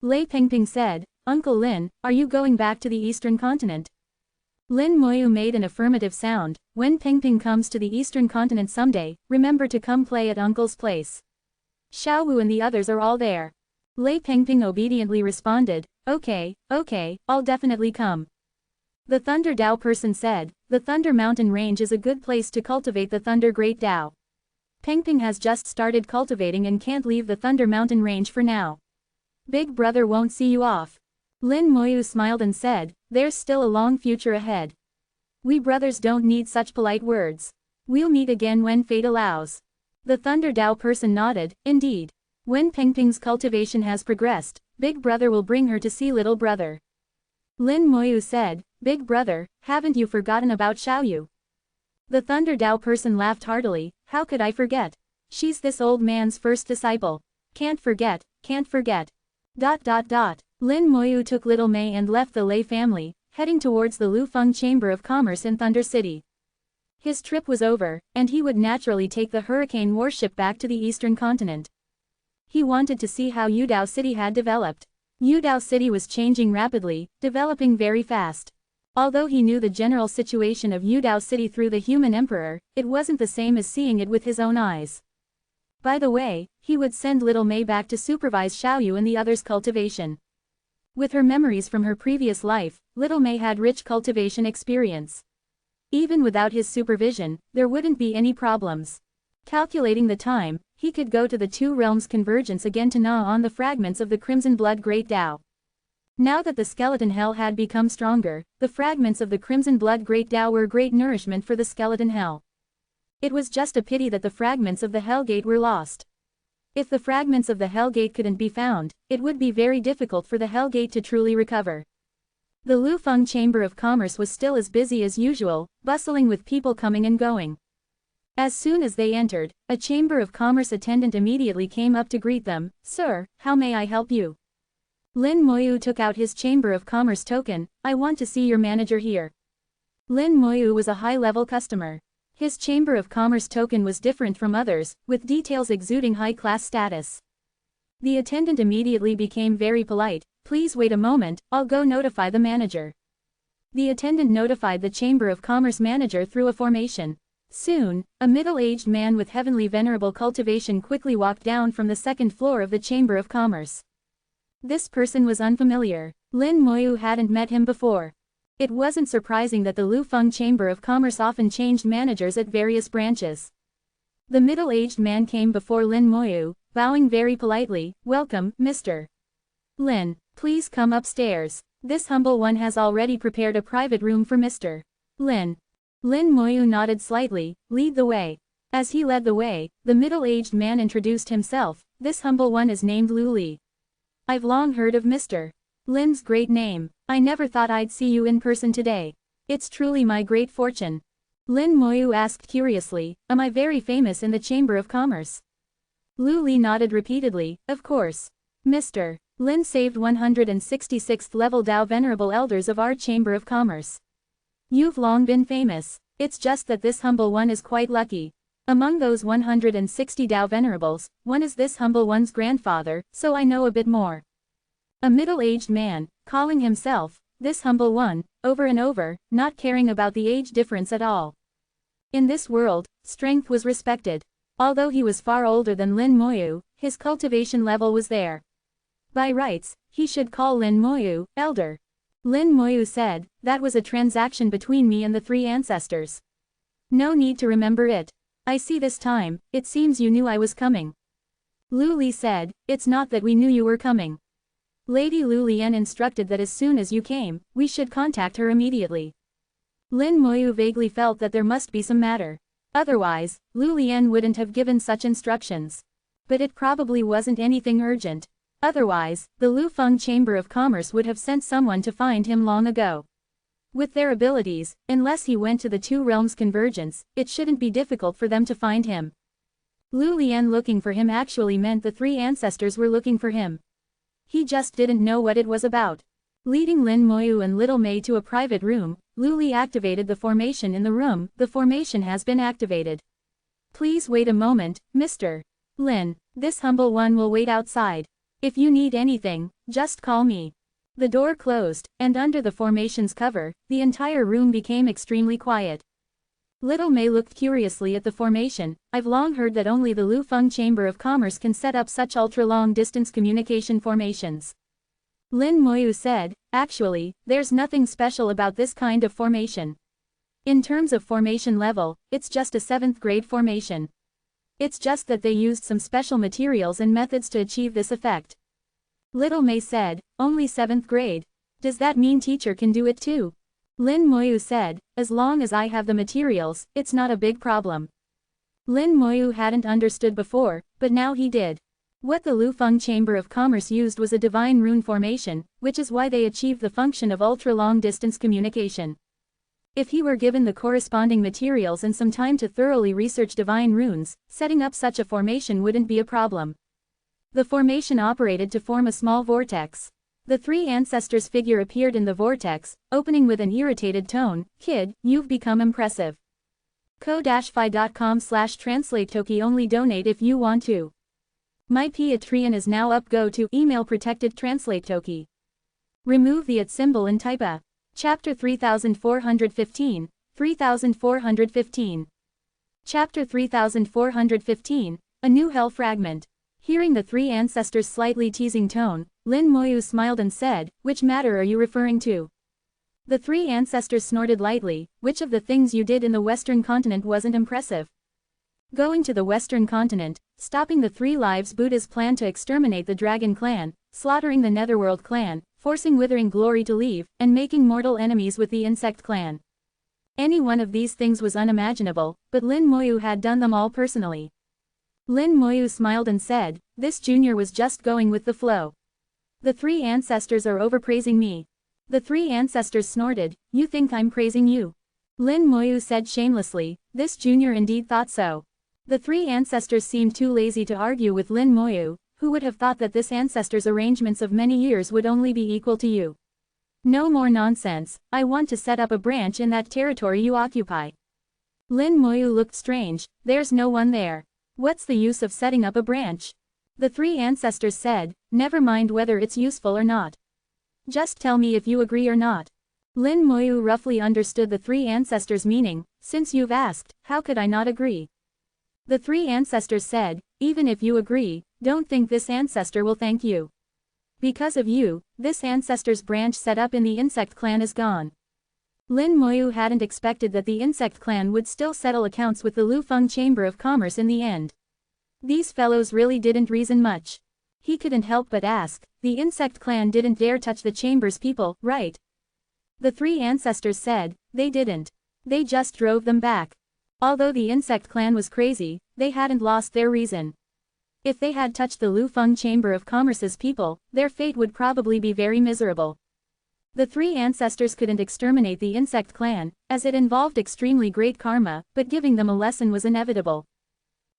Lei Pengping said, "Uncle Lin, are you going back to the Eastern Continent?" Lin Moyu made an affirmative sound. "When Pengping comes to the Eastern Continent someday, remember to come play at Uncle's place. Xiao Wu and the others are all there." Lei Pengping obediently responded, Okay, I'll definitely come." The Thunder Dao person said, "The Thunder Mountain Range is a good place to cultivate the Thunder Great Dao. Pengping has just started cultivating and can't leave the Thunder Mountain Range for now. Big brother won't see you off." Lin Moyu smiled and said, "There's still a long future ahead. We brothers don't need such polite words. We'll meet again when fate allows." The Thunder Dao person nodded, "Indeed. When Pengping's cultivation has progressed, Big Brother will bring her to see Little Brother." Lin Moyu said, "Big Brother, haven't you forgotten about Xiaoyu?" The Thunder Dao person laughed heartily, "How could I forget? She's this old man's first disciple. Can't forget. Lin Moyu took Little Mei and left the Lei family, heading towards the Lufeng Chamber of Commerce in Thunder City. His trip was over, and he would naturally take the Hurricane warship back to the Eastern Continent. He wanted to see how Yudao City had developed. Yudao City was changing rapidly, developing very fast. Although he knew the general situation of Yudao City through the human emperor, it wasn't the same as seeing it with his own eyes. By the way, he would send little Mei back to supervise Xiaoyu and the others' cultivation. With her memories from her previous life, little Mei had rich cultivation experience. Even without his supervision, there wouldn't be any problems. Calculating the time, he could go to the two realms' convergence again to gnaw on the fragments of the Crimson Blood Great Tao. Now that the skeleton hell had become stronger, the fragments of the Crimson Blood Great Tao were great nourishment for the skeleton hell. It was just a pity that the fragments of the Hellgate were lost. If the fragments of the Hellgate couldn't be found, it would be very difficult for the Hellgate to truly recover. The Lufeng Chamber of Commerce was still as busy as usual, bustling with people coming and going. As soon as they entered, a Chamber of Commerce attendant immediately came up to greet them. "Sir, how may I help you?" Lin Moyu took out his Chamber of Commerce token. "I want to see your manager here." Lin Moyu was a high-level customer. His Chamber of Commerce token was different from others, with details exuding high-class status. The attendant immediately became very polite. "Please wait a moment, I'll go notify the manager." The attendant notified the Chamber of Commerce manager through a formation. Soon, a middle-aged man with heavenly venerable cultivation quickly walked down from the second floor of the Chamber of Commerce. This person was unfamiliar. Lin Moyu hadn't met him before. It wasn't surprising that the Lufeng Chamber of Commerce often changed managers at various branches. The middle-aged man came before Lin Moyu, bowing very politely. "Welcome, Mr. Lin. Please come upstairs. This humble one has already prepared a private room for Mr. Lin." Lin Moyu nodded slightly. "Lead the way." As he led the way, the middle-aged man introduced himself. "This humble one is named Lu Li. I've long heard of Mr. Lin's great name. I never thought I'd see you in person today. It's truly my great fortune." Lin Moyu asked curiously, "Am I very famous in the Chamber of Commerce?" Lu Li nodded repeatedly. "Of course. Mr. Lin saved 166th level Dao Venerable Elders of our Chamber of Commerce. You've long been famous. It's just that this humble one is quite lucky. Among those 160 Dao Venerables, one is this humble one's grandfather, so I know a bit more." A middle-aged man, calling himself, "this humble one," over and over, not caring about the age difference at all. In this world, strength was respected. Although he was far older than Lin Moyu, his cultivation level was there. By rights, he should call Lin Moyu, elder. Lin Moyu said, "That was a transaction between me and the three ancestors. No need to remember it. I see this time, it seems you knew I was coming." Lu Li said, "It's not that we knew you were coming. Lady Lu Lian instructed that as soon as you came, we should contact her immediately." Lin Moyu vaguely felt that there must be some matter. Otherwise, Lu Lian wouldn't have given such instructions. But it probably wasn't anything urgent. Otherwise, the Lufeng Chamber of Commerce would have sent someone to find him long ago. With their abilities, unless he went to the two realms' convergence, it shouldn't be difficult for them to find him. Lu Lian looking for him actually meant the three ancestors were looking for him. He just didn't know what it was about. Leading Lin Moyu and little Mei to a private room, Lu Li activated the formation in the room. "The formation has been activated. Please wait a moment, Mr. Lin. This humble one will wait outside. If you need anything, just call me." The door closed, and under the formation's cover, the entire room became extremely quiet. Little Mei looked curiously at the formation. "I've long heard that only the Lufeng Chamber of Commerce can set up such ultra-long distance communication formations." Lin Moyu said, "Actually, there's nothing special about this kind of formation. In terms of formation level, it's just a 7th grade formation. It's just that they used some special materials and methods to achieve this effect." Little Mei said, "Only 7th grade? Does that mean teacher can do it too?" Lin Moyu said, "As long as I have the materials, it's not a big problem." Lin Moyu hadn't understood before, but now he did. What the Lufeng Chamber of Commerce used was a divine rune formation, which is why they achieved the function of ultra-long distance communication. If he were given the corresponding materials and some time to thoroughly research divine runes, setting up such a formation wouldn't be a problem. The formation operated to form a small vortex. The three ancestors' figure appeared in the vortex, opening with an irritated tone. "Kid, you've become impressive. ko-fi.com/translate-toki only donate if you want to. My Patreon is now up. Go to email protected translate toki. Remove the @ symbol and type a Chapter 3415, 3415. Chapter 3415, A New Hell Fragment. Hearing the three ancestors' slightly teasing tone, Lin Moyu smiled and said, "Which matter are you referring to?" The three ancestors snorted lightly. "Which of the things you did in the Western continent wasn't impressive?" Going to the Western continent, stopping the Three Lives Buddha's plan to exterminate the Dragon Clan, slaughtering the Netherworld Clan, forcing Withering Glory to leave, and making mortal enemies with the Insect Clan. Any one of these things was unimaginable, but Lin Moyu had done them all personally. Lin Moyu smiled and said, "This junior was just going with the flow. The three ancestors are overpraising me." The three ancestors snorted, "You think I'm praising you?" Lin Moyu said shamelessly, "This junior indeed thought so." The three ancestors seemed too lazy to argue with Lin Moyu, who would have thought that this ancestor's arrangements of many years would only be equal to you. "No more nonsense, I want to set up a branch in that territory you occupy." Lin Moyu looked strange. "There's no one there. What's the use of setting up a branch?" The three ancestors said, "Never mind whether it's useful or not. Just tell me if you agree or not." Lin Moyu roughly understood the three ancestors' meaning. "Since you've asked, how could I not agree?" The three ancestors said, "Even if you agree, don't think this ancestor will thank you. Because of you, this ancestor's branch set up in the Insect Clan is gone." Lin Moyu hadn't expected that the Insect Clan would still settle accounts with the Lufeng Chamber of Commerce in the end. These fellows really didn't reason much. He couldn't help but ask, "The Insect Clan didn't dare touch the Chamber's people, right?" The three ancestors said, "They didn't. They just drove them back." Although the Insect Clan was crazy, they hadn't lost their reason. If they had touched the Lufeng Chamber of Commerce's people, their fate would probably be very miserable. The three ancestors couldn't exterminate the Insect Clan, as it involved extremely great karma, but giving them a lesson was inevitable.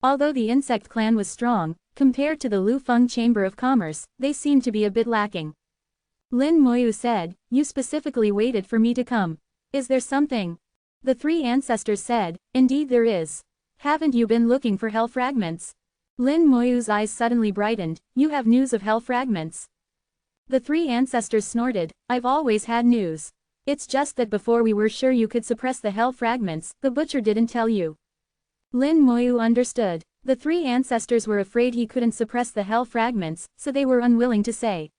Although the Insect Clan was strong, compared to the Lufeng Chamber of Commerce, they seemed to be a bit lacking. Lin Moyu said, "You specifically waited for me to come. Is there something?" The three ancestors said, "Indeed there is. Haven't you been looking for hell fragments?" Lin Moyu's eyes suddenly brightened. "You have news of hell fragments?" The three ancestors snorted, "I've always had news. It's just that before we were sure you could suppress the hell fragments, the butcher didn't tell you." Lin Moyu understood. The three ancestors were afraid he couldn't suppress the hell fragments, so they were unwilling to say.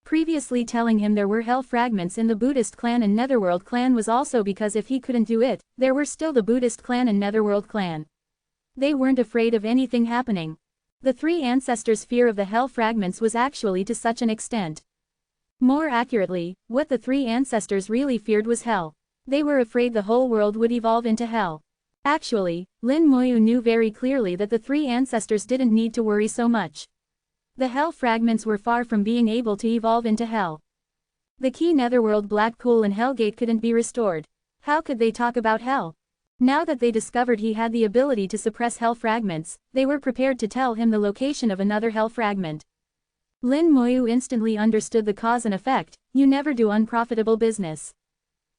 Previously telling him there were hell fragments in the Buddhist clan and Netherworld clan was also because if he couldn't do it, there were still the Buddhist clan and Netherworld clan. They weren't afraid of anything happening. The three ancestors' fear of the hell fragments was actually to such an extent. More accurately, what the three ancestors really feared was hell. They were afraid the whole world would evolve into hell. Actually, Lin Moyu knew very clearly that the three ancestors didn't need to worry so much. The hell fragments were far from being able to evolve into hell. The key Netherworld Black Pool and Hellgate couldn't be restored. How could they talk about hell? Now that they discovered he had the ability to suppress hell fragments, they were prepared to tell him the location of another hell fragment. Lin Moyu instantly understood the cause and effect. You never do unprofitable business.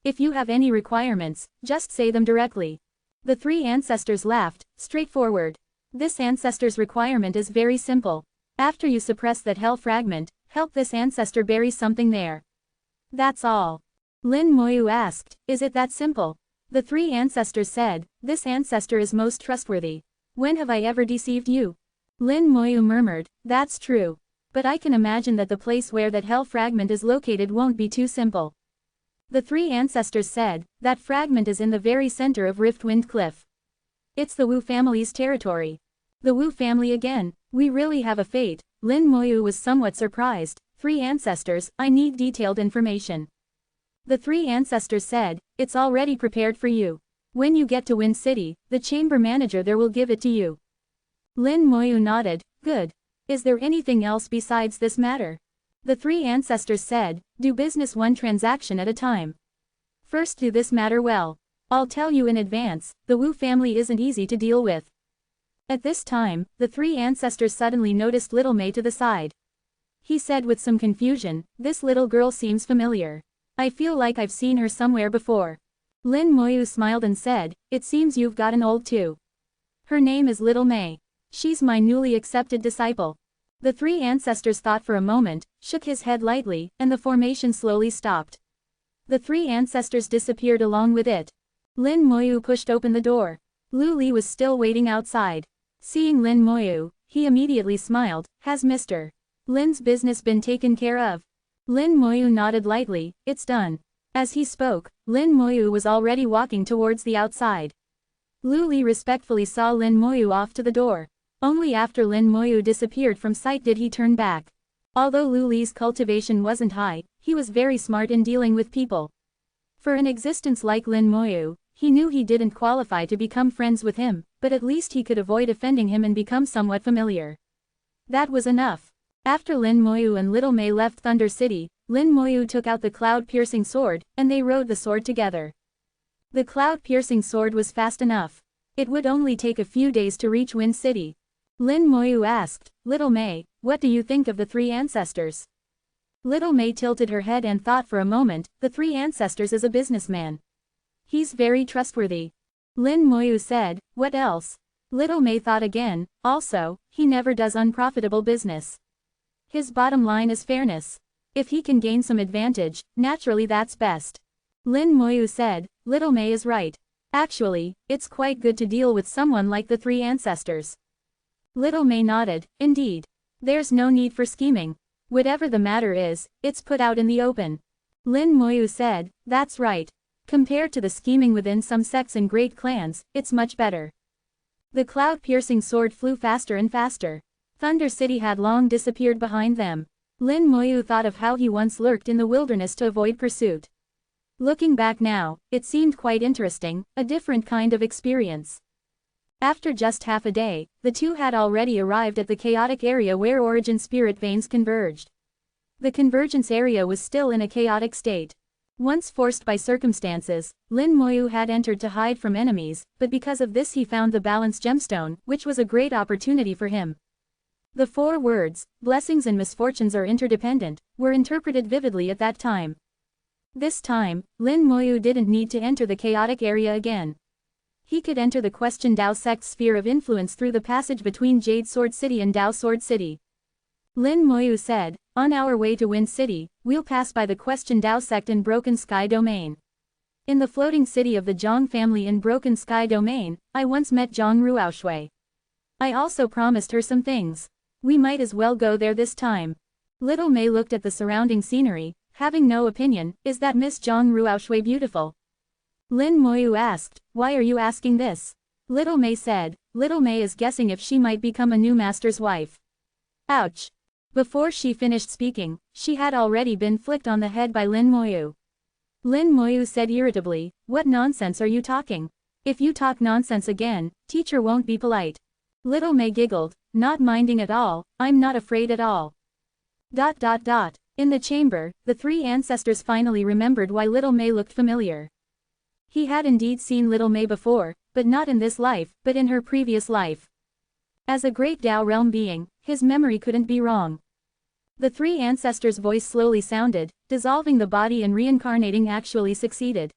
If you have any requirements, just say them directly. The three ancestors laughed, straightforward. This ancestor's requirement is very simple. After you suppress that hell fragment, help this ancestor bury something there. That's all. Lin Moyu asked, "Is it that simple?" The three ancestors said, "This ancestor is most trustworthy. When have I ever deceived you?" Lin Moyu murmured, "That's true. But I can imagine that the place where that hell fragment is located won't be too simple." The three ancestors said, "That fragment is in the very center of Riftwind Cliff. It's the Wu family's territory." The Wu family again. We really have a fate. Lin Moyu was somewhat surprised. "Three ancestors, I need detailed information." The three ancestors said, "It's already prepared for you. When you get to Wind City, the chamber manager there will give it to you." Lin Moyu nodded. "Good. Is there anything else besides this matter?" The three ancestors said, "Do business one transaction at a time. First do this matter well. I'll tell you in advance, the Wu family isn't easy to deal with." At this time, the three ancestors suddenly noticed little Mei to the side. He said with some confusion, "This little girl seems familiar. I feel like I've seen her somewhere before." Lin Moyu smiled and said, "It seems you've gotten old too. Her name is Little Mei. She's my newly accepted disciple." The three ancestors thought for a moment, shook his head lightly, and the formation slowly stopped. The three ancestors disappeared along with it. Lin Moyu pushed open the door. Lu Li was still waiting outside. Seeing Lin Moyu, he immediately smiled. Has Mr. Lin's business been taken care of? Lin Moyu nodded lightly. It's done. As he spoke, Lin Moyu was already walking towards the outside. Lu Li respectfully saw Lin Moyu off to the door. Only after Lin Moyu disappeared from sight did he turn back. Although Lu Li's cultivation wasn't high, he was very smart in dealing with people. For an existence like Lin Moyu, he knew he didn't qualify to become friends with him, but at least he could avoid offending him and become somewhat familiar. That was enough. After Lin Moyu and Little May left Thunder City, Lin Moyu took out the cloud-piercing sword, and they rode the sword together. The cloud-piercing sword was fast enough. It would only take a few days to reach Wind City. Lin Moyu asked, Little May, what do you think of the three ancestors? Little May tilted her head and thought for a moment. The three ancestors is a businessman. He's very trustworthy. Lin Moyu said, what else? Little May thought again. Also, he never does unprofitable business. His bottom line is fairness. If he can gain some advantage, naturally that's best. Lin Moyu said, Little May is right. Actually, it's quite good to deal with someone like the three ancestors. Little May nodded. Indeed. There's no need for scheming. Whatever the matter is, it's put out in the open. Lin Moyu said, that's right. Compared to the scheming within some sects and great clans, it's much better. The cloud-piercing sword flew faster and faster. Thunder City had long disappeared behind them. Lin Moyu thought of how he once lurked in the wilderness to avoid pursuit. Looking back now, it seemed quite interesting, a different kind of experience. After just half a day, the two had already arrived at the chaotic area where origin spirit veins converged. The convergence area was still in a chaotic state. Once forced by circumstances, Lin Moyu had entered to hide from enemies, but because of this he found the balance gemstone, which was a great opportunity for him. The 4 words, blessings and misfortunes are interdependent, were interpreted vividly at that time. This time, Lin Moyu didn't need to enter the chaotic area again. He could enter the Question Dao sect's sphere of influence through the passage between Jade Sword City and Dao Sword City. Lin Moyu said, on our way to Wind City, we'll pass by the Question Dao sect in Broken Sky Domain. In the floating city of the Zhang family in Broken Sky Domain, I once met Zhang Ruaoshui. I also promised her some things. We might as well go there this time. Little May looked at the surrounding scenery, having no opinion. Is that Miss Zhang Ruaoshui beautiful? Lin Moyu asked, why are you asking this? Little May said, Little May is guessing if she might become a new master's wife. Ouch. Before she finished speaking, she had already been flicked on the head by Lin Moyu. Lin Moyu said irritably, what nonsense are you talking? If you talk nonsense again, teacher won't be polite. Little May giggled, not minding at all, I'm not afraid at all. ... In the chamber, the 3 ancestors finally remembered why Little May looked familiar. He had indeed seen Little May before, but not in this life, but in her previous life. As a great Dao realm being, his memory couldn't be wrong. The 3 ancestors' voice slowly sounded, dissolving the body and reincarnating actually succeeded.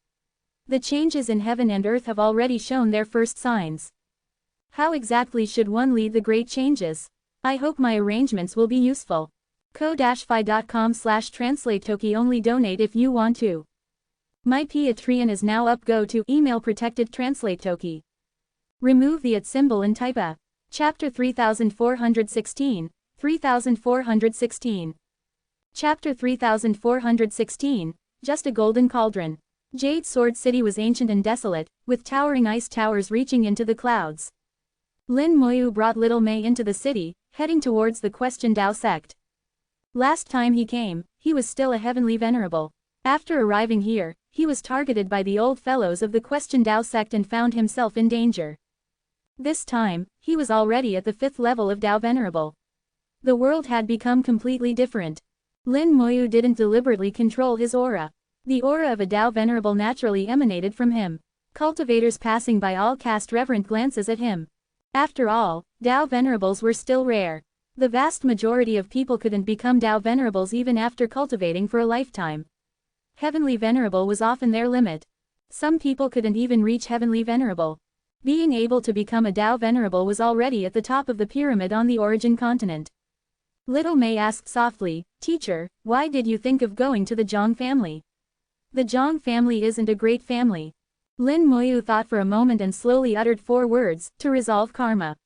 The changes in heaven and earth have already shown their first signs. How exactly should one lead the great changes? I hope my arrangements will be useful. ko-fi.com/translate-toki only donate if you want to. My Patreon is now up. Go to email protected translate toki. Remove the @ symbol and type a. Chapter 3416, 3416. Chapter 3416, Just a Golden Cauldron. Jade Sword City was ancient and desolate, with towering ice towers reaching into the clouds. Lin Moyu brought Little May into the city, heading towards the Question Dao sect. Last time he came, he was still a heavenly venerable. After arriving here, he was targeted by the old fellows of the Question Dao sect and found himself in danger. This time, he was already at the 5th level of Dao Venerable. The world had become completely different. Lin Moyu didn't deliberately control his aura. The aura of a Dao Venerable naturally emanated from him. Cultivators passing by all cast reverent glances at him. After all, Dao Venerables were still rare. The vast majority of people couldn't become Dao Venerables even after cultivating for a lifetime. Heavenly Venerable was often their limit. Some people couldn't even reach Heavenly Venerable. Being able to become a Dao Venerable was already at the top of the pyramid on the origin continent. Little May asked softly, Teacher, why did you think of going to the Zhang family? The Zhang family isn't a great family. Lin Moyu thought for a moment and slowly uttered 4 words, to resolve karma.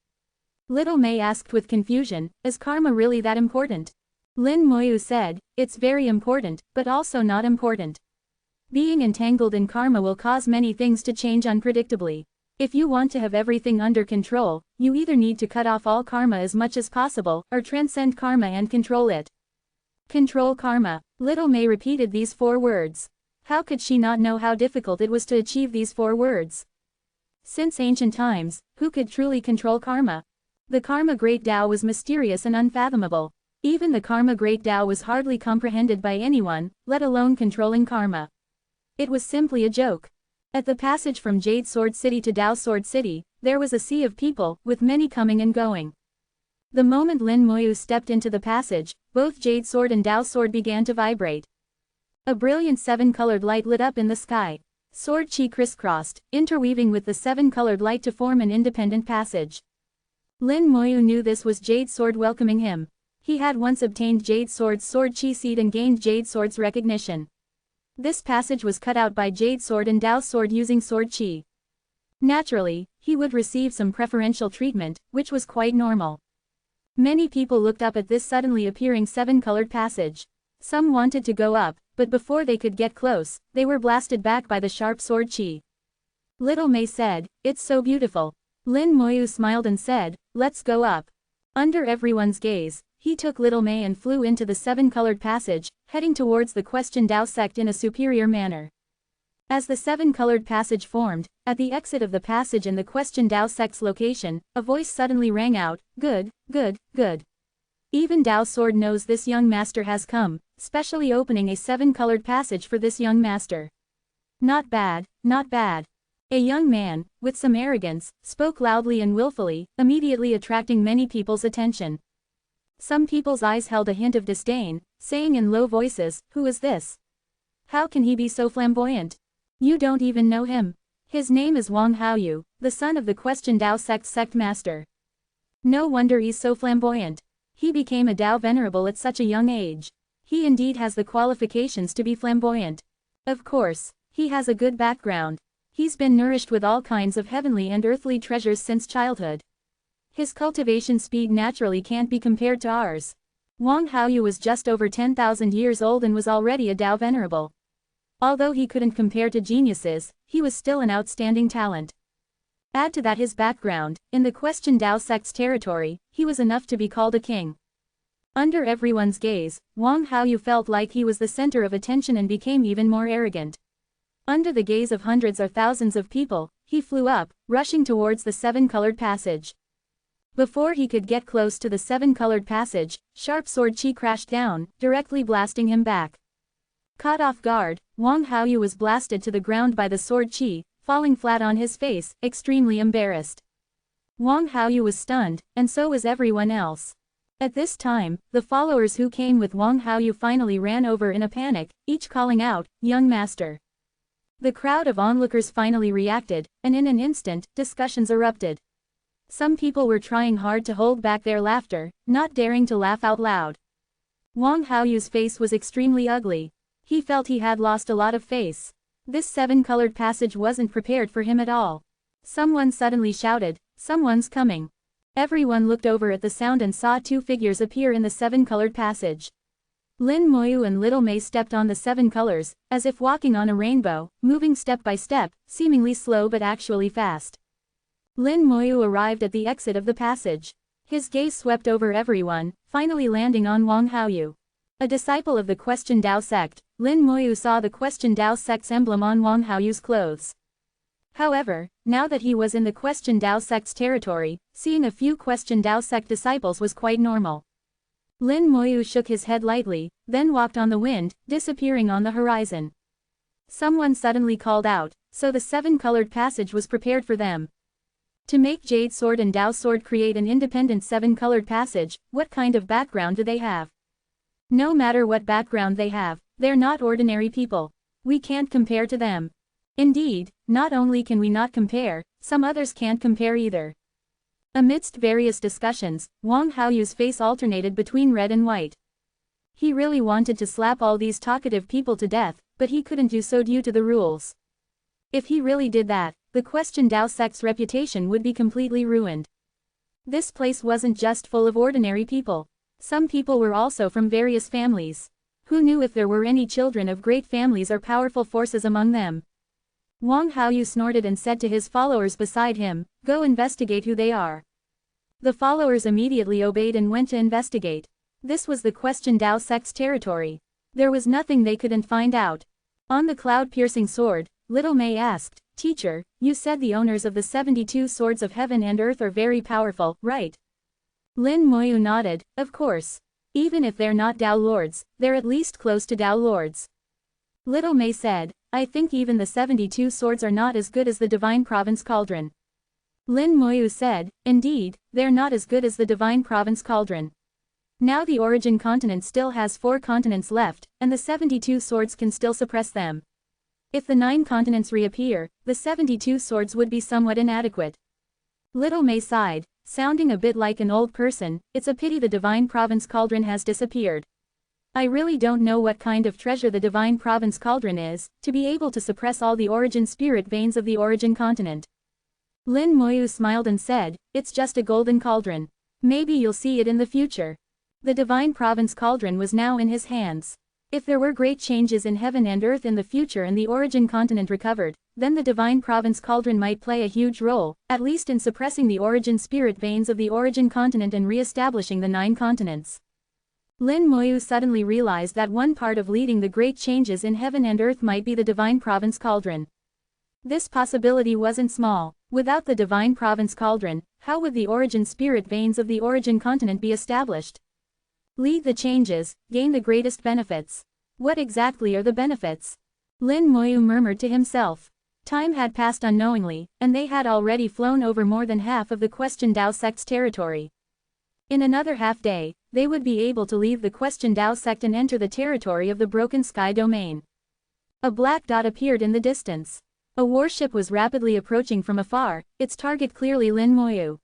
Little May asked with confusion, is karma really that important? Lin Moyu said, it's very important, but also not important. Being entangled in karma will cause many things to change unpredictably. If you want to have everything under control, you either need to cut off all karma as much as possible, or transcend karma and control it. Control karma. Little May repeated these 4 words. How could she not know how difficult it was to achieve these 4 words? Since ancient times, who could truly control karma? The Karma Great Tao was mysterious and unfathomable. Even the Karma Great Tao was hardly comprehended by anyone, let alone controlling karma. It was simply a joke. At the passage from Jade Sword City to Tao Sword City, there was a sea of people, with many coming and going. The moment Lin Moyu stepped into the passage, both Jade Sword and Tao Sword began to vibrate. A brilliant 7-colored light lit up in the sky. Sword chi crisscrossed, interweaving with the 7-colored light to form an independent passage. Lin Moyu knew this was Jade Sword welcoming him. He had once obtained Jade Sword's sword chi seed and gained Jade Sword's recognition. This passage was cut out by Jade Sword and Tao Sword using sword chi. Naturally, he would receive some preferential treatment, which was quite normal. Many people looked up at this suddenly appearing 7-colored passage. Some wanted to go up, but before they could get close, they were blasted back by the sharp sword chi. Little May said, it's so beautiful. Lin Moyu smiled and said, let's go up. Under everyone's gaze, he took Little May and flew into the 7-colored passage, heading towards the Question Tao sect in a superior manner. As the 7-colored passage formed, at the exit of the passage in the Question Tao sect's location, a voice suddenly rang out, good, good, good. Even Tao Sword knows this young master has come, specially opening a 7-colored passage for this young master. Not bad, not bad. A young man, with some arrogance, spoke loudly and willfully, immediately attracting many people's attention. Some people's eyes held a hint of disdain, saying in low voices, who is this? How can he be so flamboyant? You don't even know him. His name is Wang Haoyu, the son of the Question Tao sect master. No wonder he's so flamboyant. He became a Tao Venerable at such a young age. He indeed has the qualifications to be flamboyant. Of course, he has a good background. He's been nourished with all kinds of heavenly and earthly treasures since childhood. His cultivation speed naturally can't be compared to ours. Wang Haoyu was just over 10,000 years old and was already a Tao Venerable. Although he couldn't compare to geniuses, he was still an outstanding talent. Add to that his background, in the Question Tao sect's territory, he was enough to be called a king. Under everyone's gaze, Wang Haoyu felt like he was the center of attention and became even more arrogant. Under the gaze of hundreds or thousands of people, he flew up, rushing towards the 7-colored passage. Before he could get close to the 7-colored passage, sharp sword chi crashed down, directly blasting him back. Caught off guard, Wang Haoyu was blasted to the ground by the sword chi, falling flat on his face, extremely embarrassed. Wang Haoyu was stunned, and so was everyone else. At this time, the followers who came with Wang Haoyu finally ran over in a panic, each calling out, young master. The crowd of onlookers finally reacted, and in an instant, discussions erupted. Some people were trying hard to hold back their laughter, not daring to laugh out loud. Wang Haoyu's face was extremely ugly. He felt he had lost a lot of face. This 7-colored passage wasn't prepared for him at all. Someone suddenly shouted, someone's coming. Everyone looked over at the sound and saw 2 figures appear in the 7-colored passage. Lin Moyu and Little May stepped on the 7 colors, as if walking on a rainbow, moving step by step, seemingly slow but actually fast. Lin Moyu arrived at the exit of the passage. His gaze swept over everyone, finally landing on Wang Haoyu. A disciple of the Question Tao sect, Lin Moyu saw the Question Tao sect's emblem on Wang Haoyu's clothes. However, now that he was in the Question Tao sect's territory, seeing a few Question Tao sect disciples was quite normal. Lin Moyu shook his head lightly, then walked on the wind, disappearing on the horizon. Someone suddenly called out, so the 7-colored passage was prepared for them. To make Jade Sword and Tao Sword create an independent 7-colored passage, what kind of background do they have? No matter what background they have, they're not ordinary people. We can't compare to them. Indeed, not only can we not compare, some others can't compare either. Amidst various discussions, Wang Haoyu's face alternated between red and white. He really wanted to slap all these talkative people to death, but he couldn't do so due to the rules. If he really did that, the Question Dao sect's reputation would be completely ruined. This place wasn't just full of ordinary people. Some people were also from various families. Who knew if there were any children of great families or powerful forces among them? Wang Haoyu snorted and said to his followers beside him, "Go investigate who they are." The followers immediately obeyed and went to investigate. This was the Question Dao sect's territory. There was nothing they couldn't find out. On the cloud-piercing sword, Little May asked, "Teacher, you said the owners of the 72 swords of heaven and earth are very powerful, right?" Lin Moyu nodded, "Of course. Even if they're not Dao lords, they're at least close to Dao lords." Little May said, "I think even the 72 swords are not as good as the Divine Province Cauldron." Lin Moyu said, "Indeed, they're not as good as the Divine Province Cauldron. Now the Origin Continent still has 4 continents left, and the 72 swords can still suppress them. If the 9 continents reappear, the 72 swords would be somewhat inadequate." Little May sighed, sounding a bit like an old person, "It's a pity the Divine Province Cauldron has disappeared. I really don't know what kind of treasure the Divine Province Cauldron is, to be able to suppress all the origin spirit veins of the Origin Continent." Lin Moyu smiled and said, "It's just a golden cauldron. Maybe you'll see it in the future." The Divine Province Cauldron was now in his hands. If there were great changes in heaven and earth in the future and the Origin Continent recovered, then the Divine Province Cauldron might play a huge role, at least in suppressing the origin spirit veins of the Origin Continent and re-establishing the 9 continents. Lin Moyu suddenly realized that one part of leading the great changes in heaven and earth might be the Divine Province Cauldron. This possibility wasn't small. Without the Divine Province Cauldron, how would the origin spirit veins of the Origin Continent be established? Lead the changes, gain the greatest benefits. What exactly are the benefits? Lin Moyu murmured to himself. Time had passed unknowingly, and they had already flown over more than half of the Question Dao sect's territory. In another half-day, they would be able to leave the Question Dao sect and enter the territory of the Broken Sky domain. A black dot appeared in the distance. A warship was rapidly approaching from afar, its target clearly Lin Moyu.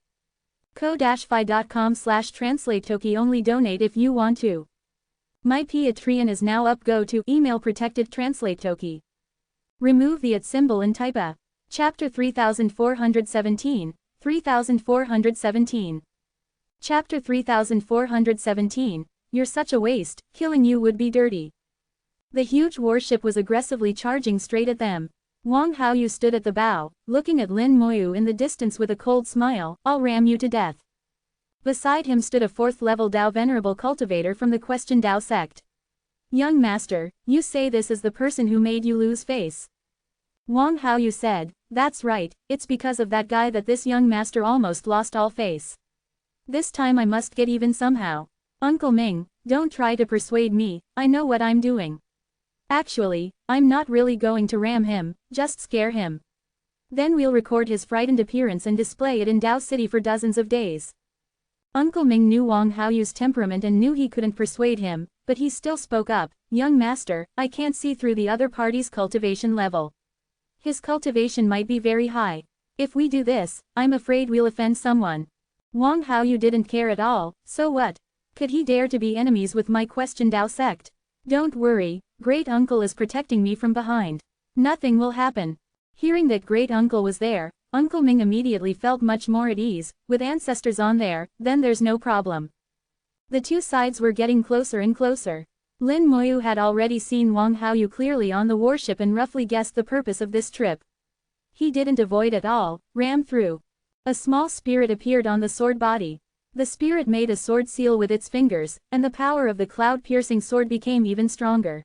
ko-fi.com/translate-toki only donate if you want to. My Patreon is now up. Go to email protected translate toki. Remove the @ symbol and type a. Chapter 3417, 3417. Chapter 3417, You're such a waste, killing you would be dirty. The huge warship was aggressively charging straight at them. Wang Haoyu stood at the bow, looking at Lin Moyu in the distance with a cold smile, "I'll ram you to death." Beside him stood a 4th-level Dao Venerable cultivator from the Question Dao sect. "Young master, you say this is the person who made you lose face?" Wang Haoyu said, "That's right, it's because of that guy that this young master almost lost all face. This time I must get even somehow. Uncle Ming, don't try to persuade me, I know what I'm doing. Actually, I'm not really going to ram him, just scare him. Then we'll record his frightened appearance and display it in Dao City for dozens of days." Uncle Ming knew Wang Haoyu's temperament and knew he couldn't persuade him, but he still spoke up, "Young master, I can't see through the other party's cultivation level. His cultivation might be very high. If we do this, I'm afraid we'll offend someone." Wang Haoyu didn't care at all, so what? Could he dare to be enemies with my Question Dao sect? "Don't worry, Great Uncle is protecting me from behind. Nothing will happen." Hearing that Great Uncle was there, Uncle Ming immediately felt much more at ease. With ancestors on there, then there's no problem. The two sides were getting closer and closer. Lin Moyu had already seen Wang Haoyu clearly on the warship and roughly guessed the purpose of this trip. He didn't avoid at all, ram through. A small spirit appeared on the sword body. The spirit made a sword seal with its fingers, and the power of the cloud-piercing sword became even stronger.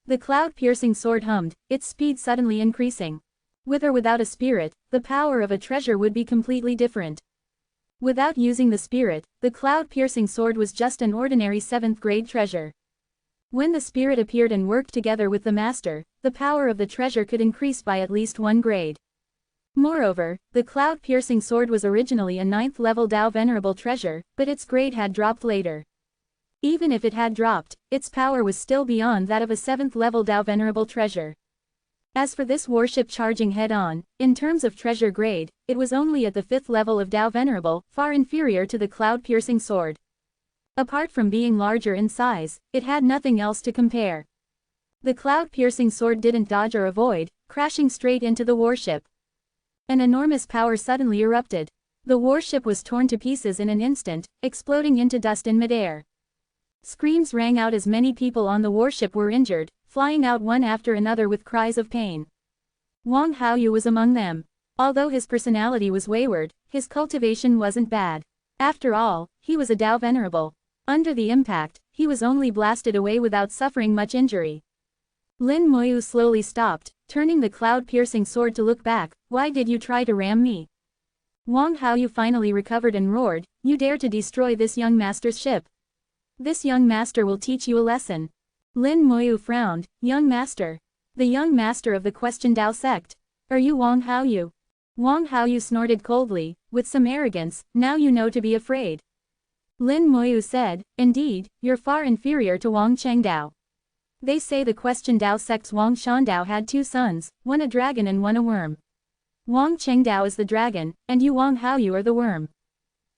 The cloud-piercing sword hummed, its speed suddenly increasing. With or without a spirit, the power of a treasure would be completely different. Without using the spirit, the cloud-piercing sword was just an ordinary 7th-grade treasure. When the spirit appeared and worked together with the master, the power of the treasure could increase by at least 1 grade. Moreover, the cloud-piercing sword was originally a 9th-level Dao Venerable treasure, but its grade had dropped later. Even if it had dropped, its power was still beyond that of a 7th-level Dao Venerable treasure. As for this warship charging head-on, in terms of treasure grade, it was only at the 5th level of Dao Venerable, far inferior to the cloud-piercing sword. Apart from being larger in size, it had nothing else to compare. The cloud-piercing sword didn't dodge or avoid, crashing straight into the warship. An enormous power suddenly erupted. The warship was torn to pieces in an instant, exploding into dust in midair. Screams rang out as many people on the warship were injured, flying out one after another with cries of pain. Wang Haoyu was among them. Although his personality was wayward, his cultivation wasn't bad. After all, he was a Dao Venerable. Under the impact, he was only blasted away without suffering much injury. Lin Moyu slowly stopped, turning the cloud-piercing sword to look back. Why did you try to ram me? Wang Haoyu finally recovered and roared, you dare to destroy this young master's ship. This young master will teach you a lesson. Lin Moyu frowned, young master. The young master of the Question Dao sect. Are you Wang Haoyu? Wang Haoyu snorted coldly, with some arrogance, now you know to be afraid. Lin Moyu said, indeed, you're far inferior to Wang Chengdao. They say the Question Dao sect's Wang Shandao had 2 sons, one a dragon and one a worm. Wang Chengdao is the dragon, and you Wang Haoyu are the worm.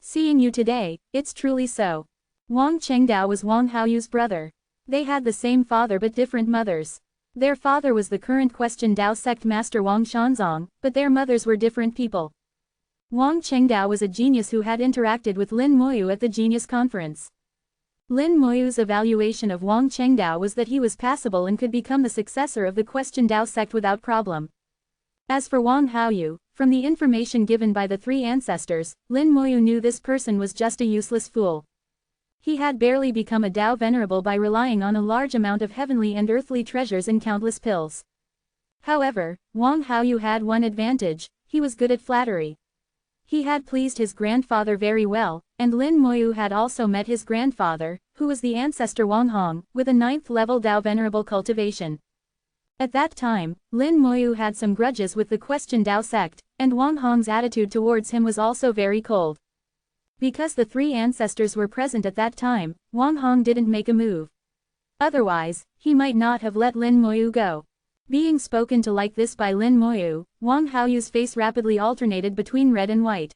Seeing you today, it's truly so. Wang Chengdao was Wang Haoyu's brother. They had the same father but different mothers. Their father was the current Question Dao sect master Wang Shanzong, but their mothers were different people. Wang Chengdao was a genius who had interacted with Lin Moyu at the Genius Conference. Lin Moyu's evaluation of Wang Chengdao was that he was passable and could become the successor of the Question Dao sect without problem. As for Wang Haoyu, from the information given by the 3 ancestors, Lin Moyu knew this person was just a useless fool. He had barely become a Dao Venerable by relying on a large amount of heavenly and earthly treasures and countless pills. However, Wang Haoyu had one advantage, he was good at flattery. He had pleased his grandfather very well, and Lin Moyu had also met his grandfather, who was the ancestor Wang Hong, with a 9th level Dao Venerable cultivation. At that time, Lin Moyu had some grudges with the Question Dao sect, and Wang Hong's attitude towards him was also very cold. Because the 3 ancestors were present at that time, Wang Hong didn't make a move. Otherwise, he might not have let Lin Moyu go. Being spoken to like this by Lin Moyu, Wang Haoyu's face rapidly alternated between red and white.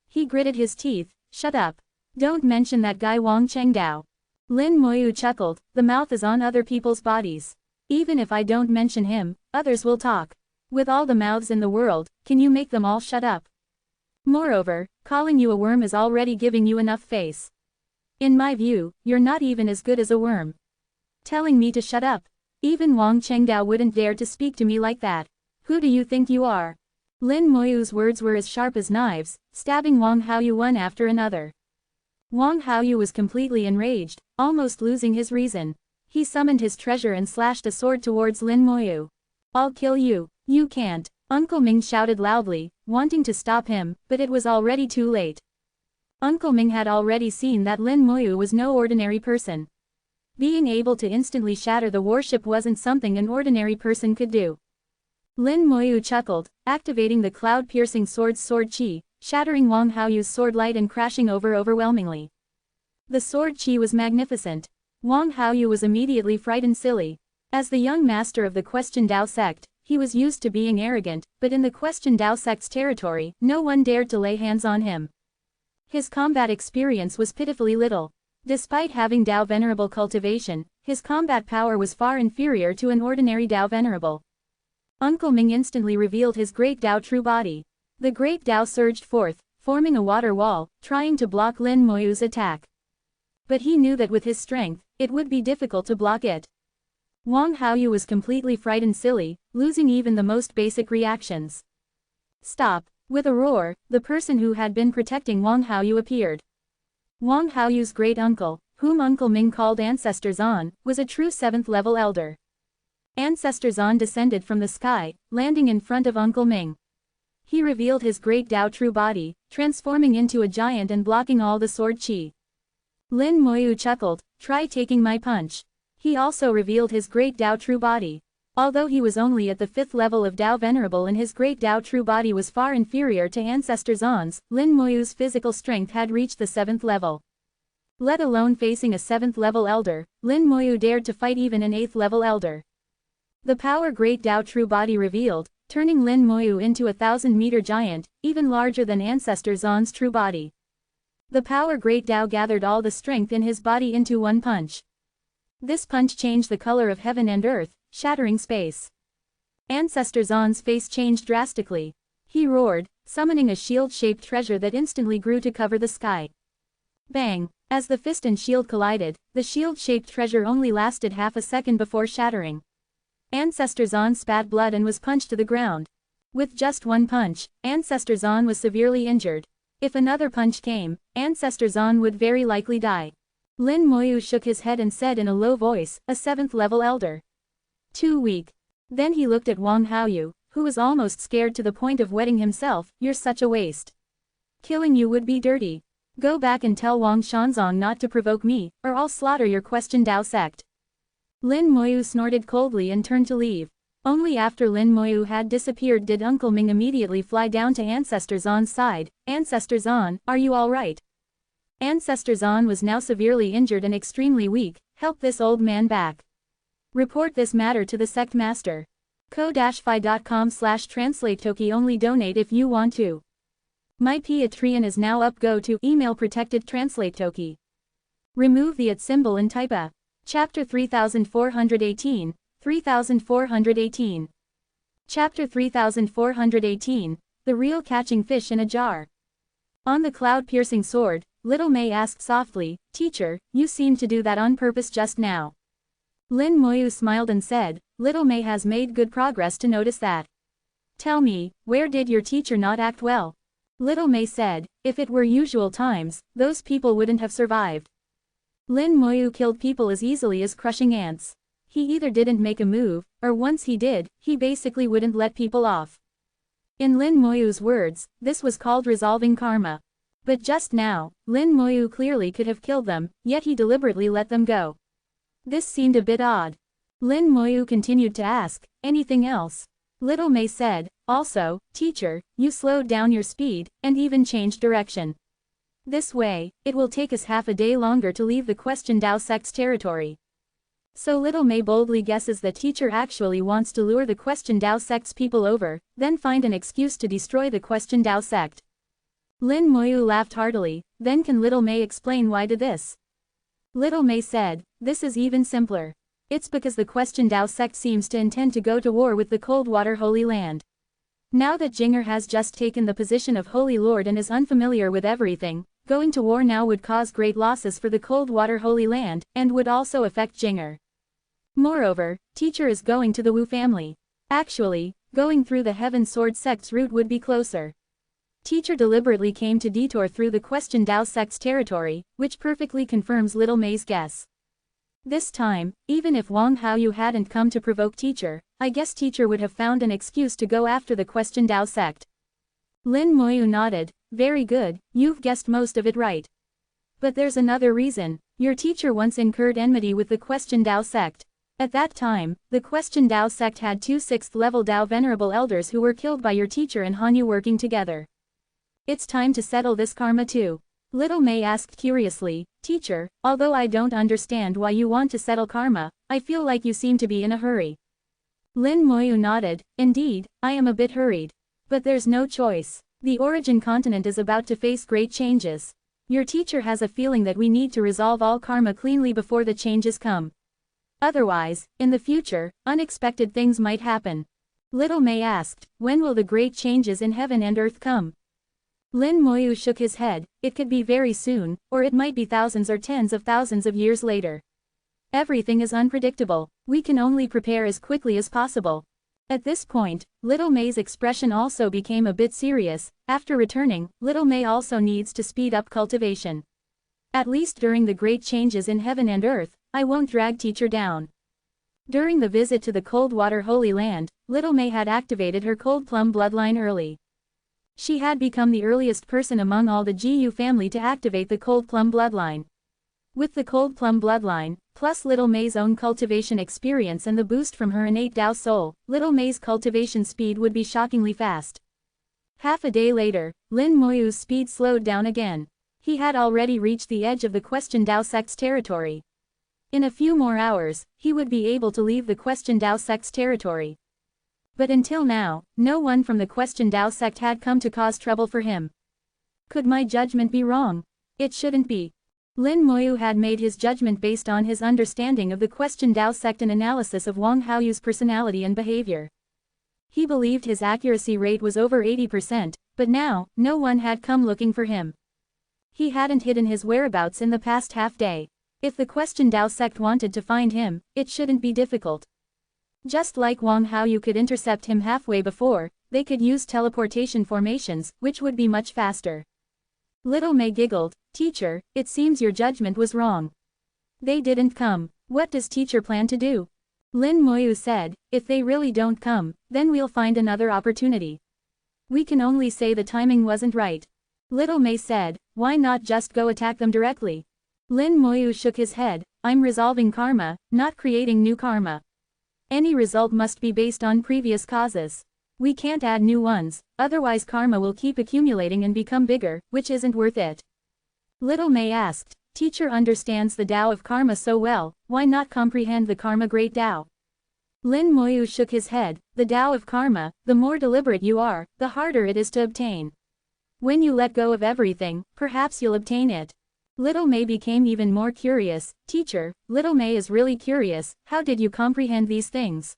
He gritted his teeth, shut up. Don't mention that guy Wang Chengdao. Lin Moyu chuckled, the mouth is on other people's bodies. Even if I don't mention him, others will talk. With all the mouths in the world, can you make them all shut up? Moreover, calling you a worm is already giving you enough face. In my view, you're not even as good as a worm. Telling me to shut up. Even Wang Chengdao wouldn't dare to speak to me like that. Who do you think you are? Lin Moyu's words were as sharp as knives, stabbing Wang Haoyu one after another. Wang Haoyu was completely enraged, almost losing his reason. He summoned his treasure and slashed a sword towards Lin Moyu. I'll kill you. You can't. Uncle Ming shouted loudly, wanting to stop him, but it was already too late. Uncle Ming had already seen that Lin Moyu was no ordinary person. Being able to instantly shatter the warship wasn't something an ordinary person could do. Lin Moyu chuckled, activating the cloud-piercing sword's sword chi, shattering Wang Haoyu's sword light and crashing overwhelmingly. The sword chi was magnificent. Wang Haoyu was immediately frightened silly. As the young master of the Question Dao sect, he was used to being arrogant, but in the Question Dao sect's territory, no one dared to lay hands on him. His combat experience was pitifully little. Despite having Dao Venerable cultivation, his combat power was far inferior to an ordinary Dao Venerable. Uncle Ming instantly revealed his Great Dao True Body. The Great Dao surged forth, forming a water wall, trying to block Lin Moyu's attack. But he knew that with his strength, it would be difficult to block it. Wang Haoyu was completely frightened silly, losing even the most basic reactions. Stop! With a roar, the person who had been protecting Wang Haoyu appeared. Wang Haoyu's great-uncle, whom Uncle Ming called Ancestor Zan, was a true 7th level elder. Ancestor Zan descended from the sky, landing in front of Uncle Ming. He revealed his Great Dao True Body, transforming into a giant and blocking all the sword chi. Lin Moyu chuckled, try taking my punch. He also revealed his Great Dao True Body. Although he was only at the 5th level of Dao Venerable and his Great Dao True Body was far inferior to Ancestor Zan's, Lin Moyu's physical strength had reached the 7th level. Let alone facing a 7th level elder, Lin Moyu dared to fight even an 8th level elder. The power Great Dao True Body revealed, turning Lin Moyu into a 1,000-meter giant, even larger than Ancestor Zan's true body. The power Great Dao gathered all the strength in his body into one punch. This punch changed the color of heaven and earth, shattering space. Ancestor Zan's face changed drastically. He roared, summoning a shield-shaped treasure that instantly grew to cover the sky. Bang! As the fist and shield collided, the shield-shaped treasure only lasted half a second before shattering. Ancestor Zan spat blood and was punched to the ground. With just one punch, Ancestor Zan was severely injured. If another punch came, Ancestor Zan would very likely die. Lin Moyu shook his head and said in a low voice, a 7th-level elder. Too weak. Then he looked at Wang Haoyu, who was almost scared to the point of wetting himself. You're such a waste. Killing you would be dirty. Go back and tell Wang Shanzong not to provoke me, or I'll slaughter your Question Dao sect. Lin Moyu snorted coldly and turned to leave. Only after Lin Moyu had disappeared did Uncle Ming immediately fly down to Ancestor Zan's side. Ancestor Zan, are you alright? Ancestor Zan was now severely injured and extremely weak. Help this old man back. Report this matter to the sect master. ko-fi.com/translate-toki only donate if you want to. My Patreon is now up. Go to email protected translate toki. Remove the @ symbol and type a. Chapter 3418, 3418. Chapter 3418, The Real Catching Fish in a Jar. On the cloud-piercing sword, Little May asked softly, Teacher, you seemed to do that on purpose just now. Lin Moyu smiled and said, Little May has made good progress to notice that. Tell me, where did your teacher not act well? Little May said, if it were usual times, those people wouldn't have survived. Lin Moyu killed people as easily as crushing ants. He either didn't make a move, or once he did, he basically wouldn't let people off. In Lin Moyu's words, this was called resolving karma. But just now, Lin Moyu clearly could have killed them, yet he deliberately let them go. This seemed a bit odd. Lin Moyu continued to ask, anything else? Little May said, also, teacher, you slowed down your speed, and even changed direction. This way, it will take us half a day longer to leave the Question Dao sect's territory. So Little May boldly guesses that teacher actually wants to lure the Question Dao sect's people over, then find an excuse to destroy the Question Dao sect. Lin Moyu laughed heartily, then can Little May explain why to this? Little May said, this is even simpler. It's because the Question Dao sect seems to intend to go to war with the Coldwater Holy Land. Now that Jinger has just taken the position of Holy Lord and is unfamiliar with everything, going to war now would cause great losses for the Coldwater Holy Land, and would also affect Jinger. Moreover, teacher is going to the Wu family. Actually, going through the Heaven Sword sect's route would be closer. Teacher deliberately came to detour through the Question Dao sect's territory, which perfectly confirms Little May's guess. This time, even if Wang Haoyu hadn't come to provoke teacher, I guess teacher would have found an excuse to go after the Question Dao sect. Lin Moyu nodded, very good, you've guessed most of it right. But there's another reason. Your teacher once incurred enmity with the Question Dao sect. At that time, the Question Dao sect had 2 6th-level Dao Venerable elders who were killed by your teacher and Hanyu working together. It's time to settle this karma too. Little May asked curiously, teacher, although I don't understand why you want to settle karma, I feel like you seem to be in a hurry. Lin Moyu nodded, indeed, I am a bit hurried. But there's no choice. The Origin continent is about to face great changes. Your teacher has a feeling that we need to resolve all karma cleanly before the changes come. Otherwise, in the future, unexpected things might happen. Little May asked, when will the great changes in heaven and earth come? Lin Moyu shook his head, it could be very soon, or it might be thousands or tens of thousands of years later. Everything is unpredictable, we can only prepare as quickly as possible. At this point, Little May's expression also became a bit serious. After returning, Little May also needs to speed up cultivation. At least during the great changes in heaven and earth, I won't drag teacher down. During the visit to the Coldwater Holy Land, Little May had activated her Cold Plum bloodline early. She had become the earliest person among all the GU family to activate the Cold Plum bloodline. With the Cold Plum bloodline, plus Little May's own cultivation experience and the boost from her innate Dao soul, Little May's cultivation speed would be shockingly fast. Half a day later, Lin Moyu's speed slowed down again. He had already reached the edge of the Question Dao sect's territory. In a few more hours, he would be able to leave the Question Dao sect's territory. But until now, no one from the Question Dao sect had come to cause trouble for him. Could my judgment be wrong? It shouldn't be. Lin Moyu had made his judgment based on his understanding of the Question Dao sect and analysis of Wang Haoyu's personality and behavior. He believed his accuracy rate was over 80%, but now, no one had come looking for him. He hadn't hidden his whereabouts in the past half-day. If the Question Dao sect wanted to find him, it shouldn't be difficult. Just like Wang Haoyu could intercept him halfway before, they could use teleportation formations, which would be much faster. Little May giggled, "Teacher, it seems your judgment was wrong. They didn't come. What does teacher plan to do?" Lin Moyu said, "If they really don't come, then we'll find another opportunity. We can only say the timing wasn't right." Little May said, "Why not just go attack them directly?" Lin Moyu shook his head, "I'm resolving karma, not creating new karma. Any result must be based on previous causes. We can't add new ones, otherwise karma will keep accumulating and become bigger, which isn't worth it." Little May asked, "Teacher understands the Tao of karma so well, why not comprehend the karma great Tao?" Lin Moyu shook his head, "The Tao of karma, the more deliberate you are, the harder it is to obtain. When you let go of everything, perhaps you'll obtain it." Little May became even more curious, "Teacher, Little May is really curious, how did you comprehend these things?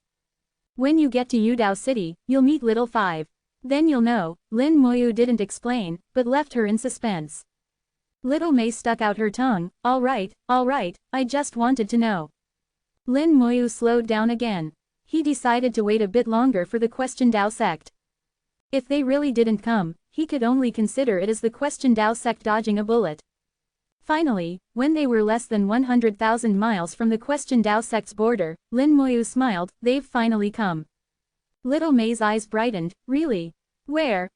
When you get to Yudao City, you'll meet Little Five. Then you'll know." Lin Moyu didn't explain, but left her in suspense. Little May stuck out her tongue, all right, I just wanted to know." Lin Moyu slowed down again. He decided to wait a bit longer for the Question Dao sect. If they really didn't come, he could only consider it as the Question Dao sect dodging a bullet. Finally, when they were less than 100,000 miles from the Question Dao sect's border, Lin Moyu smiled, "They've finally come." Little May's eyes brightened, "Really? Where?"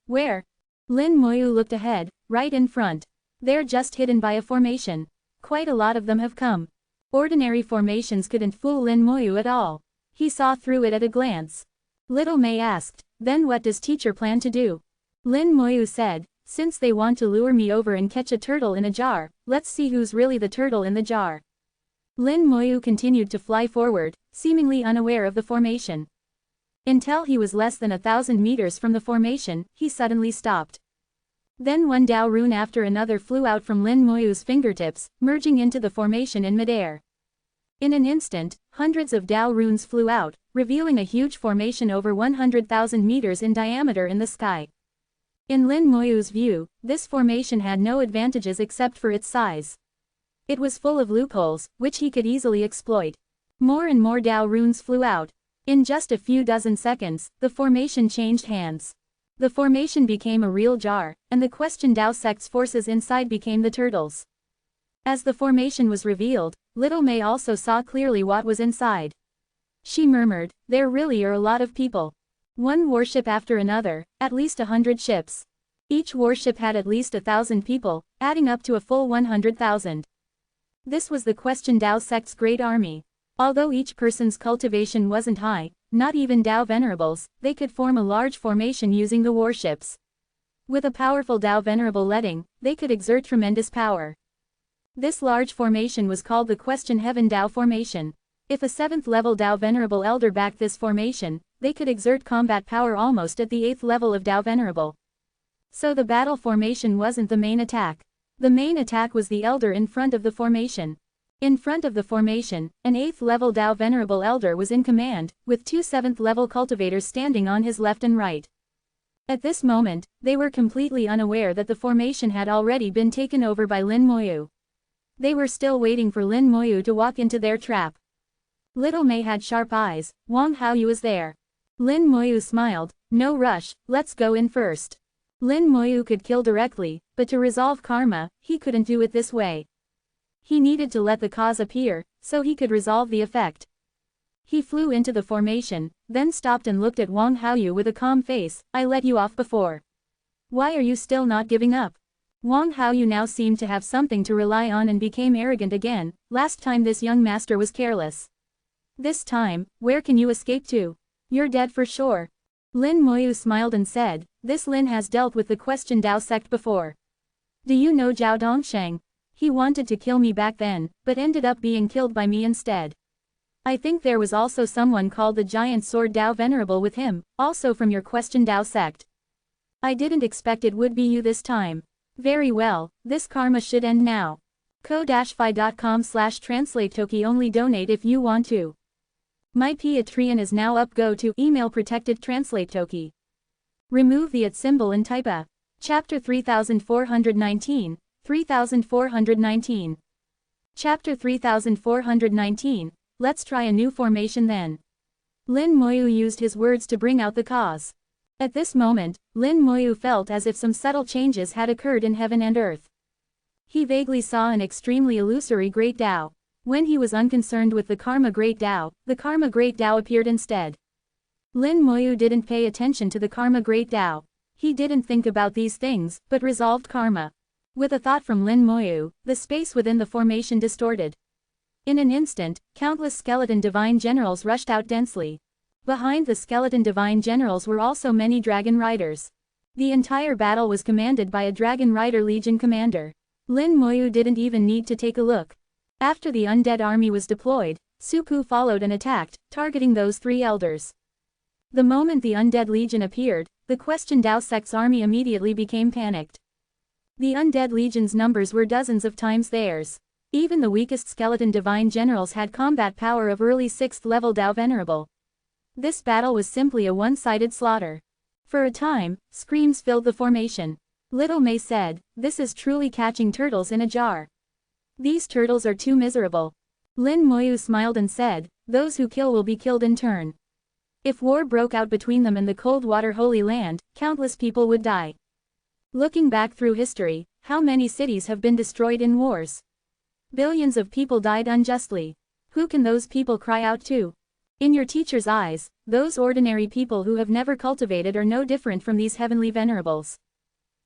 Lin Moyu looked ahead, "Right in front. They're just hidden by a formation. Quite a lot of them have come." Ordinary formations couldn't fool Lin Moyu at all. He saw through it at a glance. Little May asked, "Then what does teacher plan to do?" Lin Moyu said, "Since they want to lure me over and catch a turtle in a jar, let's see who's really the turtle in the jar." Lin Moyu continued to fly forward, seemingly unaware of the formation. Until he was less than 1,000 meters from the formation, he suddenly stopped. Then one Dao rune after another flew out from Lin Moyu's fingertips, merging into the formation in midair. In an instant, hundreds of Dao runes flew out, revealing a huge formation over 100,000 meters in diameter in the sky. In Lin Moyu's view, this formation had no advantages except for its size. It was full of loopholes, which he could easily exploit. More and more Dao runes flew out. In just a few dozen seconds, the formation changed hands. The formation became a real jar, and the Question Dao sect's forces inside became the turtles. As the formation was revealed, Little May also saw clearly what was inside. She murmured, "There really are a lot of people. One warship after another, at least 100 ships. Each warship had at least 1,000 people, adding up to a full 100,000. This was the Question Dao sect's great army. Although each person's cultivation wasn't high, not even Dao Venerables, they could form a large formation using the warships. With a powerful Dao Venerable leading, they could exert tremendous power. This large formation was called the Question Heaven Dao Formation. If a 7th level Dao Venerable Elder backed this formation, they could exert combat power almost at the 8th level of Dao Venerable. So the battle formation wasn't the main attack. The main attack was the Elder in front of the formation. In front of the formation, an 8th level Dao Venerable Elder was in command, with 2 7th level cultivators standing on his left and right. At this moment, they were completely unaware that the formation had already been taken over by Lin Moyu. They were still waiting for Lin Moyu to walk into their trap. Little May had sharp eyes. "Wang Haoyu is there." Lin Moyu smiled, "No rush, let's go in first." Lin Moyu could kill directly, but to resolve karma, he couldn't do it this way. He needed to let the cause appear, so he could resolve the effect. He flew into the formation, then stopped and looked at Wang Haoyu with a calm face. "I let you off before. Why are you still not giving up?" Wang Haoyu now seemed to have something to rely on and became arrogant again. "Last time this young master was careless. This time, where can you escape to? You're dead for sure." Lin Moyu smiled and said, "This Lin has dealt with the Question Dao sect before. Do you know Zhao Dongsheng? He wanted to kill me back then, but ended up being killed by me instead. I think there was also someone called the Giant Sword Dao Venerable with him, also from your Question Dao sect. I didn't expect it would be you this time. Very well, this karma should end now. ko-fi.com/translate-toki only donate if you want to. My Patreon is now up. Go to email protected translate toki. Remove the @ symbol and type a. Chapter 3419, 3419. Chapter 3419, let's try a new formation then. Lin Moyu used his words to bring out the cause. At this moment, Lin Moyu felt as if some subtle changes had occurred in heaven and earth. He vaguely saw an extremely illusory Great Tao. When he was unconcerned with the Karma Great Tao, the Karma Great Tao appeared instead. Lin Moyu didn't pay attention to the Karma Great Tao. He didn't think about these things, but resolved karma. With a thought from Lin Moyu, the space within the formation distorted. In an instant, countless skeleton divine generals rushed out densely. Behind the skeleton divine generals were also many dragon riders. The entire battle was commanded by a dragon rider legion commander. Lin Moyu didn't even need to take a look. After the undead army was deployed, Suku followed and attacked, targeting those three elders. The moment the undead legion appeared, the Question Dao sect's army immediately became panicked. The undead legion's numbers were dozens of times theirs. Even the weakest skeleton divine generals had combat power of early 6th level Dao Venerable. This battle was simply a one-sided slaughter. For a time, screams filled the formation. Little May said, "This is truly catching turtles in a jar. These turtles are too miserable." Lin Moyu smiled and said, "Those who kill will be killed in turn. If war broke out between them and the Coldwater Holy Land, countless people would die. Looking back through history, how many cities have been destroyed in wars? Billions of people died unjustly. Who can those people cry out to? In your teacher's eyes, those ordinary people who have never cultivated are no different from these heavenly venerables.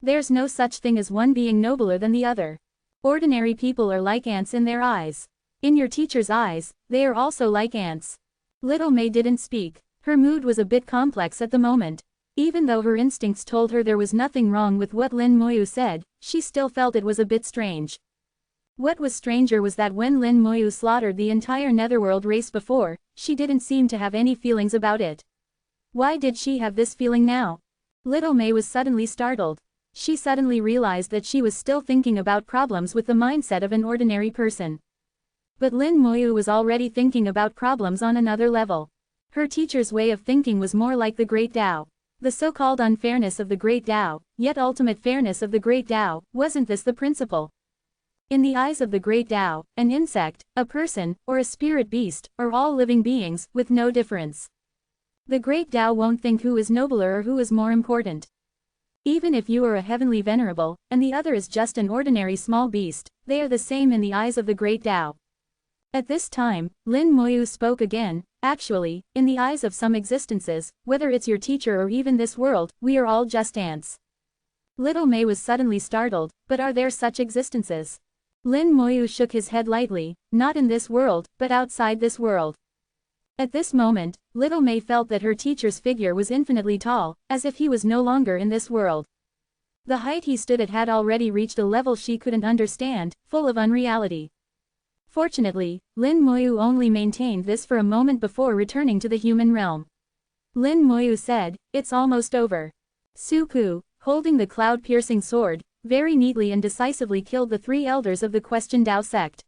There's no such thing as one being nobler than the other. Ordinary people are like ants in their eyes. In your teacher's eyes, they are also like ants." Little May didn't speak. Her mood was a bit complex at the moment. Even though her instincts told her there was nothing wrong with what Lin Moyu said, she still felt it was a bit strange. What was stranger was that when Lin Moyu slaughtered the entire netherworld race before, she didn't seem to have any feelings about it. Why did she have this feeling now? Little May was suddenly startled. She suddenly realized that she was still thinking about problems with the mindset of an ordinary person. But Lin Moyu was already thinking about problems on another level. Her teacher's way of thinking was more like the Great Tao. The so-called unfairness of the Great Tao, yet ultimate fairness of the Great Tao, wasn't this the principle? In the eyes of the Great Tao, an insect, a person, or a spirit beast, are all living beings, with no difference. The Great Tao won't think who is nobler or who is more important. Even if you are a heavenly venerable, and the other is just an ordinary small beast, they are the same in the eyes of the Great Tao. At this time, Lin Moyu spoke again. "Actually, in the eyes of some existences, whether it's your teacher or even this world, we are all just ants." Little May was suddenly startled, but are there such existences? Lin Moyu shook his head lightly, "Not in this world, but outside this world." At this moment, Little May felt that her teacher's figure was infinitely tall, as if he was no longer in this world. The height he stood at had already reached a level she couldn't understand, full of unreality. Fortunately, Lin Moyu only maintained this for a moment before returning to the human realm. Lin Moyu said, "It's almost over." Suku, holding the cloud-piercing sword, very neatly and decisively killed the three elders of the Question Dao sect.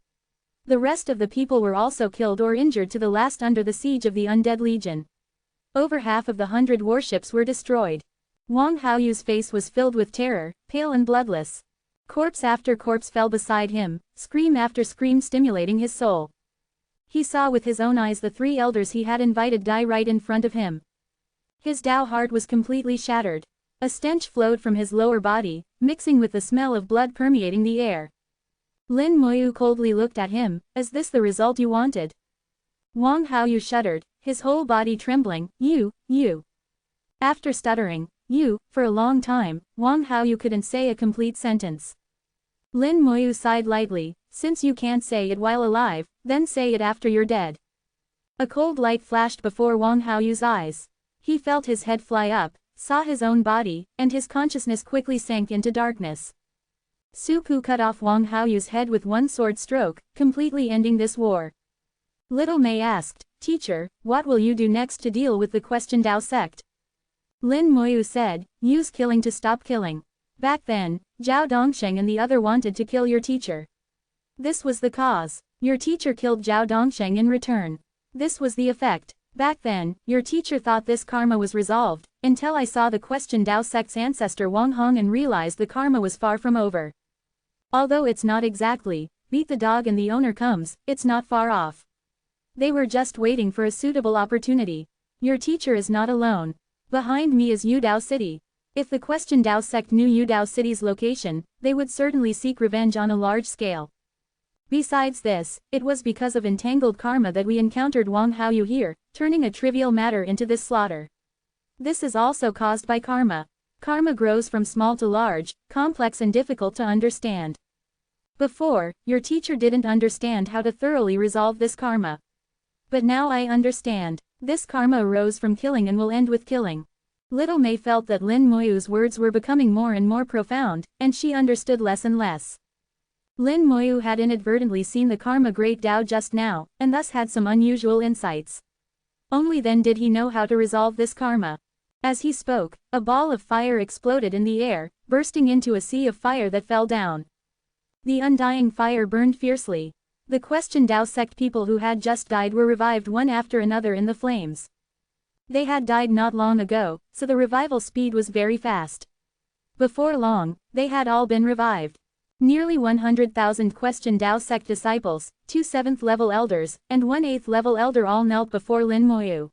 The rest of the people were also killed or injured to the last under the siege of the Undead Legion. Over half of the 100 warships were destroyed. Wang Haoyu's face was filled with terror, pale and bloodless. Corpse after corpse fell beside him, scream after scream stimulating his soul. He saw with his own eyes the three elders he had invited die right in front of him. His Dao heart was completely shattered. A stench flowed from his lower body, mixing with the smell of blood permeating the air. Lin Moyu coldly looked at him, "Is this the result you wanted?" Wang Haoyu shuddered, his whole body trembling, You. After stuttering, "You," for a long time, Wang Haoyu couldn't say a complete sentence. Lin Moyu sighed lightly, "Since you can't say it while alive, then say it after you're dead." A cold light flashed before Wang Haoyu's eyes. He felt his head fly up, saw his own body, and his consciousness quickly sank into darkness. Suku cut off Wang Haoyu's head with one sword stroke, completely ending this war. Little May asked, "Teacher, what will you do next to deal with the Question Dao sect?" Lin Moyu said, "Use killing to stop killing. Back then, Zhao Dongsheng and the other wanted to kill your teacher. This was the cause. Your teacher killed Zhao Dongsheng in return. This was the effect. Back then, your teacher thought this karma was resolved, until I saw the Question Dao sect's ancestor Wang Hong and realized the karma was far from over. Although it's not exactly, beat the dog and the owner comes, it's not far off. They were just waiting for a suitable opportunity. Your teacher is not alone. Behind me is Yudao City. If the Question Dao sect knew Yudao City's location, they would certainly seek revenge on a large scale. Besides this, it was because of entangled karma that we encountered Wang Haoyu here, turning a trivial matter into this slaughter. This is also caused by karma. Karma grows from small to large, complex and difficult to understand. Before, your teacher didn't understand how to thoroughly resolve this karma. But now I understand. This karma arose from killing and will end with killing. Little May felt that Lin Moyu's words were becoming more and more profound, and she understood less and less. Lin Moyu had inadvertently seen the karma great Dao just now, and thus had some unusual insights. Only then did he know how to resolve this karma. As he spoke, a ball of fire exploded in the air, bursting into a sea of fire that fell down. The undying fire burned fiercely. The Question Dao sect people who had just died were revived one after another in the flames. They had died not long ago, so the revival speed was very fast. Before long, they had all been revived. Nearly 100,000 Question Dao sect disciples, 2 7th level elders, and 1 8th level elder all knelt before Lin Moyu.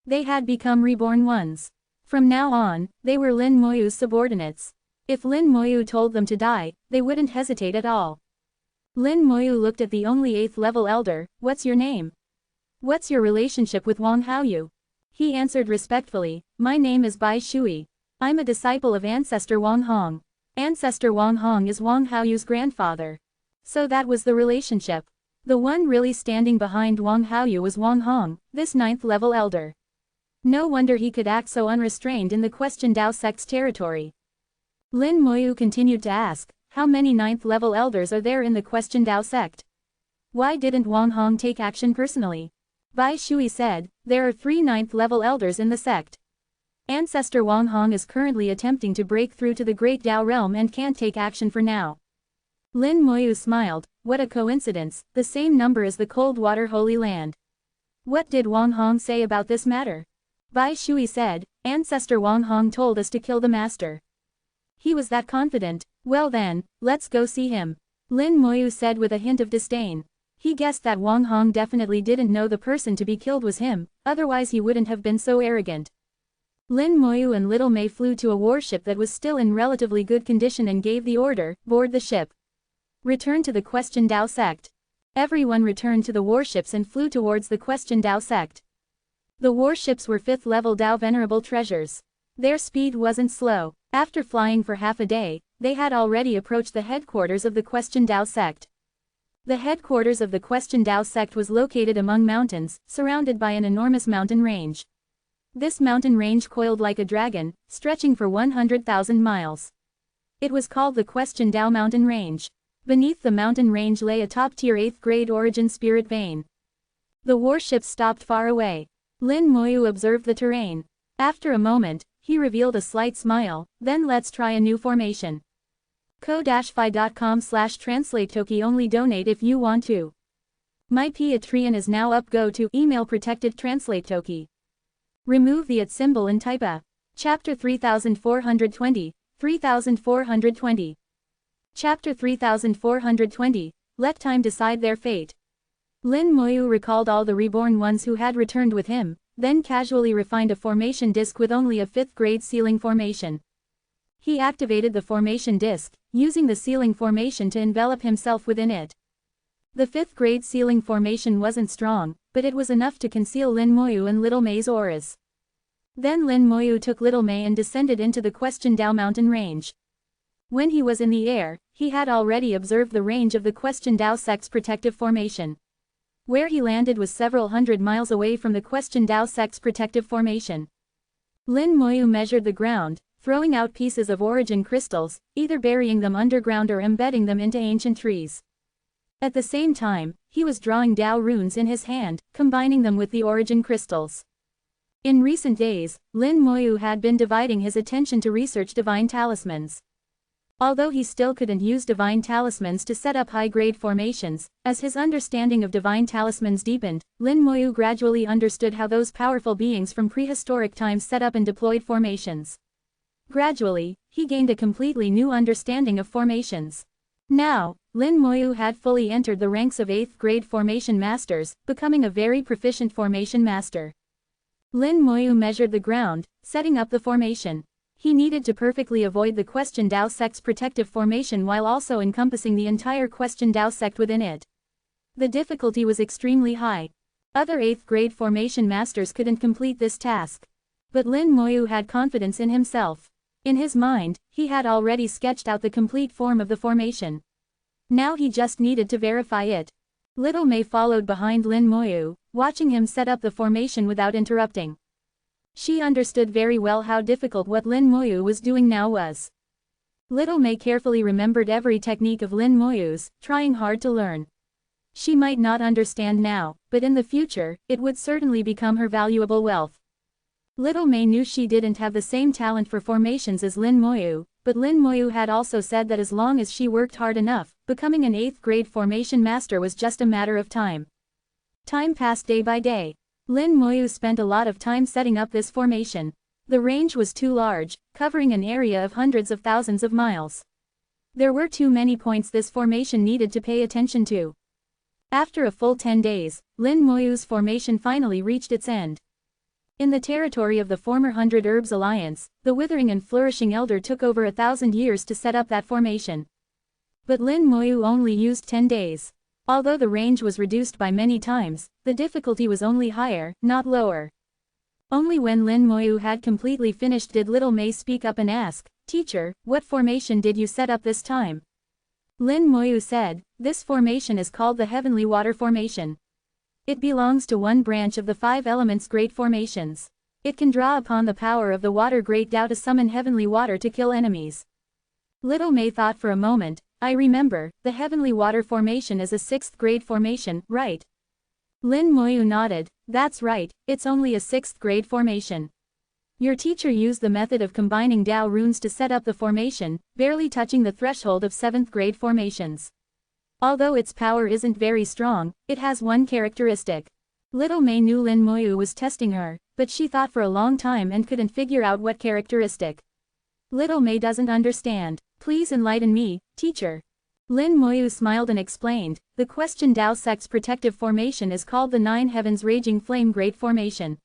They had become reborn ones. From now on, they were Lin Moyu's subordinates. If Lin Moyu told them to die, they wouldn't hesitate at all. Lin Moyu looked at the only 8th level elder. What's your name? What's your relationship with Wang Haoyu? He answered respectfully, my name is Bai Shui. I'm a disciple of Ancestor Wang Hong. Ancestor Wang Hong is Wang Haoyu's grandfather. So that was the relationship. The one really standing behind Wang Haoyu was Wang Hong, this 9th level elder. No wonder he could act so unrestrained in the Question Dao sect's territory. Lin Moyu continued to ask, how many 9th level elders are there in the Question Dao sect? Why didn't Wang Hong take action personally? Bai Shui said, there are 3 9th level elders in the sect. Ancestor Wang Hong is currently attempting to break through to the Great Dao realm and can't take action for now. Lin Moyu smiled, what a coincidence, the same number as the Cold Water Holy Land. What did Wang Hong say about this matter? Bai Shui said, Ancestor Wang Hong told us to kill the master. He was that confident. Well then, let's go see him. Lin Moyu said with a hint of disdain. He guessed that Wang Hong definitely didn't know the person to be killed was him, otherwise he wouldn't have been so arrogant. Lin Moyu and Little May flew to a warship that was still in relatively good condition and gave the order, board the ship. Return to the Question Dao sect. Everyone returned to the warships and flew towards the Question Dao sect. The warships were 5th level Dao Venerable treasures. Their speed wasn't slow. After flying for half a day, they had already approached the headquarters of the Question Dao sect. The headquarters of the Question Dao sect was located among mountains, surrounded by an enormous mountain range. This mountain range coiled like a dragon, stretching for 100,000 miles. It was called the Question Dao Mountain Range. Beneath the mountain range lay a top-tier 8th grade origin spirit vein. The warships stopped far away. Lin Moyu observed the terrain. After a moment, he revealed a slight smile, then let's try a new formation. ko-fi.com/translate-toki only donate if you want to. My Patreon is now up, go to email protected translate toki. Remove the @ symbol and type a. Chapter 3420, 3420. Chapter 3420, let time decide their fate. Lin Moyu recalled all the reborn ones who had returned with him, then casually refined a formation disc with only a 5th grade ceiling formation. He activated the formation disc, using the ceiling formation to envelop himself within it. The 5th grade ceiling formation wasn't strong, but it was enough to conceal Lin Moyu and Little May's auras. Then Lin Moyu took Little May and descended into the Question Dao mountain range. When he was in the air, he had already observed the range of the Question Dao sect's protective formation. Where he landed was several hundred miles away from the Question Dao sect's protective formation. Lin Moyu measured the ground, throwing out pieces of origin crystals, either burying them underground or embedding them into ancient trees. At the same time, he was drawing Dao runes in his hand, combining them with the origin crystals. In recent days, Lin Moyu had been dividing his attention to research divine talismans. Although he still couldn't use divine talismans to set up high-grade formations, as his understanding of divine talismans deepened, Lin Moyu gradually understood how those powerful beings from prehistoric times set up and deployed formations. Gradually, he gained a completely new understanding of formations. Now, Lin Moyu had fully entered the ranks of 8th grade formation masters, becoming a very proficient formation master. Lin Moyu measured the ground, setting up the formation. He needed to perfectly avoid the Question Dao sect's protective formation while also encompassing the entire Question Dao sect within it. The difficulty was extremely high. Other 8th grade formation masters couldn't complete this task. But Lin Moyu had confidence in himself. In his mind, he had already sketched out the complete form of the formation. Now he just needed to verify it. Little May followed behind Lin Moyu, watching him set up the formation without interrupting. She understood very well how difficult what Lin Moyu was doing now was. Little May carefully remembered every technique of Lin Moyu's, trying hard to learn. She might not understand now, but in the future, it would certainly become her valuable wealth. Little May knew she didn't have the same talent for formations as Lin Moyu, but Lin Moyu had also said that as long as she worked hard enough, becoming an 8th grade formation master was just a matter of time. Time passed day by day. Lin Moyu spent a lot of time setting up this formation. The range was too large, covering an area of hundreds of thousands of miles. There were too many points this formation needed to pay attention to. After a full 10 days, Lin Moyu's formation finally reached its end. In the territory of the former 100 Herbs Alliance, the Withering and Flourishing Elder took over 1,000 years to set up that formation. But Lin Moyu only used 10 days. Although the range was reduced by many times, the difficulty was only higher, not lower. Only when Lin Moyu had completely finished did Little May speak up and ask, "Teacher, what formation did you set up this time?" Lin Moyu said, "This formation is called the Heavenly Water Formation. It belongs to one branch of the 5 elements great formations. It can draw upon the power of the water great Tao to summon heavenly water to kill enemies." Little May thought for a moment. "I remember, the Heavenly Water Formation is a 6th grade formation, right?" Lin Moyu nodded. "That's right, it's only a 6th grade formation. Your teacher used the method of combining Tao runes to set up the formation, barely touching the threshold of 7th grade formations. Although its power isn't very strong, it has one characteristic." Little May knew Lin Moyu was testing her, but she thought for a long time and couldn't figure out what characteristic. Little May doesn't understand. Please enlighten me, teacher. Lin Moyu smiled and explained, the Question Dao sect's protective formation is called the 9 Heavens Raging Flame Great Formation.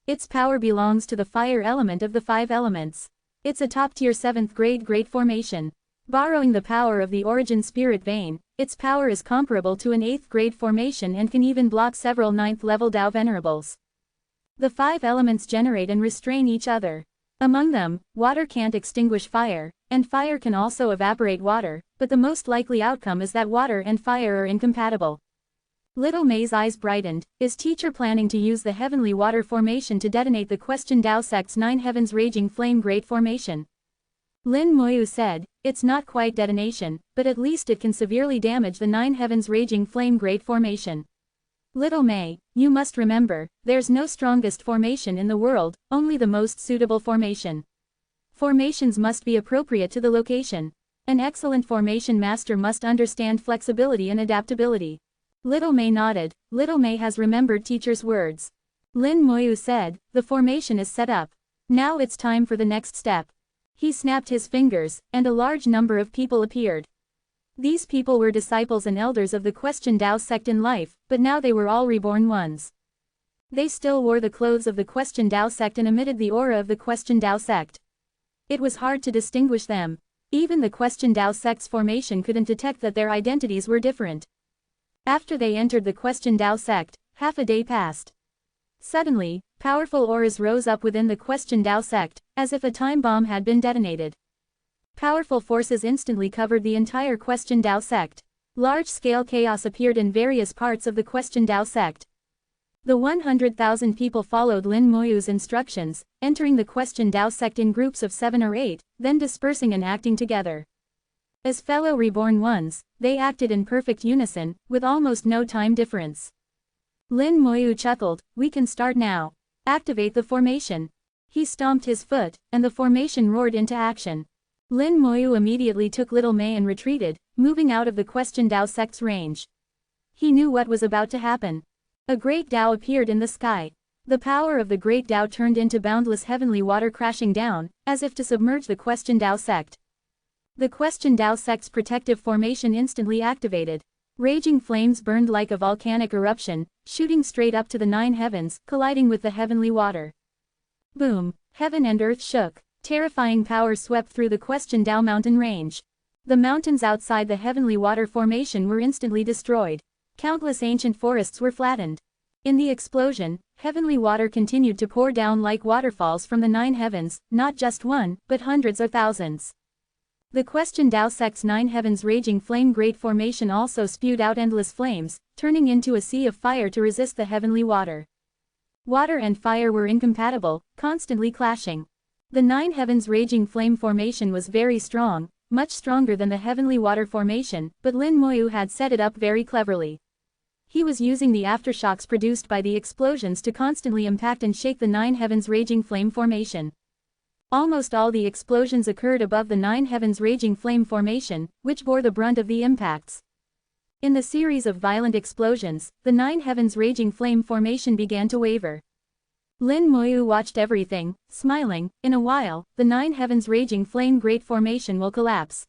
Its power belongs to the fire element of the 5 elements. It's a top-tier 7th grade great formation. Borrowing the power of the Origin Spirit Vein, its power is comparable to an 8th grade formation and can even block several 9th level Dao Venerables. The 5 elements generate and restrain each other. Among them, water can't extinguish fire, and fire can also evaporate water, but the most likely outcome is that water and fire are incompatible. Little May's eyes brightened. Is teacher planning to use the Heavenly Water Formation to detonate the Question Dao sect's 9 Heavens Raging Flame Great Formation? Lin Moyu said, it's not quite detonation, but at least it can severely damage the 9 Heavens Raging Flame Great Formation. Little May, you must remember, there's no strongest formation in the world, only the most suitable formation. Formations must be appropriate to the location. An excellent formation master must understand flexibility and adaptability. Little May nodded. Little May has remembered teacher's words. Lin Moyu said, the formation is set up. Now it's time for the next step. He snapped his fingers, and a large number of people appeared. These people were disciples and elders of the Question Dao sect in life, but now they were all reborn ones. They still wore the clothes of the Question Dao sect and emitted the aura of the Question Dao sect. It was hard to distinguish them. Even the Question Dao sect's formation couldn't detect that their identities were different. After they entered the Question Dao sect, half a day passed. Suddenly, powerful auras rose up within the Question Dao sect, as if a time bomb had been detonated. Powerful forces instantly covered the entire Question Dao sect. Large-scale chaos appeared in various parts of the Question Dao sect. The 100,000 people followed Lin Moyu's instructions, entering the Question Dao sect in groups of 7 or 8, then dispersing and acting together. As fellow reborn ones, they acted in perfect unison, with almost no time difference. Lin Moyu chuckled, we can start now. Activate the formation. He stomped his foot, and the formation roared into action. Lin Moyu immediately took Little May and retreated, moving out of the Question Dao sect's range. He knew what was about to happen. A great Dao appeared in the sky. The power of the great Dao turned into boundless heavenly water crashing down, as if to submerge the Question Dao sect. The Question Dao sect's protective formation instantly activated. Raging flames burned like a volcanic eruption, shooting straight up to the 9 heavens, colliding with the heavenly water. Boom! Heaven and earth shook. Terrifying power swept through the Question Dao mountain range. The mountains outside the heavenly water formation were instantly destroyed. Countless ancient forests were flattened. In the explosion, heavenly water continued to pour down like waterfalls from the 9 heavens, not just one, but hundreds or thousands. The Question Dao sect's 9 heavens raging flame great formation also spewed out endless flames, turning into a sea of fire to resist the heavenly water. Water and fire were incompatible, constantly clashing. The 9 heavens raging flame formation was very strong, much stronger than the heavenly water formation, but Lin Moyu had set it up very cleverly. He was using the aftershocks produced by the explosions to constantly impact and shake the 9 heavens raging flame formation. Almost all the explosions occurred above the 9 heavens raging flame formation, which bore the brunt of the impacts. In the series of violent explosions, the 9 heavens raging flame formation began to waver. Lin Moyu watched everything, smiling. In a while, the 9 heavens raging flame great formation will collapse.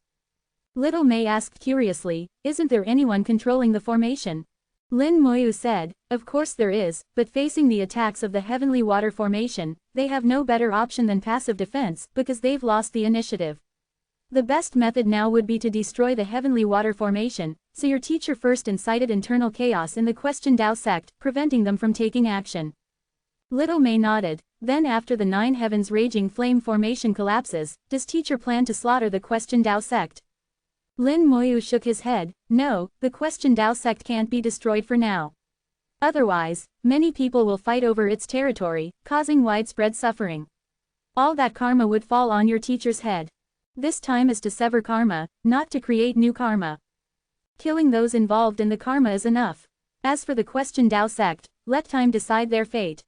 Little May asked curiously, "Isn't there anyone controlling the formation?" Lin Moyu said, "Of course there is, but facing the attacks of the heavenly water formation, they have no better option than passive defense, because they've lost the initiative. The best method now would be to destroy the heavenly water formation, so your teacher first incited internal chaos in the Question Dao sect, preventing them from taking action." Little May nodded. "Then after the 9 heavens raging flame formation collapses, does teacher plan to slaughter the Question Dao sect?" Lin Moyu shook his head. "No, the Question Dao sect can't be destroyed for now. Otherwise, many people will fight over its territory, causing widespread suffering. All that karma would fall on your teacher's head. This time is to sever karma, not to create new karma. Killing those involved in the karma is enough. As for the Question Dao sect, let time decide their fate."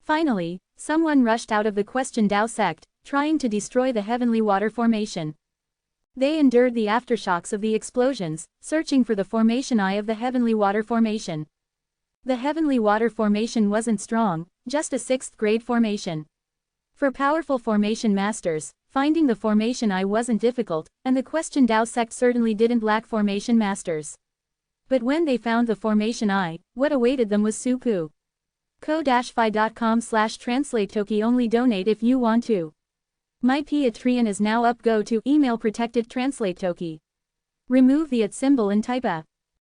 Finally, someone rushed out of the Question Dao sect, trying to destroy the heavenly water formation. They endured the aftershocks of the explosions, searching for the formation eye of the heavenly water formation. The heavenly water formation wasn't strong, just a 6th grade formation. For powerful formation masters, finding the formation eye wasn't difficult, and the Question Dao sect certainly didn't lack formation masters. But when they found the formation eye, what awaited them was seppuku. ko-fi.com/translate-toki only donate if you want to. My Patreon is now up. Go to email protected translate toki. Remove the @ symbol and type a